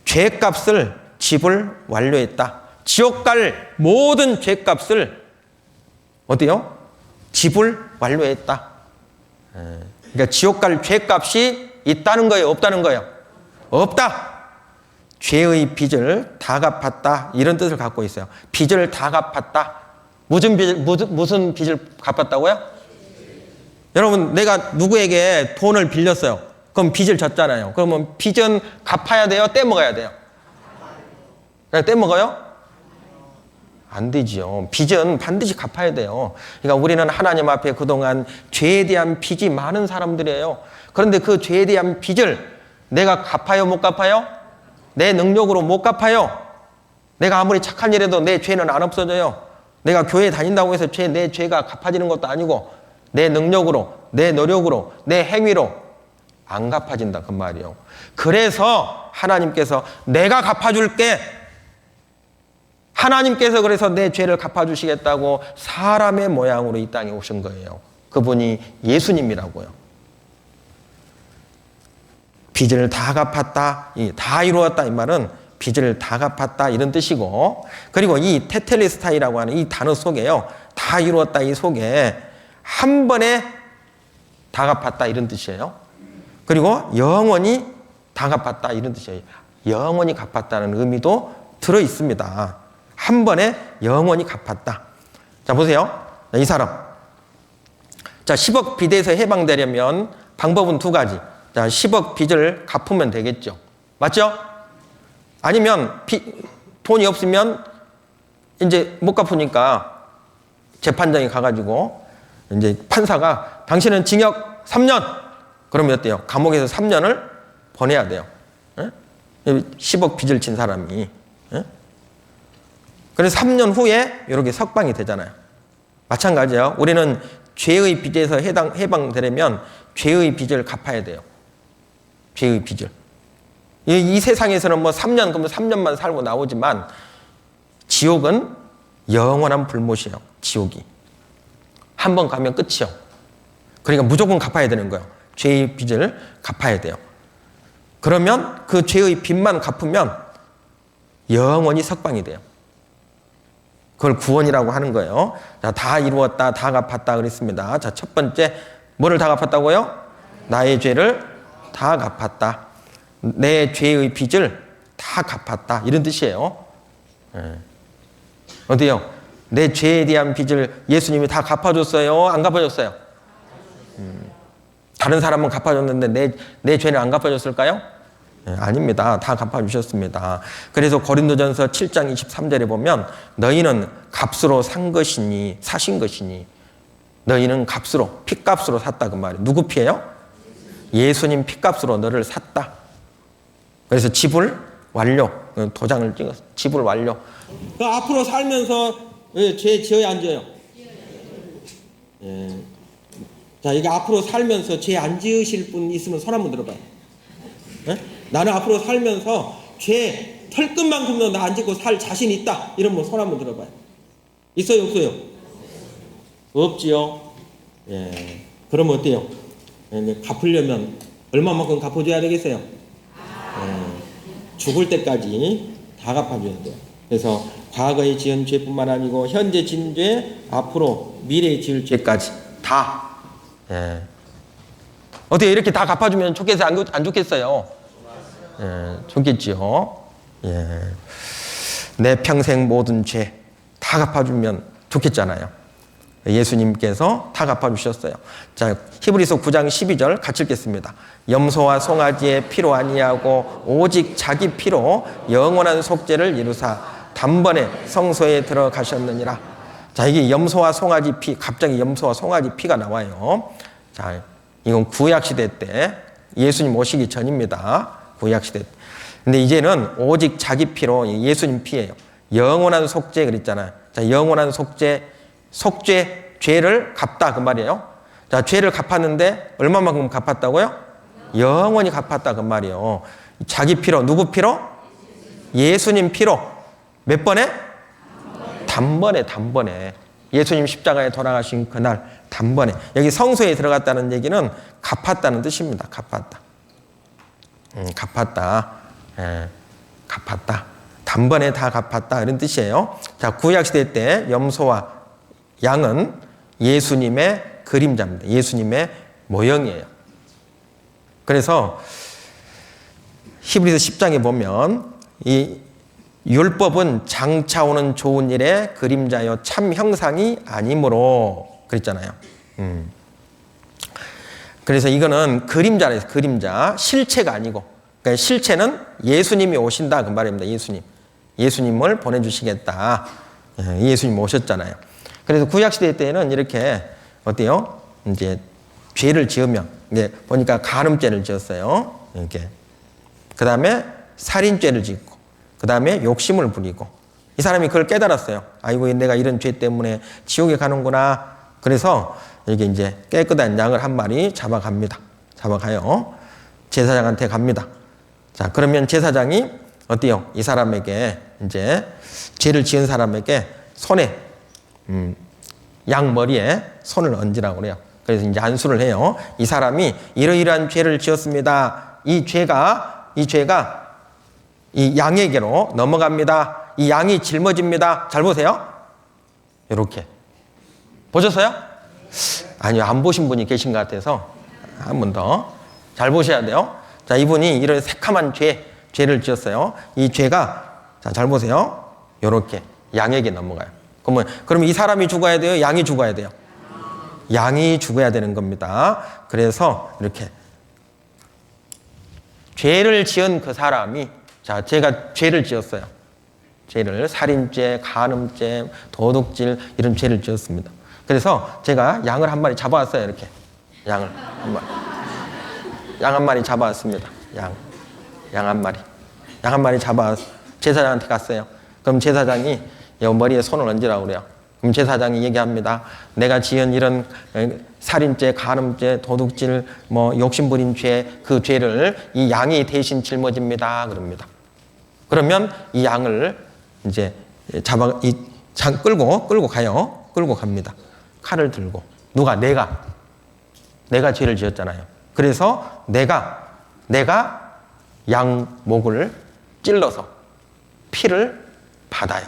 죄값을 지불 완료했다. 지옥 갈 모든 죄값을 어때요? 지불 완료했다. 그러니까 지옥 갈 죄값이 있다는 거예요, 없다는 거예요? 없다. 죄의 빚을 다 갚았다, 이런 뜻을 갖고 있어요. 빚을 다 갚았다. 무슨 빚을 갚았다고요? 여러분, 내가 누구에게 돈을 빌렸어요. 그럼 빚을 졌잖아요. 그러면 빚은 갚아야 돼요? 떼먹어야 돼요? 그냥 떼먹어요? 안 되지요. 빚은 반드시 갚아야 돼요. 그러니까 우리는 하나님 앞에 그동안 죄에 대한 빚이 많은 사람들이에요. 그런데 그 죄에 대한 빚을 내가 갚아요, 못 갚아요? 내 능력으로 못 갚아요. 내가 아무리 착한 일해도 내 죄는 안 없어져요. 내가 교회 다닌다고 해서 내 죄가 갚아지는 것도 아니고 내 능력으로, 내 노력으로, 내 행위로 안 갚아진다, 그 말이요. 그래서 하나님께서 내가 갚아줄게 하나님께서 그래서 내 죄를 갚아주시겠다고 사람의 모양으로 이 땅에 오신 거예요. 그분이 예수님이라고요. 빚을 다 갚았다, 다 이루었다 이 말은 빚을 다 갚았다 이런 뜻이고, 그리고 이 테텔레스타이라고 하는 이 단어 속에요, 다 이루었다 이 속에 한 번에 다 갚았다 이런 뜻이에요. 그리고 영원히 다 갚았다 이런 뜻이에요. 영원히 갚았다는 의미도 들어 있습니다. 한 번에 영원히 갚았다. 자, 보세요. 이 사람. 자, 10억 빚에서 해방되려면 방법은 두 가지. 자, 10억 빚을 갚으면 되겠죠. 맞죠? 아니면 돈이 없으면 이제 못 갚으니까 재판장에 가가지고 이제 판사가 당신은 징역 3년! 그러면 어때요? 감옥에서 3년을 보내야 돼요. 10억 빚을 진 사람이. 그래서 3년 후에 이렇게 석방이 되잖아요. 마찬가지예요. 우리는 죄의 빚에서 해방되려면 죄의 빚을 갚아야 돼요. 죄의 빚을. 이 세상에서는 뭐 3년, 그러면 3년만 살고 나오지만 지옥은 영원한 불못이에요. 지옥이. 한 번 가면 끝이요. 그러니까 무조건 갚아야 되는 거예요. 죄의 빚을 갚아야 돼요. 그러면 그 죄의 빚만 갚으면 영원히 석방이 돼요. 그걸 구원이라고 하는 거예요. 자, 다 이루었다, 다 갚았다 그랬습니다. 자, 첫 번째, 뭐를 다 갚았다고요? 나의 죄를 다 갚았다. 내 죄의 빚을 다 갚았다. 이런 뜻이에요. 어때요? 내 죄에 대한 빚을 예수님이 다 갚아줬어요? 안 갚아줬어요? 다른 사람은 갚아줬는데 내 죄는 안 갚아줬을까요? 아닙니다. 다 갚아주셨습니다. 그래서 고린도전서 7장 23절에 보면 너희는 값으로 사신 것이니 너희는 값으로, 핏값으로 샀다 그 말이에요. 누구 피예요? 예수님 핏값으로 너를 샀다. 그래서 지불 완료. 도장을 찍었어. 지불 완료. 앞으로 살면서 죄 지어야 안 지어요? 예. 자, 이게 앞으로 살면서 죄 안 지으실 분 있으면 손 한번 들어봐요. 예? 나는 앞으로 살면서 죄 털끝만큼도 나 안 짓고 살 자신 있다. 이러면 손 한번 들어봐요. 있어요, 없어요? 없지요. 예. 그러면 어때요? 예, 갚으려면 얼마만큼 갚아줘야 되겠어요? 예. 죽을 때까지 다 갚아줘야 돼요. 그래서 과거에 지은 죄뿐만 아니고 현재 지은 죄, 앞으로 미래에 지을 죄까지 다. 예. 어떻게 이렇게 다 갚아주면 좋겠어요? 안 좋겠어요? 예, 좋겠지요. 예. 내 평생 모든 죄 다 갚아주면 좋겠잖아요. 예수님께서 다 갚아주셨어요. 자, 히브리서 9장 12절 같이 읽겠습니다. 염소와 송아지의 피로 아니하고 오직 자기 피로 영원한 속죄를 이루사 단번에 성소에 들어가셨느니라. 자, 이게 염소와 송아지 피, 갑자기 염소와 송아지 피가 나와요. 자, 이건 구약시대 때 예수님 오시기 전입니다. 구약시대. 근데 이제는 오직 자기 피로 예수님 피예요. 영원한 속죄 그랬잖아요. 자, 영원한 속죄, 죄를 갚다 그 말이에요. 자, 죄를 갚았는데 얼마만큼 갚았다고요? 영원히 갚았다 그 말이에요. 자기 피로, 누구 피로? 예수님 피로. 몇 번에? 단번에. 예수님 십자가에 돌아가신 그날 단번에. 여기 성소에 들어갔다는 얘기는 갚았다는 뜻입니다. 갚았다. 갚았다. 예, 갚았다. 단번에 다 갚았다. 이런 뜻이에요. 자, 구약시대 때 염소와 양은 예수님의 그림자입니다. 예수님의 모형이에요. 그래서 히브리서 10장에 보면 이 율법은 장차 오는 좋은 일의 그림자요 참 형상이 아니므로 그랬잖아요. 그래서 이거는 그림자래요. 그림자. 실체가 아니고. 그러니까 실체는 예수님이 오신다 그 말입니다. 예수님을 보내주시겠다. 예수님 오셨잖아요. 그래서 구약시대 때는 이렇게 어때요? 이제 죄를 지으면 이제 보니까 간음죄를 지었어요. 이렇게. 그 다음에 살인죄를 짓고, 그 다음에 욕심을 부리고. 이 사람이 그걸 깨달았어요. 아이고, 내가 이런 죄 때문에 지옥에 가는구나. 그래서 이게 이제 깨끗한 양을 한 마리 잡아가요. 제사장한테 갑니다. 자, 그러면 제사장이 어때요? 이 사람에게 이제 죄를 지은 사람에게 손에 양 머리에 손을 얹으라고 그래요. 그래서 이제 안수를 해요. 이 사람이 이러이러한 죄를 지었습니다. 이 죄가 이 양에게로 넘어갑니다. 이 양이 짊어집니다. 잘 보세요. 이렇게 보셨어요? 아니요, 안 보신 분이 계신 것 같아서 한 번 더 잘 보셔야 돼요. 자, 이분이 이런 새카만 죄를 지었어요. 이 죄가 자, 잘 보세요. 이렇게 양에게 넘어가요. 그러면 이 사람이 죽어야 돼요? 양이 죽어야 돼요? 양이 죽어야 되는 겁니다. 그래서 이렇게 죄를 지은 그 사람이 자, 제가 죄를 지었어요. 죄를 살인죄, 간음죄, 도둑질 이런 죄를 지었습니다. 그래서 제가 양을 한 마리 잡아왔어요. 이렇게 양을 한 마리, 양 한 마리 잡아왔습니다. 양 한 마리 잡아 제사장한테 갔어요. 그럼 제사장이 머리에 손을 얹으라고 그래요. 그럼 제사장이 얘기합니다. 내가 지은 이런 살인죄, 간음죄, 도둑질, 욕심부린 죄, 그 죄를 이 양이 대신 짊어집니다. 그럽니다. 그러면 이 양을 이제 이 장 끌고 가요. 끌고 갑니다. 칼을 들고. 누가? 내가 죄를 지었잖아요. 그래서 내가 양 목을 찔러서 피를 받아요.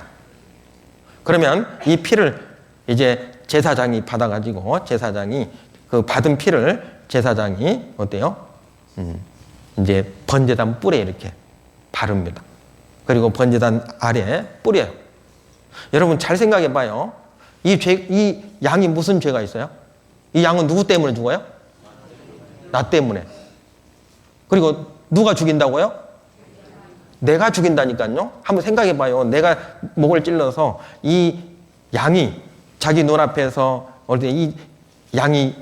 그러면 이 피를 이제 제사장이 받아가지고 제사장이 그 받은 피를 제사장이 어때요? 이제 번제단 뿔에 이렇게 바릅니다. 그리고 번제단 아래에 뿌려요. 여러분 잘 생각해 봐요. 이 양이 무슨 죄가 있어요? 이 양은 누구 때문에 죽어요? 나 때문에. 그리고 누가 죽인다고요? 내가 죽인다니까요. 한번 생각해 봐요. 내가 목을 찔러서 이 양이 자기 눈앞에서 이 양이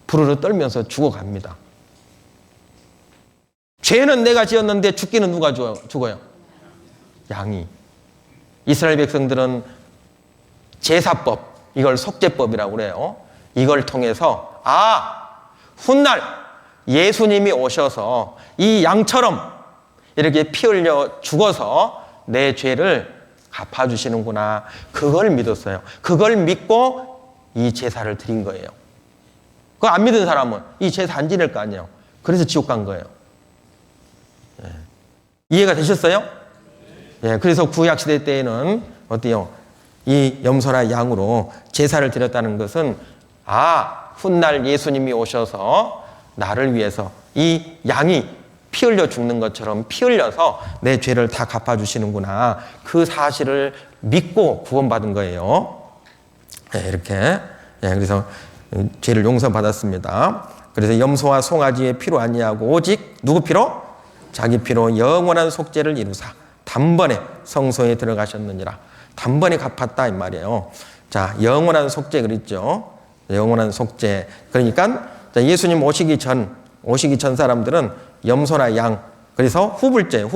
부르르 떨면서 죽어갑니다. 죄는 내가 지었는데 죽기는 누가 죽어요? 양이. 이스라엘 백성들은 제사법, 이걸 속죄법이라고 그래요. 이걸 통해서 훗날 예수님이 오셔서 이 양처럼 이렇게 피 흘려 죽어서 내 죄를 갚아주시는구나. 그걸 믿었어요. 그걸 믿고 이 제사를 드린 거예요. 그거 안 믿은 사람은 이 제사 안 지낼 거 아니에요. 그래서 지옥 간 거예요. 예. 이해가 되셨어요? 예. 그래서 구약시대 때에는 어때요? 이 염소나 양으로 제사를 드렸다는 것은 훗날 예수님이 오셔서 나를 위해서 이 양이 피 흘려 죽는 것처럼 피 흘려서 내 죄를 다 갚아주시는구나. 그 사실을 믿고 구원받은 거예요. 네, 이렇게. 네, 그래서 죄를 용서받았습니다. 그래서 염소와 송아지의 피로 아니하고 오직 누구 피로? 자기 피로 영원한 속죄를 이루사 단번에 성소에 들어가셨느니라. 단번에 갚았다 이 말이에요. 자, 영원한 속죄 그랬죠. 영원한 속죄. 그러니까 예수님 오시기 전 사람들은 염소나 양, 그래서 후불죄.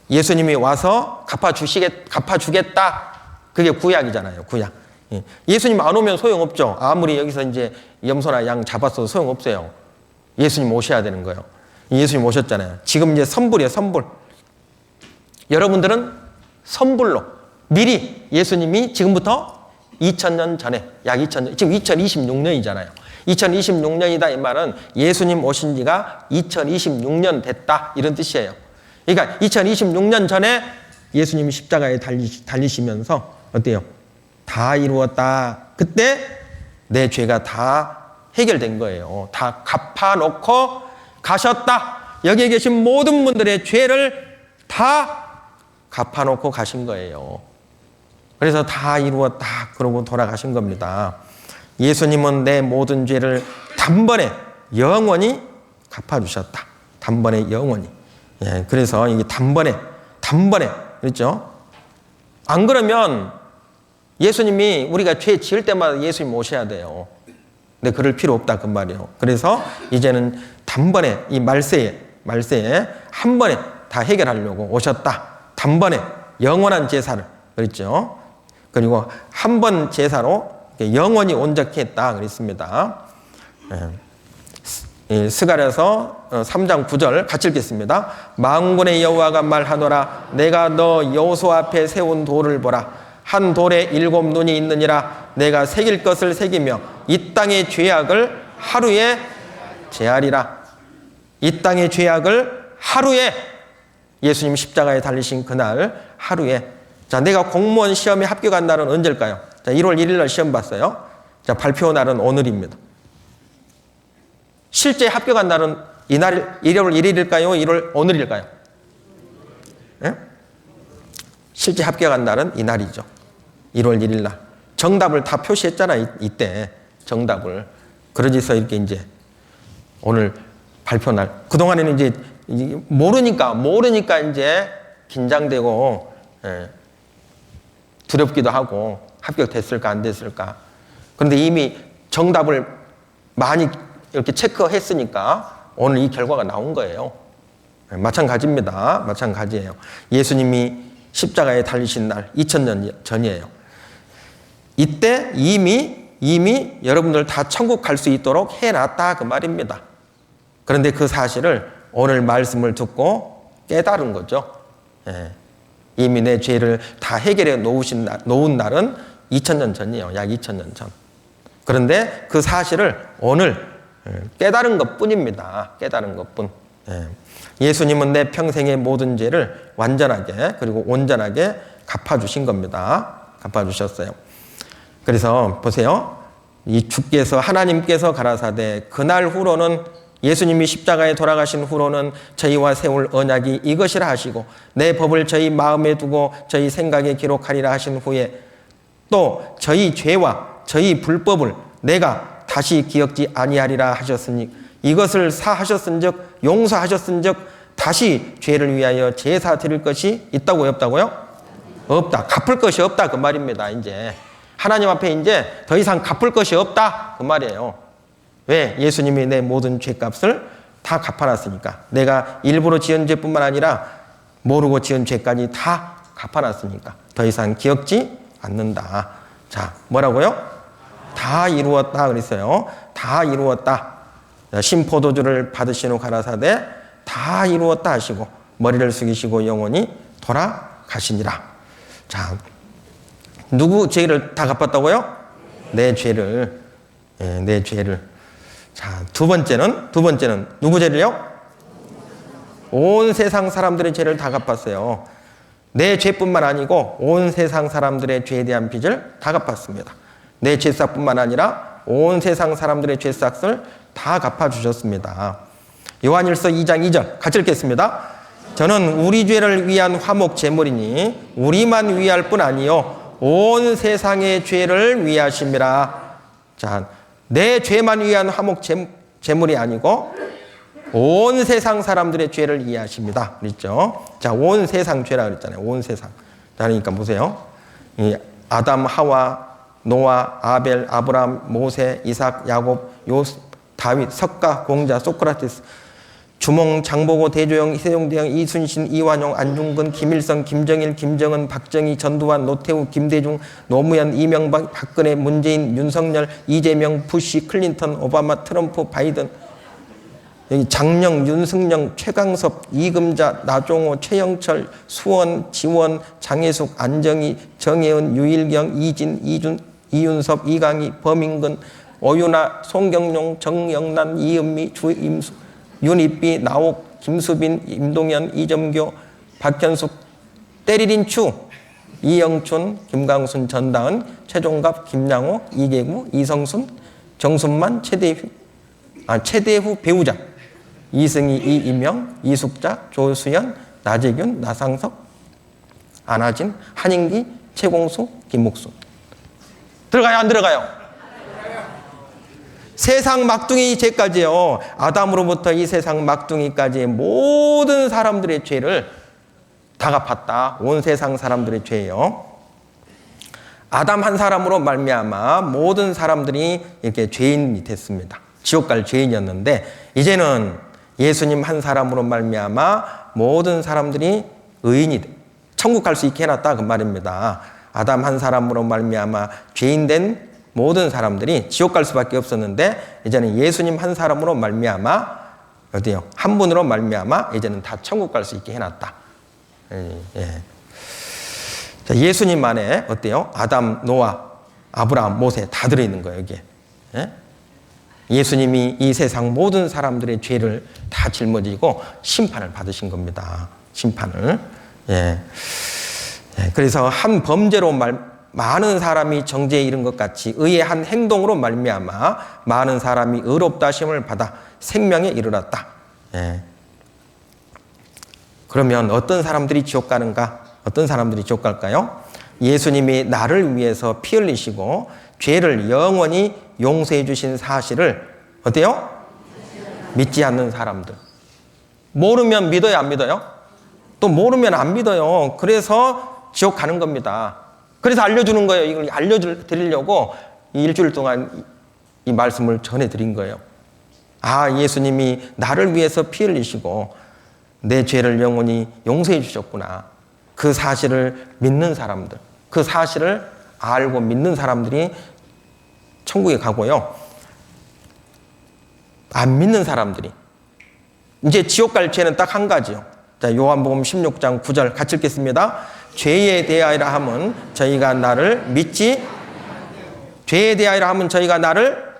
예수님이 와서 갚아주겠다. 그게 구약이잖아요, 구약. 예수님 안 오면 소용없죠. 아무리 여기서 이제 염소나 양 잡았어도 소용없어요. 예수님 오셔야 되는 거예요. 예수님 오셨잖아요. 지금 이제 선불이에요, 선불. 여러분들은 선불로 미리 예수님이 지금부터 2000년 전에, 약 2000년, 지금 2026년이잖아요. 2026년이다 이 말은 예수님 오신 지가 2026년 됐다 이런 뜻이에요. 그러니까 2026년 전에 예수님이 십자가에 달리시면서 어때요? 다 이루었다. 그때 내 죄가 다 해결된 거예요. 다 갚아놓고 가셨다. 여기에 계신 모든 분들의 죄를 다 갚아놓고 가신 거예요. 그래서 다 이루었다. 그러고 돌아가신 겁니다. 예수님은 내 모든 죄를 단번에 영원히 갚아주셨다. 단번에 영원히. 예, 그래서 이게 단번에 그렇죠? 안 그러면 예수님이 우리가 죄 지을 때마다 예수님 오셔야 돼요. 근데 그럴 필요 없다 그 말이에요. 그래서 이제는 단번에 이 말세에 한 번에 다 해결하려고 오셨다. 단번에 영원한 제사를 그랬죠. 그리고 한 번 제사로 영원히 온전히 했다 그랬습니다. 스가랴서 3장 9절 같이 읽겠습니다. 만군의 여호와가 말하노라. 내가 너 여호수 앞에 세운 돌을 보라. 한 돌에 7 눈이 있느니라. 내가 새길 것을 새기며 이 땅의 죄악을 하루에 제하리라. 이 땅의 죄악을 하루에, 예수님 십자가에 달리신 그날 하루에. 자, 내가 공무원 시험에 합격한 날은 언제일까요? 자, 1월 1일 날 시험 봤어요. 자, 발표 날은 오늘입니다. 실제 합격한 날은 이날 1월 1일일까요? 오늘일까요? 예? 실제 합격한 날은 이날이죠. 1월 1일 날. 정답을 다 표시했잖아요. 이때 정답을. 그러지서 이렇게 이제 오늘 발표 날. 그동안에는 이제 모르니까 이제 긴장되고, 두렵기도 하고, 합격됐을까 안 됐을까. 그런데 이미 정답을 많이 이렇게 체크했으니까 오늘 이 결과가 나온 거예요. 마찬가지입니다. 마찬가지예요. 예수님이 십자가에 달리신 날 2000년 전이에요. 이때 이미 여러분들 다 천국 갈 수 있도록 해놨다 그 말입니다. 그런데 그 사실을 오늘 말씀을 듣고 깨달은 거죠. 이미 내 죄를 다 해결해 놓은 날은 2000년 전이에요. 약 2000년 전. 그런데 그 사실을 오늘 깨달은 것뿐입니다. 깨달은 것뿐. 예수님은 내 평생의 모든 죄를 완전하게 그리고 온전하게 갚아주신 겁니다. 갚아주셨어요. 그래서 보세요. 이 주께서 하나님께서 가라사대 그날 후로는, 예수님이 십자가에 돌아가신 후로는 저희와 세울 언약이 이것이라 하시고 내 법을 저희 마음에 두고 저희 생각에 기록하리라 하신 후에 또 저희 죄와 저희 불법을 내가 다시 기억지 아니하리라 하셨으니 이것을 사하셨은즉 용서하셨은즉 다시 죄를 위하여 제사 드릴 것이 있다고요, 없다고요? 없다. 갚을 것이 없다 그 말입니다. 이제 하나님 앞에 이제 더 이상 갚을 것이 없다 그 말이에요. 왜? 예수님이 내 모든 죄값을 다 갚아놨으니까. 내가 일부러 지은 죄뿐만 아니라 모르고 지은 죄까지 다 갚아놨으니까 더 이상 기억지 않는다. 자, 뭐라고요? 다 이루었다 그랬어요. 다 이루었다. 신포도주를 받으신 후 가라사대 다 이루었다 하시고 머리를 숙이시고 영원히 돌아가시니라. 자, 누구 죄를 다 갚았다고요? 내 죄를. 내 죄를. 자, 두 번째는 누구 죄를요? 온 세상 사람들의 죄를 다 갚았어요. 내 죄뿐만 아니고 온 세상 사람들의 죄에 대한 빚을 다 갚았습니다. 내 죄싹뿐만 아니라 온 세상 사람들의 죄싹을 다 갚아주셨습니다. 요한일서 2장 2절 같이 읽겠습니다. 저는 우리 죄를 위한 화목 제물이니 우리만 위할 뿐 아니요 온 세상의 죄를 위하심이라. 자, 내 죄만 위한 화목 제물이 아니고 온 세상 사람들의 죄를 위하십니다. 그랬죠? 자, 온 세상 죄라 그랬잖아요. 온 세상. 그러니까 보세요. 이 아담, 하와, 노아, 아벨, 아브람, 모세, 이삭, 야곱, 요셉, 다윗, 석가, 공자, 소크라테스, 주몽, 장보고, 대조영, 이세용, 대영, 이순신, 이완용, 안중근, 김일성, 김정일, 김정은, 박정희, 전두환, 노태우, 김대중, 노무현, 이명박, 박근혜, 문재인, 윤석열, 이재명, 부시, 클린턴, 오바마, 트럼프, 바이든, 여기 장령, 윤승영, 최강섭, 이금자, 나종호, 최영철, 수원, 지원, 장혜숙, 안정희, 정혜은, 유일경, 이진, 이윤섭, 이강희, 범인근, 오윤아, 송경용, 정영란, 이은미, 주임수, 윤희비, 나옥, 김수빈, 임동현, 이점교, 박현숙, 때리린추, 이영춘, 김강순, 전다은, 최종갑, 김양호, 이계구, 이성순, 정순만, 최대후 배우자, 이승희, 이임영, 이숙자, 조수연, 나재균, 나상석, 안하진, 한인기, 최공수, 김옥순. 들어가요, 안 들어가요? 세상 막둥이 죄까지요. 아담으로부터 이 세상 막둥이까지의 모든 사람들의 죄를 다 갚았다. 온 세상 사람들의 죄예요. 아담 한 사람으로 말미암아 모든 사람들이 이렇게 죄인이 됐습니다. 지옥 갈 죄인이었는데 이제는 예수님 한 사람으로 말미암아 모든 사람들이 의인이 천국 갈 수 있게 해놨다 그 말입니다. 아담 한 사람으로 말미암아 죄인된 모든 사람들이 지옥 갈 수밖에 없었는데 이제는 예수님 한 사람으로 말미암아 어디요? 한 분으로 말미암아 이제는 다 천국 갈 수 있게 해놨다. 예. 자, 예수님 안에 어때요? 아담, 노아, 아브라함, 모세 다 들어있는 거예요, 여기에. 예? 예수님이 이 세상 모든 사람들의 죄를 다 짊어지고 심판을 받으신 겁니다. 심판을. 예. 예. 그래서 한 범죄로 많은 사람이 정죄에 이른 것 같이 의의 한 행동으로 말미암아 많은 사람이 의롭다 하심을 받아 생명에 이르렀다. 예. 그러면 어떤 사람들이 지옥 가는가? 어떤 사람들이 지옥 갈까요? 예수님이 나를 위해서 피 흘리시고 죄를 영원히 용서해 주신 사실을 어때요? 믿지 않는 사람들. 모르면 믿어요, 안 믿어요? 또 모르면 안 믿어요. 그래서 지옥 가는 겁니다. 그래서 알려주는 거예요. 이걸 알려드리려고 일주일 동안 이 말씀을 전해드린 거예요. 아, 예수님이 나를 위해서 피 흘리시고 내 죄를 영원히 용서해 주셨구나. 그 사실을 믿는 사람들, 그 사실을 알고 믿는 사람들이 천국에 가고요. 안 믿는 사람들이 이제 지옥 갈 죄는 딱 한 가지요. 자, 요한복음 16장 9절 같이 읽겠습니다. 죄에 대하여라 함은 저희가 나를 믿지 죄에 대하여라 함은 저희가 나를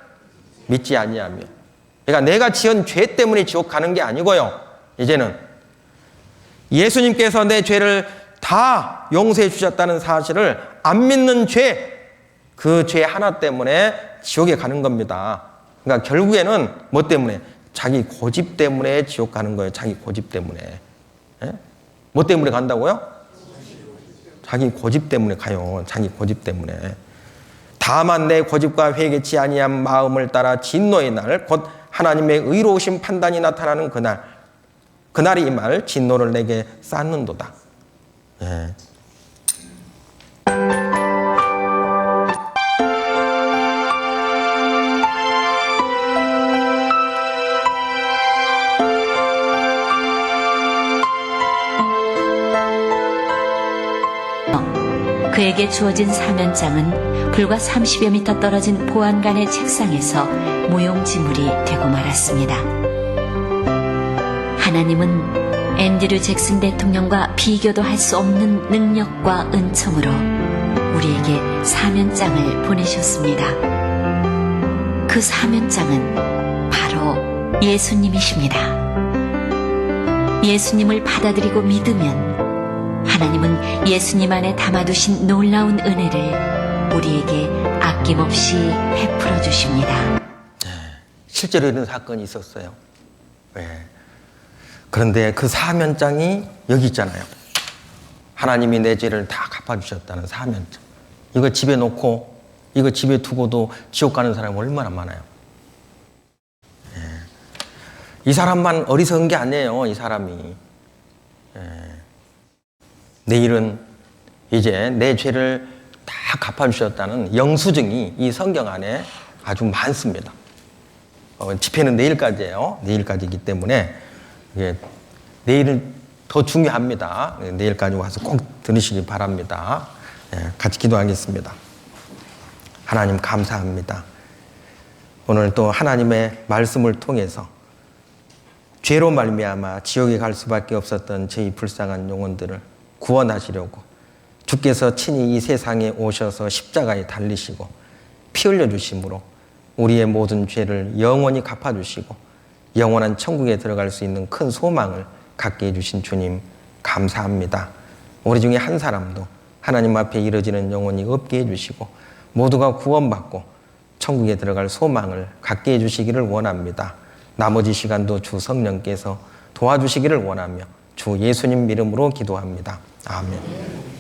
믿지 아니하며. 그러니까 내가 지은 죄 때문에 지옥 가는 게 아니고요. 이제는 예수님께서 내 죄를 다 용서해 주셨다는 사실을 안 믿는 죄, 그 죄 하나 때문에 지옥에 가는 겁니다. 그러니까 결국에는 뭐 때문에? 자기 고집 때문에 지옥 가는 거예요. 자기 고집 때문에. 예? 뭐 때문에 간다고요? 자기 고집 때문에 가요. 자기 고집 때문에. 다만 내 고집과 회개치 아니한 마음을 따라 진노의 날, 곧 하나님의 의로우신 판단이 나타나는 그날, 그날이 이 말 진노를 내게 쌓는도다. 예. 그에게 주어진 사면장은 불과 30여 미터 떨어진 보안관의 책상에서 무용지물이 되고 말았습니다. 하나님은 앤드류 잭슨 대통령과 비교도 할 수 없는 능력과 은총으로 우리에게 사면장을 보내셨습니다. 그 사면장은 바로 예수님이십니다. 예수님을 받아들이고 믿으면 하나님은 예수님 안에 담아두신 놀라운 은혜를 우리에게 아낌없이 베풀어 주십니다. 실제로 이런 사건이 있었어요. 네. 그런데 그 사면장이 여기 있잖아요. 하나님이 내 죄를 다 갚아주셨다는 사면장. 이거 집에 놓고, 이거 집에 두고도 지옥 가는 사람이 얼마나 많아요. 네. 이 사람만 어리석은 게 아니에요, 이 사람이. 네. 내일은 이제 내 죄를 다 갚아주셨다는 영수증이 이 성경 안에 아주 많습니다. 집회는 내일까지예요. 내일까지이기 때문에 내일은 더 중요합니다. 내일까지 와서 꼭 들으시기 바랍니다. 같이 기도하겠습니다. 하나님 감사합니다. 오늘 또 하나님의 말씀을 통해서 죄로 말미암아 지옥에 갈 수밖에 없었던 저희 불쌍한 영혼들을 구원하시려고 주께서 친히 이 세상에 오셔서 십자가에 달리시고 피 흘려주심으로 우리의 모든 죄를 영원히 갚아주시고 영원한 천국에 들어갈 수 있는 큰 소망을 갖게 해주신 주님 감사합니다. 우리 중에 한 사람도 하나님 앞에 이르지는 영혼이 없게 해주시고 모두가 구원받고 천국에 들어갈 소망을 갖게 해주시기를 원합니다. 나머지 시간도 주 성령께서 도와주시기를 원하며 주 예수님 이름으로 기도합니다. 아멘.